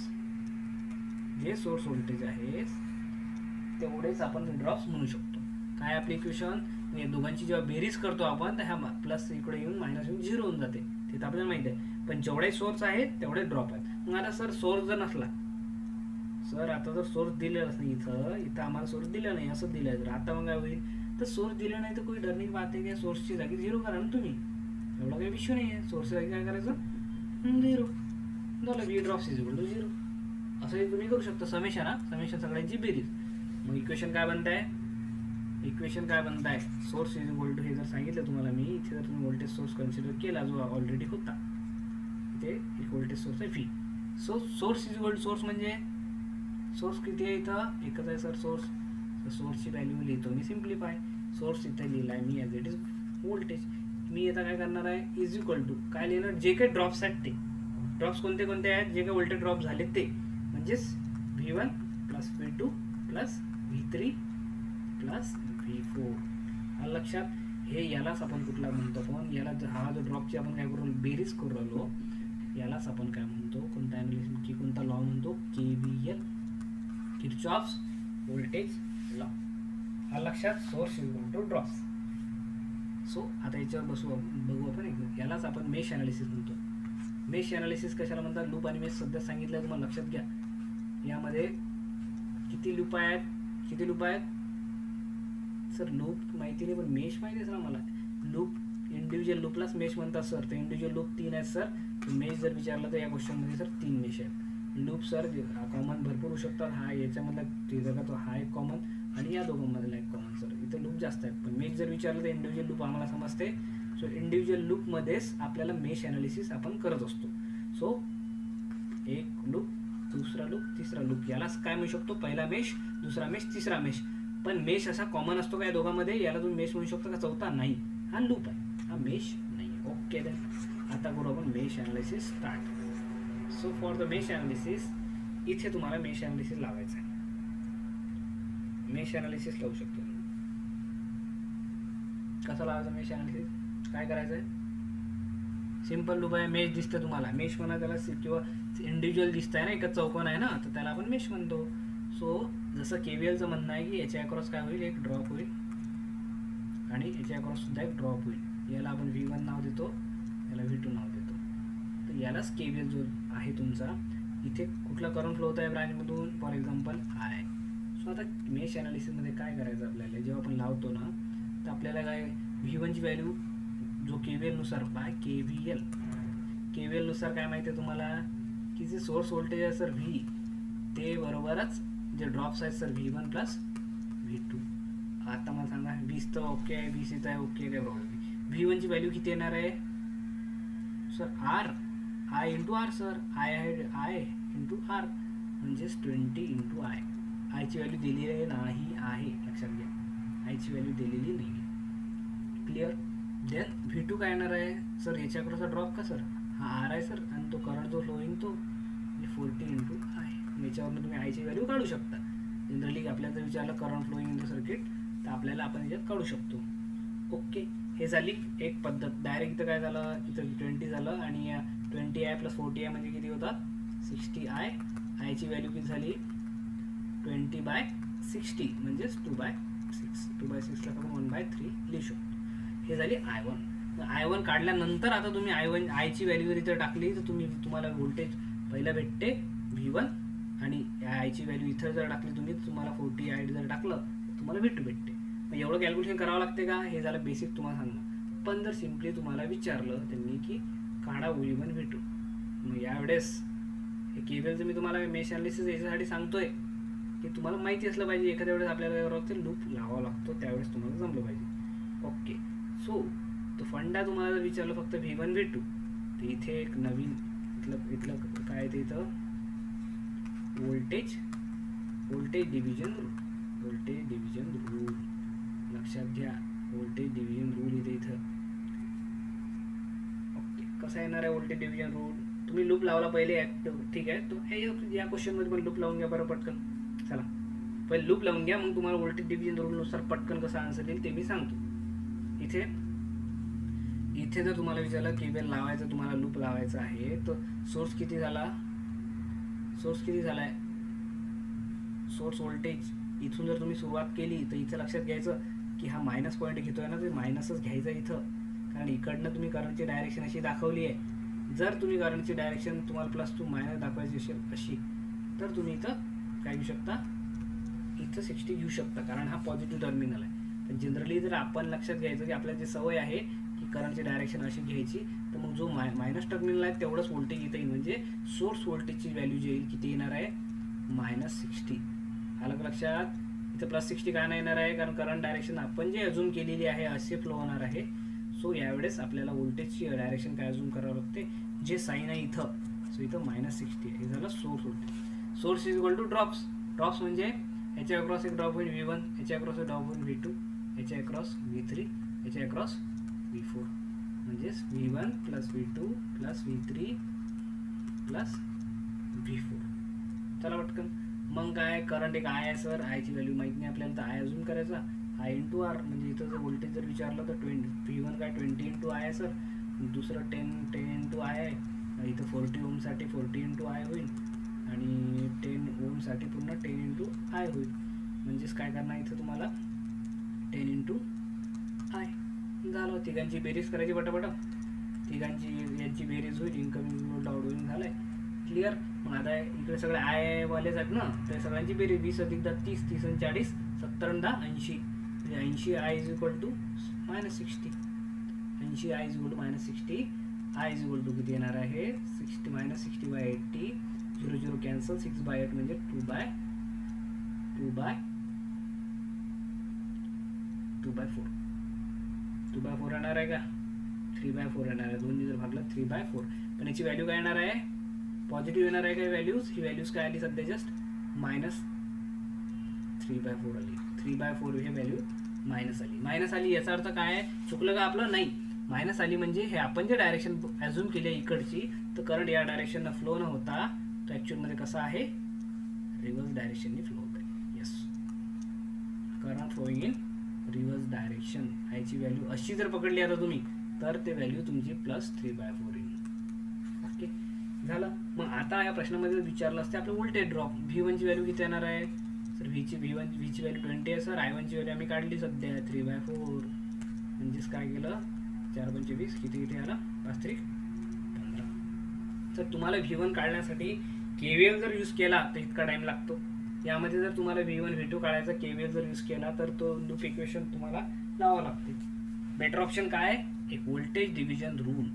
जे सोर्स व्होल्टेज आहे तेवढेच आपण V ड्रॉप्स म्हणू शकतो. काय आपली इक्वेशन, या दोघांची जेव्हा बेरीज करतो आपण तर ह्या प्लस इकडे येऊन मायनस येऊन 0 होऊन जाते, ते तर आपल्याला माहिती आहे. पण जेवढे सोर्स आहेत तेवढे ड्रॉप आहेत. मग आता सर सोर्स जर नसला, सर आता जर सोर्स दिलेलाच नाही, इथं आम्हाला सोर्स दिला नाही, असं दिलं जर, आता मग काय होईल, तर सोर्स दिलं नाही तर कोणी डरणी बात आहे की सोर्सची जागी 0 करा ना तुम्ही, एवढा काही विषय नाही आहे. सोर्सची जागी काय करायचं, 0 झालं, V drops is equal to 0. असं तुम्ही करू शकता. समेशन, हा समेशन सगळ्यांची बेरीज. मग इक्वेशन काय बनत आहे, इक्वेशन काय बनत आहे, सोर्स इज इक्वल टू, हे जर सांगितलं तुम्हाला मी, इथे जर तुम्ही व्होल्टेज सोर्स कन्सिडर केला जो ऑलरेडी होता, इथे एक व्होल्टेज सोर्स आहे V. So source is equal to, source म्हणजे सोर्स किती आहे, इथं एकच आहे सर सोर्स. तर सोर्सची व्हॅल्यू लिहितो मी सिम्प्लिफाय. सोर्स इथे लिहिला आहे मी ॲज इट इज व्होल्टेज. मी आता काय करणार आहे, इज इक्वल टू काय लिहिणार, जे काही ड्रॉप्स आहेत ते ड्रॉप्स कोणते कोणते आहेत, जे काही व्होल्टेज ड्रॉप झाले ते, म्हणजेच V1 plus V2 plus V3 plus V4. आलं लक्षात. हे यालाच आपण कुठला म्हणतो, पण याला हा जो ड्रॉपची आपण काय करू बेरीज करू राहिलो, यालाच आपण काय म्हणतो, कोणता ॲनालिसिस की कोणता लॉ म्हणतो, KVL, किर्चॉफ्स व्होल्टेज लॉ. आलं लक्षात. Source equal two drops. So आता याच्यावर बघू आपण एक, यालाच आपण मेश ॲनालिसिस म्हणतो. मेश ॲनालिसिस कशाला म्हणतात, लूप आणि मेश सध्या सांगितलं तुम्हाला लक्षात घ्या. यामध्ये किती लूप आहेत सर, लूप माहिती नाही पण मेश माहिती आहे सर आम्हाला. लूप इंडिव्हिज्युअल लूपलाच मेश म्हणतात सर. तर इंडिव्हिज्युअल लूप 3 आहेत सर. मेश जर विचारलं तर या क्वेश्चनमध्ये सर 3 मेश आहेत. लूप सर कॉमन भरपूर होऊ शकतात. हा याच्यामधला तिचा तो हा एक कॉमन आणि या दोघांमधला एक कॉमन सर. इथं लूप जास्त आहेत, पण मेश जर विचारलं तर इंडिव्हिज्युअल लूप आम्हाला समजते. सो इंडिव्हिज्युअल लूपमध्येच आपल्याला मेश ॲनालिसिस आपण करत असतो. सो एक लूप, दुसरा लूप, तिसरा लूप, यालाच काय म्हणू शकतो, पहिला मेश, दुसरा मेश, तिसरा मेश. पण मेश असा कॉमन असतो का या दोघांमध्ये, याला तुम्ही मेश म्हणू शकता का चौथा, नाही, हा लूप आहे, हा मेश नाही. ओके देन आता करू आपण mesh analysis start. So for the mesh analysis इथे तुम्हाला मेश ॲनालिसिस लावायचं आहे. मेश ॲनालिसिस लावू शकतो तुम्ही. कसं लावायचं मेश ॲनालिसिस, काय करायचं आहे, सिंपल लूप आहे, मेश दिसतं तुम्हाला, मेश म्हणा त्याला, किंवा इंडिव्हिज्युअल दिसत आहे ना, एकच चौकोन आहे ना, तर त्याला आपण मेश म्हणतो. सो जसं KVLचं म्हणणं आहे की याच्या अक्रॉस काय होईल, एक ड्रॉप होईल आणि याच्या अक्रॉस सुद्धा एक ड्रॉप होईल. याला आपण V1 नाव देतो, याला V2 नाव देतो. तर यालाच KVL जो आहे तुमचा, इथे कुठला करंट फ्लो होत आहे ब्रांचमधून, फॉर एक्झाम्पल I. सो आता मेश ॲनालिसिसमध्ये काय करायचं आपल्याला, जेव्हा आपण लावतो ना, तर आपल्याला काय V1 ची व्हॅल्यू जो KVL नुसार बाय KVL नुसार काय माहिती आहे तुम्हाला, की जे सोर्स व्होल्टेज आहे सर V, ते बरोबरच जे ड्रॉप्स आहेत सर V1 प्लस V2. आता मला सांगा, 20 तर ओके आहे, 20 इथं आहे ओके, काय प्रॉब्लेम नाही. V1 ची व्हॅल्यू किती येणार आहे sir, I into R sir, I into R म्हणजेच 20 इंटू I. आयची व्हॅल्यू दिलेली नाही आहे, लक्षात घ्या, आयची व्हॅल्यू दिलेली नाही आहे. क्लिअर. देन V2 काय येणार आहे सर, याच्याकडचा ड्रॉप का सर, हा R आहे सर, आणि तो करंट जो फ्लोईंग तो 40 इंटू I. याच्यावरून तुम्ही आयची व्हॅल्यू काढू शकता. जनरली आपल्याला जर विचारलं current flowing in the circuit, तर आपल्याला आपण याच्यात काढू शकतो. ओके, हे झाली एक पद्धत. डायरेक्ट इथं काय झालं, इथं 20 झालं आणि 20I प्लस 40I म्हणजे किती होतात 60I. आयची व्हॅल्यू किती झाली 20/60 म्हणजेच 2/6. 2/6 ला आपण 1/3 लिहू शकतो. हे झाली I1. I1 काढल्यानंतर आता तुम्ही आयची व्हॅल्यू जर इथं टाकली तर तुम्हाला व्होल्टेज पहिला भेटते V1, आणि आयची व्हॅल्यू इथं जर टाकली तुम्ही, तुम्हाला 40I जर टाकलं तर तुम्हाला V2 भेटते. मग एवढं कॅल्क्युलेशन करावं लागते का, हे झालं बेसिक तुम्हाला सांगणं. पण जर सिम्पली तुम्हाला विचारलं त्यांनी की काढा V1 V2, मग यावेळेस हे KVLचं मी तुम्हाला मेश ॲनालिसिस याच्यासाठी सांगतोय की तुम्हाला माहिती असलं पाहिजे, एखाद्या वेळेस आपल्याला लूप लावावा लागतो, त्यावेळेस तुम्हाला जमलं पाहिजे. ओके, सो तो फंडा तुम्हाला जर विचारलं फक्त V1 V2, तर इथे एक नवीन इथलं काय ते इथं व्होल्टेज डिव्हिजन रूल लक्षात घ्या. व्होल्टेज डिव्हिजन रूल इथं. ओके, कसा येणार आहे व्होल्टेज डिव्हिजन रूल, तुम्ही लूप लावला पहिले, ठीक आहे, तो या क्वेश्चनमध्ये पण लूप लावून घ्या बरं पटकन. चला पहिले लूप लावून घ्या, मग तुम्हाला व्होल्टेज डिव्हिजन रूलनुसार पटकन कसा आन्सर येईल ते मी सांगतो. इथे जर तुम्हाला विचारलं KVL लावायचं, तुम्हाला लूप लावायचं आहे, तर सोर्स किती झालाय, सोर्स व्होल्टेज इथून जर तुम्ही सुरुवात केली तर इथं लक्षात घ्यायचं की हा मायनस पॉईंट घेतोय ना, ते मायनसच घ्यायचं इथं, कारण इकडनं तुम्ही करंटची डायरेक्शन अशी दाखवली आहे. जर तुम्ही करंटची डायरेक्शन तुम्हाला प्लस टू मायनस दाखवायची असेल अशी, तर तुम्ही इथं काय घेऊ शकता, इथं 60 घेऊ शकता, कारण हा पॉझिटिव्ह टर्मिनल आहे. पण जनरली जर आपण लक्षात घ्यायचं की आपल्याला जी सवय आहे की करंटची डायरेक्शन अशी घ्यायची, तर मग जो मायनस टर्मिनल आहे तेवढंच व्होल्टेज इथं येईल, म्हणजे सोर्स व्होल्टेजची व्हॅल्यू जी येईल किती येणार आहे -60. आलं का लक्षात. इथं +60 का नाही येणार आहे, कारण करंट डायरेक्शन आपण जे अजूम केलेली आहे असे फ्लो होणार आहे. सो यावेळेस आपल्याला व्होल्टेजची डायरेक्शन काय अजूम करावं लागते, जे साईन आहे इथं, सो इथं -60 आहे, हे झालं source voltage. Source is equal two drops म्हणजे याच्या अक्रॉस एक ड्रॉप होईल V1, याच्या अक्रॉस एक ड्रॉप होईल V2, याच्या अक्रॉस V3, याच्या अक्रॉस V4, म्हणजेच V1 plus V2 plus V3 plus V4. चला पटकन. मग काय, करंट एक I आहे सर, आयची व्हॅल्यू माहित नाही आपल्याला, तर I अजून करायचा, आय इंटू आर, म्हणजे इथं जर व्होल्टेज जर विचारलं तर V1 काय 20 इंटू आय आहे सर, दुसरं 10 इंटू आय आहे, इथं 40 ओमसाठी 40 इंटू आय होईल आणि 10 ओमसाठी पुन्हा 10 इंटू आय होईल. म्हणजेच काय करणार इथं तुम्हाला 10 इंटू आय झालं. तिघांची बेरीज करायची पटापट, तिघांची यांची बेरीज होईल, इन्कमिंग आउटगोईंग झालं आहे. क्लिअर. मग आता इकडे सगळे आय वालेच आहेत ना, तर सगळ्यांची बेरीज 20 अधिक 10 30, 30 आणि 40 70 आणि 10 80, म्हणजे 80 I is equal to -60. 80 I is equal to -60. I is equal to किती येणार आहे 60 -60/80, 0 0 कॅन्सल, 6/8 म्हणजे 2/4 2/4 येणार आहे का, 3/4 येणार आहे. दोन्ही जर भागलं 3/4. पण याची व्हॅल्यू काय येणार आहे, पॉझिटिव्ह येणार आहे काय व्हॅल्यूज, ही व्हॅल्यूज काय आली सध्या जस्ट -3/4 आली. 3/4 हे व्हॅल्यू मायनस आली. याचा अर्थ काय, चुकलं का आपलं, नाही. मायनस आली म्हणजे हे आपण जे डायरेक्शन ॲझ्युम केली आहे इकडची, तर करंट या डायरेक्शननं फ्लो न होता तो ॲक्च्युअलमध्ये कसा आहे, रिव्हर्स डायरेक्शननी फ्लो होत आहे. Yes, current flowing in reverse direction. ह्याची व्हॅल्यू अशी जर पकडली आता तुम्ही, तर ते व्हॅल्यू तुमची +3/4 येईल. ओके झालं. मग आता या प्रश्नामध्ये विचारलं असते आपलं व्होल्टेज ड्रॉप, V1 ची व्हॅल्यू किती येणार आहे सर, V1 ची व्हॅल्यू 20 आहे सर. I1 ची व्हॅल्यू आम्ही काढली सध्या 3/4, म्हणजेच काय केलं 4 पंचे 20, किती आला 5 3 15. तर तुम्हाला V1 काढण्यासाठी KVL जर यूज केला तर इतका टाइम लागतो. यामध्ये जर तुम्हाला V1 V2 काढायचा KVL जर यूज केला तर तो लूप इक्वेशन तुम्हाला लावावं लागते. बेटर ऑप्शन काय, एक व्होल्टेज डिव्हिजन रूल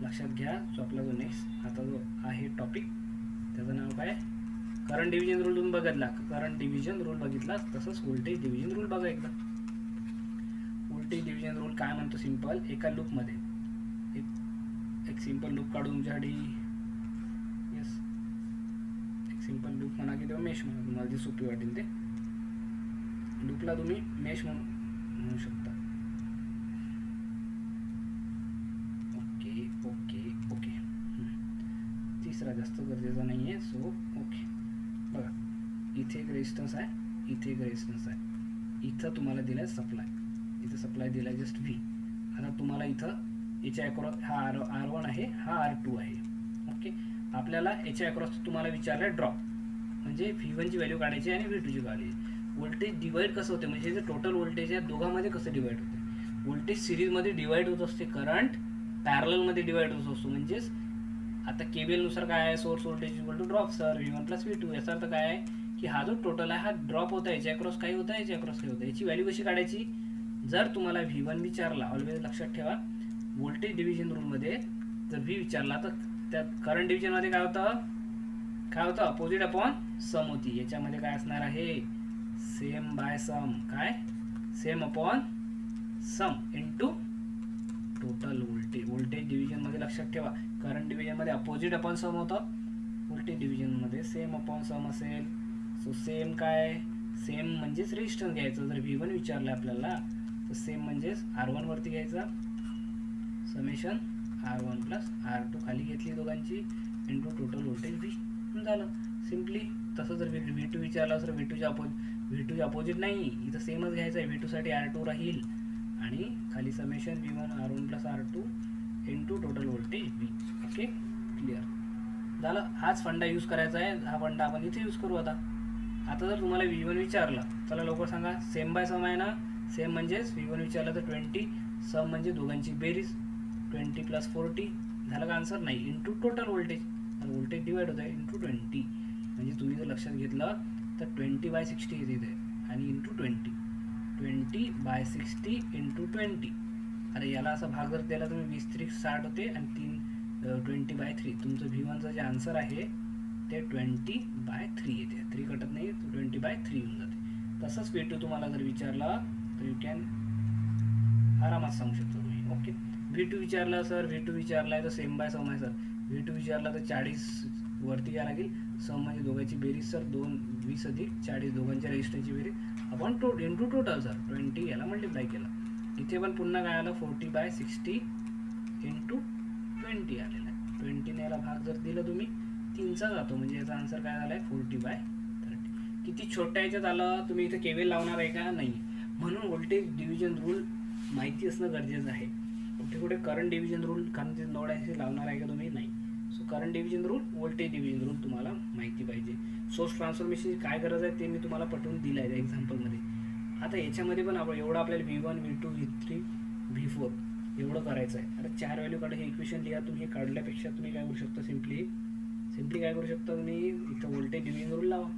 लक्षात घ्या. जो आपला जो नेक्स्ट आता जो आहे टॉपिक, त्याचं नाव काय, करंट डिव्हिजन रूल. तुम्ही बघितला करंट डिव्हिजन रूल बघितला, तसंच व्होल्टेज डिव्हिजन रूल बघा एकदा. व्होल्टेज डिव्हिजन रूल काय म्हणतो, सिंपल एका लूपमध्ये एक सिंपल लूप काढून तुमच्यासाठी, येस एक सिंपल लूप म्हणा की तेव्हा मेश म्हणा, तुम्हाला जे सोपी वाटेल ते लूपला तुम्ही मेश म्हणू शकता. ओके ओके ओके, तिसरा जास्त गरजेचा नाही आहे. सो ओके बघा, इथे एक रेजिस्टन्स आहे, इथे एक रेजिस्टन्स आहे, इथं तुम्हाला दिला आहे सप्लाय, इथं सप्लाय दिला आहे जस्ट V. आता तुम्हाला इथं याच्या अक्रॉस हा R1 आहे, हा R2 आहे. ओके, आपल्याला याच्या अक्रॉस तुम्हाला विचारलं आहे ड्रॉप, म्हणजे V1 ची व्हॅल्यू काढायची आणि V2 ची काढायची. व्होल्टेज डिवाइड कसं होते, म्हणजे जे टोटल व्होल्टेज आहे दोघांमध्ये कसं डिवाइड होते, व्होल्टेज सिरीजमध्ये डिवाइड होत असते, करंट पॅरललमध्ये डिवाइड होत असतो. म्हणजेच आता KVL नुसार काय आहे, source voltage equal to drop sir V1 + V2. याचा अर्थ काय आहे की हा जो टोटल आहे हा ड्रॉप होता आहे, याच्या अक्रॉस काही होतं, याच्या अक्रॉस काही होतं. याची व्हॅल्यू कशी काढायची, जर तुम्हाला V1 विचारला, ऑलवेज लक्षात ठेवा व्होल्टेज डिव्हिजन रूलमध्ये जर V विचारला तर त्यात करंट डिव्हिजनमध्ये काय होतं अपोजिट अपॉन सम होती. याच्यामध्ये काय असणार आहे, सेम बाय सम, काय सेम अपॉन सम इंटू टोटल व्होल्टेज. व्होल्टेज डिव्हिजनमध्ये लक्षात ठेवा करंट डिव्हिजनमध्ये अपोजिट अपॉन सम होतं, व्होल्टेज डिव्हिजनमध्ये सेम अपॉन सम असेल. सो सेम काय, सेम म्हणजेच रेजिस्टन्स घ्यायचं. जर V1 विचारलं आपल्याला तर सेम म्हणजेच R1 वरती घ्यायचा, समेशन R1 + R2 खाली घेतली दोघांची इंटू टोटल व्होल्टेज V झालं सिम्पली. तसं जर V2 विचारला तर V2च्या अपोजिट नाही, इथं सेमच घ्यायचं आहे, V2 साठी R2 राहील आणि खाली summation V1 R1 + R2 into total voltage V. Okay clear झालं. हाच फंडा यूज करायचा आहे, हा फंडा आपण इथे यूज करू. आता जर तुम्हाला V1 विचारला, चला लवकर सांगा, सेम बाय सम आहे ना, सेम म्हणजेच V1 विचारलं तर 20, सम म्हणजे दोघांची बेरीज 20 + 40 झालं का आन्सर, नाही into total voltage. Voltage divide होत आहे इंटू 20, म्हणजे तुम्ही जर लक्षात घेतलं तर 20/60 येते इथे आणि इंटू 20/60 इंटू 20. अरे याला असा भाग जर दिला तुम्ही 20 3 60 होते आणि 20/3. तुमचं V1चं जे आन्सर आहे ते 20/3 येते, 3 कटत नाही, 20/3 येऊन जाते. तसंच V2 तुम्हाला जर विचारला तर यू कॅन आरामात सांगू शकता तुम्ही. ओके, V2 विचारला सर, V2 विचारला आहे तर सेम बाय सम आहे सर. V2 विचारला तर 40 वरती या लागेल, सम म्हणजे दोघांची बेरीज सर, 20 अधिक 40 दोघांच्या रेजिस्टन्सची बेरीज आपण इंटू टोटल सर 20 याला मल्टिप्लाय केला. इथे पण पुन्हा काय आलं 40/60 इंटू 20 आलेला आहे. 20 ने याला भाग जर दिलं तुम्ही 3चा जातो, म्हणजे याचा आन्सर काय झाला आहे 40/30. किती छोट्या याच्यात आलं, तुम्ही इथे KVL लावणार आहे का नाही. म्हणून व्होल्टेज डिव्हिजन रूल माहिती असणं गरजेचं आहे. कुठे कुठे करंट डिव्हिजन रूल, कारण ते नोड आहे लावणार आहे का तुम्ही, नाही. So current division rule, voltage division rule तुम्हाला माहिती पाहिजे. सोर्स ट्रान्सफॉर्मेशनची काय गरज आहे ते मी तुम्हाला पटवून दिलं आहे एक्झाम्पलमध्ये. आता याच्यामध्ये पण आपण एवढं आपल्याला V1 V2 V3 V4 एवढं करायचं आहे. आता 4 व्हॅल्यू काढा, हे इक्वेशन लिहा. तुम्ही हे काढल्यापेक्षा तुम्ही काय करू शकता, सिम्पली काय करू शकता तुम्ही, इथं व्होल्टेज डिव्हिजन रूल लावा.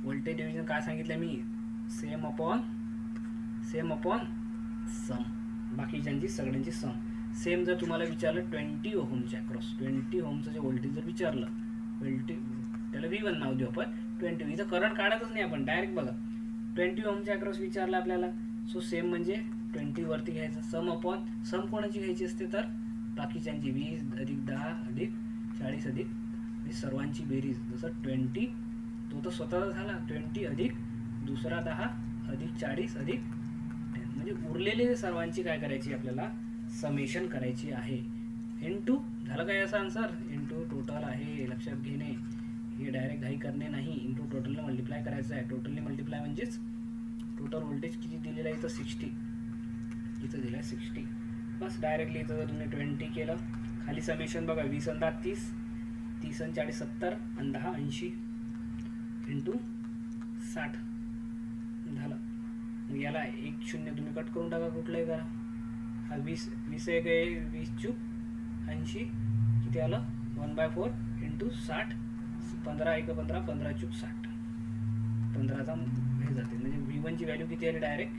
व्होल्टेज डिव्हिजन काय सांगितलं मी, सेम अपॉन सम, बाकीच्यांची सगळ्यांची सम. सेम जर तुम्हाला विचारलं 20 ओहमच्या अक्रॉस, 20 ओहमचं जे व्होल्टेज जर विचारलं, 20 त्याला V1 नाव देऊ आपण. 20 इथं करंट काढायचंच नाही आपण, डायरेक्ट बघा 20 ओहमच्या अक्रॉस विचारलं आपल्याला. सो सेम म्हणजे 20 वरती घ्यायचं, सम अपॉन सम कोणाची घ्यायची असते तर बाकीच्यांची, 20 अधिक 10 अधिक 40 अधिक सर्वांची बेरीज. जसं 20 तो तर स्वतःचा झाला, 20 अधिक दुसरा 10 अधिक 40 अधिक 10, म्हणजे उरलेले सर्वांची काय करायची आपल्याला, समेशन करायची आहे. N2 झालं काय याचा आन्सर, N2 टोटल आहे, लक्षात घेणे. हे डायरेक्ट घाई करणे नाही, इंटू टोटलने मल्टिप्लाय करायचं आहे. टोटलने मल्टिप्लाय म्हणजेच टोटल व्होल्टेज किती दिलेलं आहे, इथं 60, इथं दिलं आहे 60. बस डायरेक्टली इथं जर तुम्ही 20 केलं, खाली समेशन बघा, 20 आणि 10 30, 30 आणि 40 70 आणि 10 80 इंटू 60 झालं. मग याला 1 0 तुम्ही कट करून टाका, कुठलंही करा. हा 20 एक आहे, 20 चूक 80, किती आलं 1/4 इंटू 60, 15 1 15, 15 चूक 60, 15चा हे जाते. म्हणजे V1 ची व्हॅल्यू किती आली, डायरेक्ट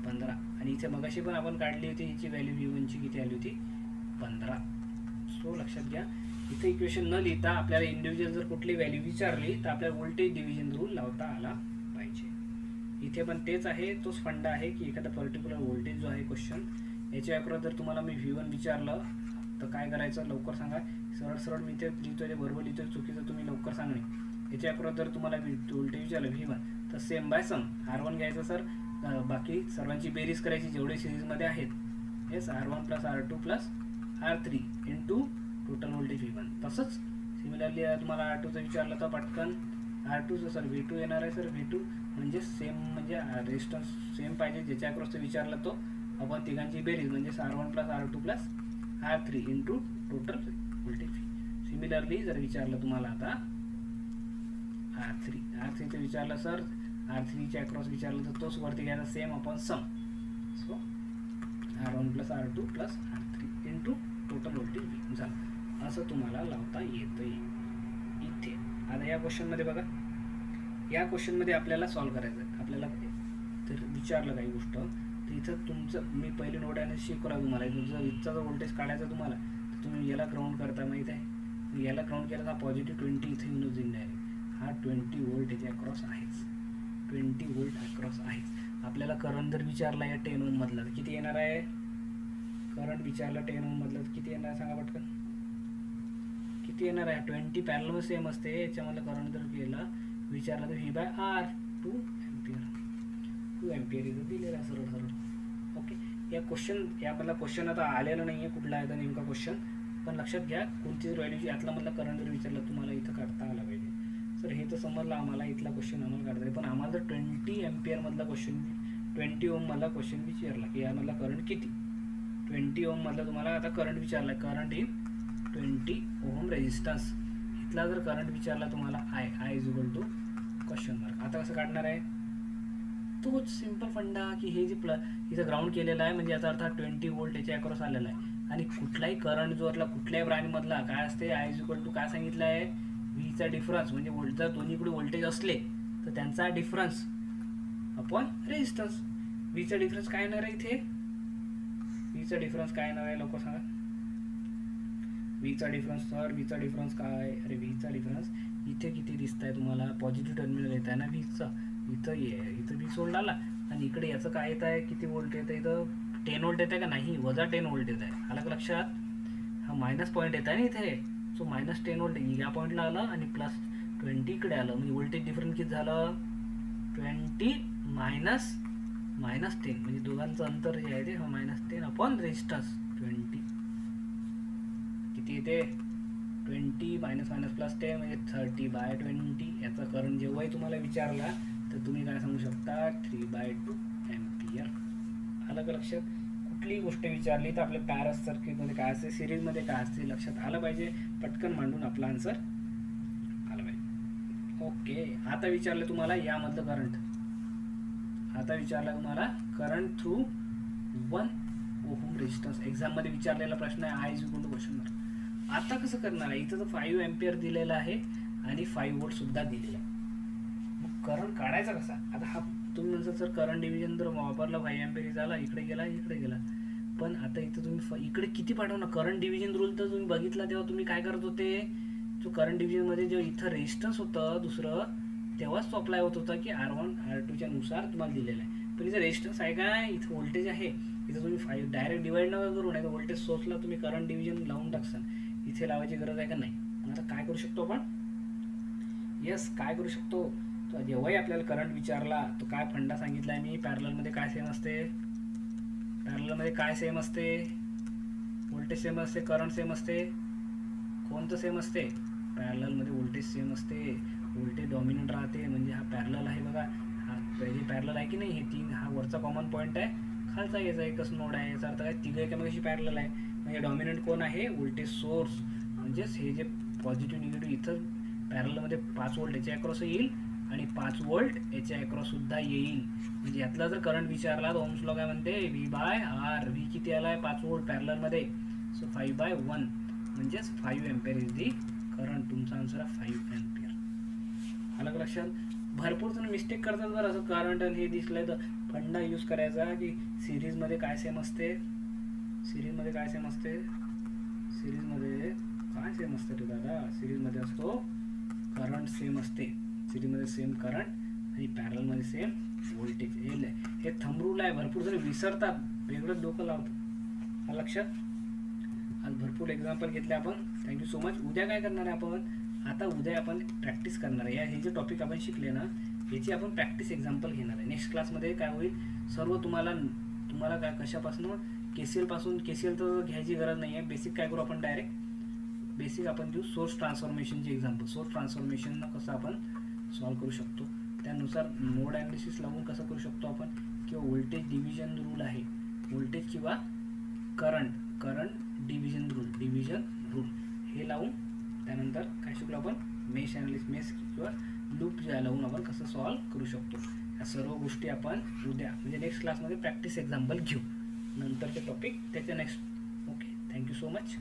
15. आणि इथे मगाशी पण आपण काढली होती, हिची व्हॅल्यू V1 ची किती आली होती, 15. सो लक्षात घ्या, इथे इक्वेशन न लिहिता आपल्याला इंडिव्हिज्युअल जर कुठली व्हॅल्यू विचारली तर आपल्याला व्होल्टेज डिव्हिजन रूल लावता आला पाहिजे. इथे पण तेच आहे, तोच फंडा आहे की एखादा पर्टिक्युलर व्होल्टेज जो आहे क्वेश्चन, याच्या अक्रॉस जर तुम्हाला मी V1 विचारलं तर काय करायचं, लवकर सांगा. सरळ मी ते लिहितोय, बरोबर लिहितोय, चुकीचं तुम्ही लवकर सांगणे. याच्या अक्रॉस जर तुम्हाला व्होल्टेज विचारलं V1 तर सेम बाय सम, R1 घ्यायचं सर, बाकी सर्वांची बेरीज करायची जेवढे सिरीजमध्ये आहेत. Yes, R1 plus R2 plus R3 into total voltage V1. तसंच सिमिलरली तुम्हाला R2चं विचारलं तर पटकन R2चं सर V2 येणार आहे. सर V2 म्हणजे सेम, म्हणजे रेजिस्टन्स सेम पाहिजे, ज्याच्या अक्रॉसचं विचारलं तो आपण तिघांची बेरीज म्हणजे R1 plus R2 plus R3 into total voltage. Similarly जर विचारलं तुम्हाला आता R3चं विचारलं सर, R3च्या अक्रॉस विचारलं तर तोच वरती घ्यायचा, same upon sum. So R1 plus R2 plus R3 into total voltage V झालं. असं तुम्हाला लावता येतं इथे. आता या क्वेश्चनमध्ये बघा, या क्वेश्चनमध्ये आपल्याला सॉल्व करायचं आहे. आपल्याला तर विचारलं काही गोष्ट, तर इथं तुमचं मी पहिले नोट आहे शिकवला तुम्हाला. जर इथचा जर व्होल्टेज काढायचा तुम्हाला तर तुम्ही याला ग्राउंड करता, माहीत आहे, याला ग्राउंड केला तर पॉझिटिव्ह 20 इथे येऊन जाईल डायरेक्ट. हा 20 व्होल्ट याच्या अक्रॉस आहेच, 20 व्होल्ट अक्रॉस आहेच. आपल्याला करंट जर विचारला या 10 ओम मधला तर किती येणार आहे, करंट विचारला 10 ओम मधलं तर किती येणार सांगा पटकन, किती येणार आहे. 20 पॅरलल सेम असते, याच्यामधलं करंट जर केला विचारला तर V/R 2 एम्पियर इथं दिलेला आहे सरळ. ओके, या क्वेश्चन, यामधला क्वेश्चन आता आलेला नाही आहे कुठला आहे तर नेमका क्वेश्चन, पण लक्षात घ्या कोणती जर व्हॅल्यूची यातला मधला करंट जर विचारलं तुम्हाला इथं काढता आला पाहिजे. सर हे तर समजलं आम्हाला, इथला क्वेश्चन आम्हाला काढता येईल, पण आम्हाला जर 20 एम्पियर मधला क्वेश्चन, 20 ओम मधला क्वेश्चन विचारला की यामधला करंट किती, 20 ओम मधला तुम्हाला आता करंट विचारला, करंट इन 20 ओम रेजिस्टन्स, इथला जर करंट विचारला तुम्हाला I is equal to question mark. आता कसं काढणार आहे, तोच सिंपल फंडा की हे जे इथं ग्राउंड केलेलं आहे म्हणजे याचा अर्थ 20 व्होल्ट याच्या अक्रॉस आलेला आहे. आणि कुठलाही करंट जोरला कुठल्याही ब्रँचमधला काय असते, I इज इक्वल टू काय सांगितलं आहे, व्हीचा डिफरन्स, म्हणजे जर दोन्हीकडे व्होल्टेज असले तर त्यांचा डिफरन्स अपॉन रेजिस्टन्स. व्हीचा डिफरन्स काय येणार आहे इथे, व्हीचा डिफरन्स काय येणार आहे लवकर सांगा. व्हीचा डिफरन्स सर, व्हीचा डिफरन्स काय, अरे व्हीचा डिफरन्स इथे किती दिसत आहे तुम्हाला, पॉझिटिव्ह टर्मिनल येत आहे ना व्हीचा, इथं व्ही सोल्ड आला आणि इकडे याचं काय येत आहे, किती व्होल्ट येत आहे, इथं 10 व्होल्ट येत आहे का नाही, वजा 10 व्होल्ट येत आहे. आलं का लक्षात, हा मायनस पॉईंट येत आहे ना इथे. सो -10 व्होल्ट या पॉईंटला आलं आणि +20 इकडे आलं, म्हणजे व्होल्टेज डिफरन्स किती झालं, 20 मायनस -10, म्हणजे दोघांचं अंतर जे आहे ते -10 अपॉन रेजिस्टन्स 20 किती येते, 20 मायनस +10 म्हणजे 30/20. याचा करंट जेव्हाही तुम्हाला विचारला तर तुम्ही काय सांगू शकता, 3/2 आलं का लक्षात? कुठलीही गोष्ट विचारली तर आपल्या पॅरस सर्किटमध्ये काय असते, सिरीजमध्ये काय असते लक्षात आलं पाहिजे. पटकन मांडून आपला आन्सर आला पाहिजे. ओके, आता विचारलं तुम्हाला यामधलं करंट. आता विचारला तुम्हाला करंट थ्रू 1 ओहम रेजिस्टन्स. एक्झाममध्ये विचारलेला प्रश्न आहे, I is equal to question mark. आता कसं करणार आहे? इथं तर 5 एम्पियर दिलेलं आहे आणि 5 वोल्ट सुद्धा दिलेला आहे. मग करंट काढायचा कसा? आता हा तुम्ही म्हणता सर करंट डिव्हिजन जर वापरला 5 एम्पियर झाला, इकडे गेला इकडे गेला, पण आता इथं तुम्ही इकडे किती पाठवणार? करंट डिव्हिजन रूल तर तुम्ही बघितला तेव्हा तुम्ही काय करत होते? जो करंट डिव्हिजनमध्ये जेव्हा इथं रेजिस्टन्स होतं दुसरं, तेव्हाच तो अप्लाय होत होता की R1 R2च्या नुसार तुम्हाला दिलेला आहे. पण इथं रेजिस्टन्स आहे काय? इथं व्होल्टेज आहे. इथं तुम्ही 5 डायरेक्ट डिवाइड नका करू, नाही तर व्होल्टेज सोर्सला तुम्ही करंट डिव्हिजन लावून टाकसान. इथे लावायची गरज आहे का नाही? आता काय करू शकतो आपण? येस, काय करू शकतो? तर जेव्हाही आपल्याला करंट विचारला तो काय फंडा सांगितला आहे मी, पॅरललमध्ये काय सेम असते? पॅरललमध्ये काय सेम असते? व्होल्टेज सेम असते, करंट सेम असते. कोणतं सेम असते? पॅरललमध्ये व्होल्टेज सेम असते, व्होल्टेज डॉमिनंट राहते. म्हणजे हा पॅरलल आहे बघा, हा हे पॅरलल आहे की नाही? हे तीन, हा वरचा कॉमन पॉईंट आहे, खालचा याचा एकच नोड आहे. याचा अर्थ काय? तिघं एकामेकाशी पॅरलल आहे. म्हणजे डॉमिनंट कोण आहे? Voltage source. म्हणजेच हे जे पॉझिटिव्ह निगेटिव्ह इथं पॅरलमध्ये 5 व्होल्ट याच्या अक्रॉस येईल आणि 5 व्होल्ट याच्या अक्रॉस सुद्धा येईल. म्हणजे यातला जर करंट विचारला तर ओम्स लॉ काय म्हणते? V/R. व्ही किती आला आहे? 5 व्होल्ट पॅरललमध्ये. सो 5/1 म्हणजेच 5 एम्पियर इज दी करंट. तुमचा आन्सर आहे 5 एम्पियर. आलं का लक्षात? भरपूर जण मिस्टेक करतात बरं, असं करंट आणि हे दिसलंय तर फंडा यूज करायचा की सिरीजमध्ये काय सेम असते. सिरीजमध्ये काय सेम असते? सिरीजमध्ये काय सेम असते रे दादा? सिरीजमध्ये असतो करंट सेम असते. सिरीजमध्ये सेम करंट आणि पॅरलमध्ये सेम व्होल्टेज. हे थंब रूल आहे. भरपूर जण विसरतात, वेगळंच डोकं लावतात. लक्षात? आज भरपूर एक्झाम्पल घेतले आपण. Thank you so much. उद्या काय करणार आहे आपण? आता उद्या आपण प्रॅक्टिस करणार आहे. हे जे टॉपिक आपण शिकले ना, याची आपण प्रॅक्टिस एक्झाम्पल घेणार आहे. नेक्स्ट क्लासमध्ये काय होईल, सर्व तुम्हाला काय कशापासून, KCL पासून. KCL तर घ्यायची गरज नाही आहे. बेसिक काय करू आपण? डायरेक्ट बेसिक आपण घेऊ सोर्स ट्रान्सफॉर्मेशनचे एक्झाम्पल. सोर्स ट्रान्सफॉर्मेशन कसं आपण सॉल्व करू शकतो, त्यानुसार नोड ॲनालिसिस लावून कसं करू शकतो आपण, किंवा व्होल्टेज डिव्हिजन रूल आहे, व्होल्टेज किंवा करंट डिव्हिजन रूल हे लावून त्यानंतर काय शिकलो आपण? मेश किंवा लूप जे लावून आपण कसं सॉल्व करू शकतो. या सर्व गोष्टी आपण उद्या म्हणजे नेक्स्ट क्लासमध्ये प्रॅक्टिस एक्झाम्पल घेऊ. नंतरचे टॉपिक त्याच्या next. Okay, thank you so much.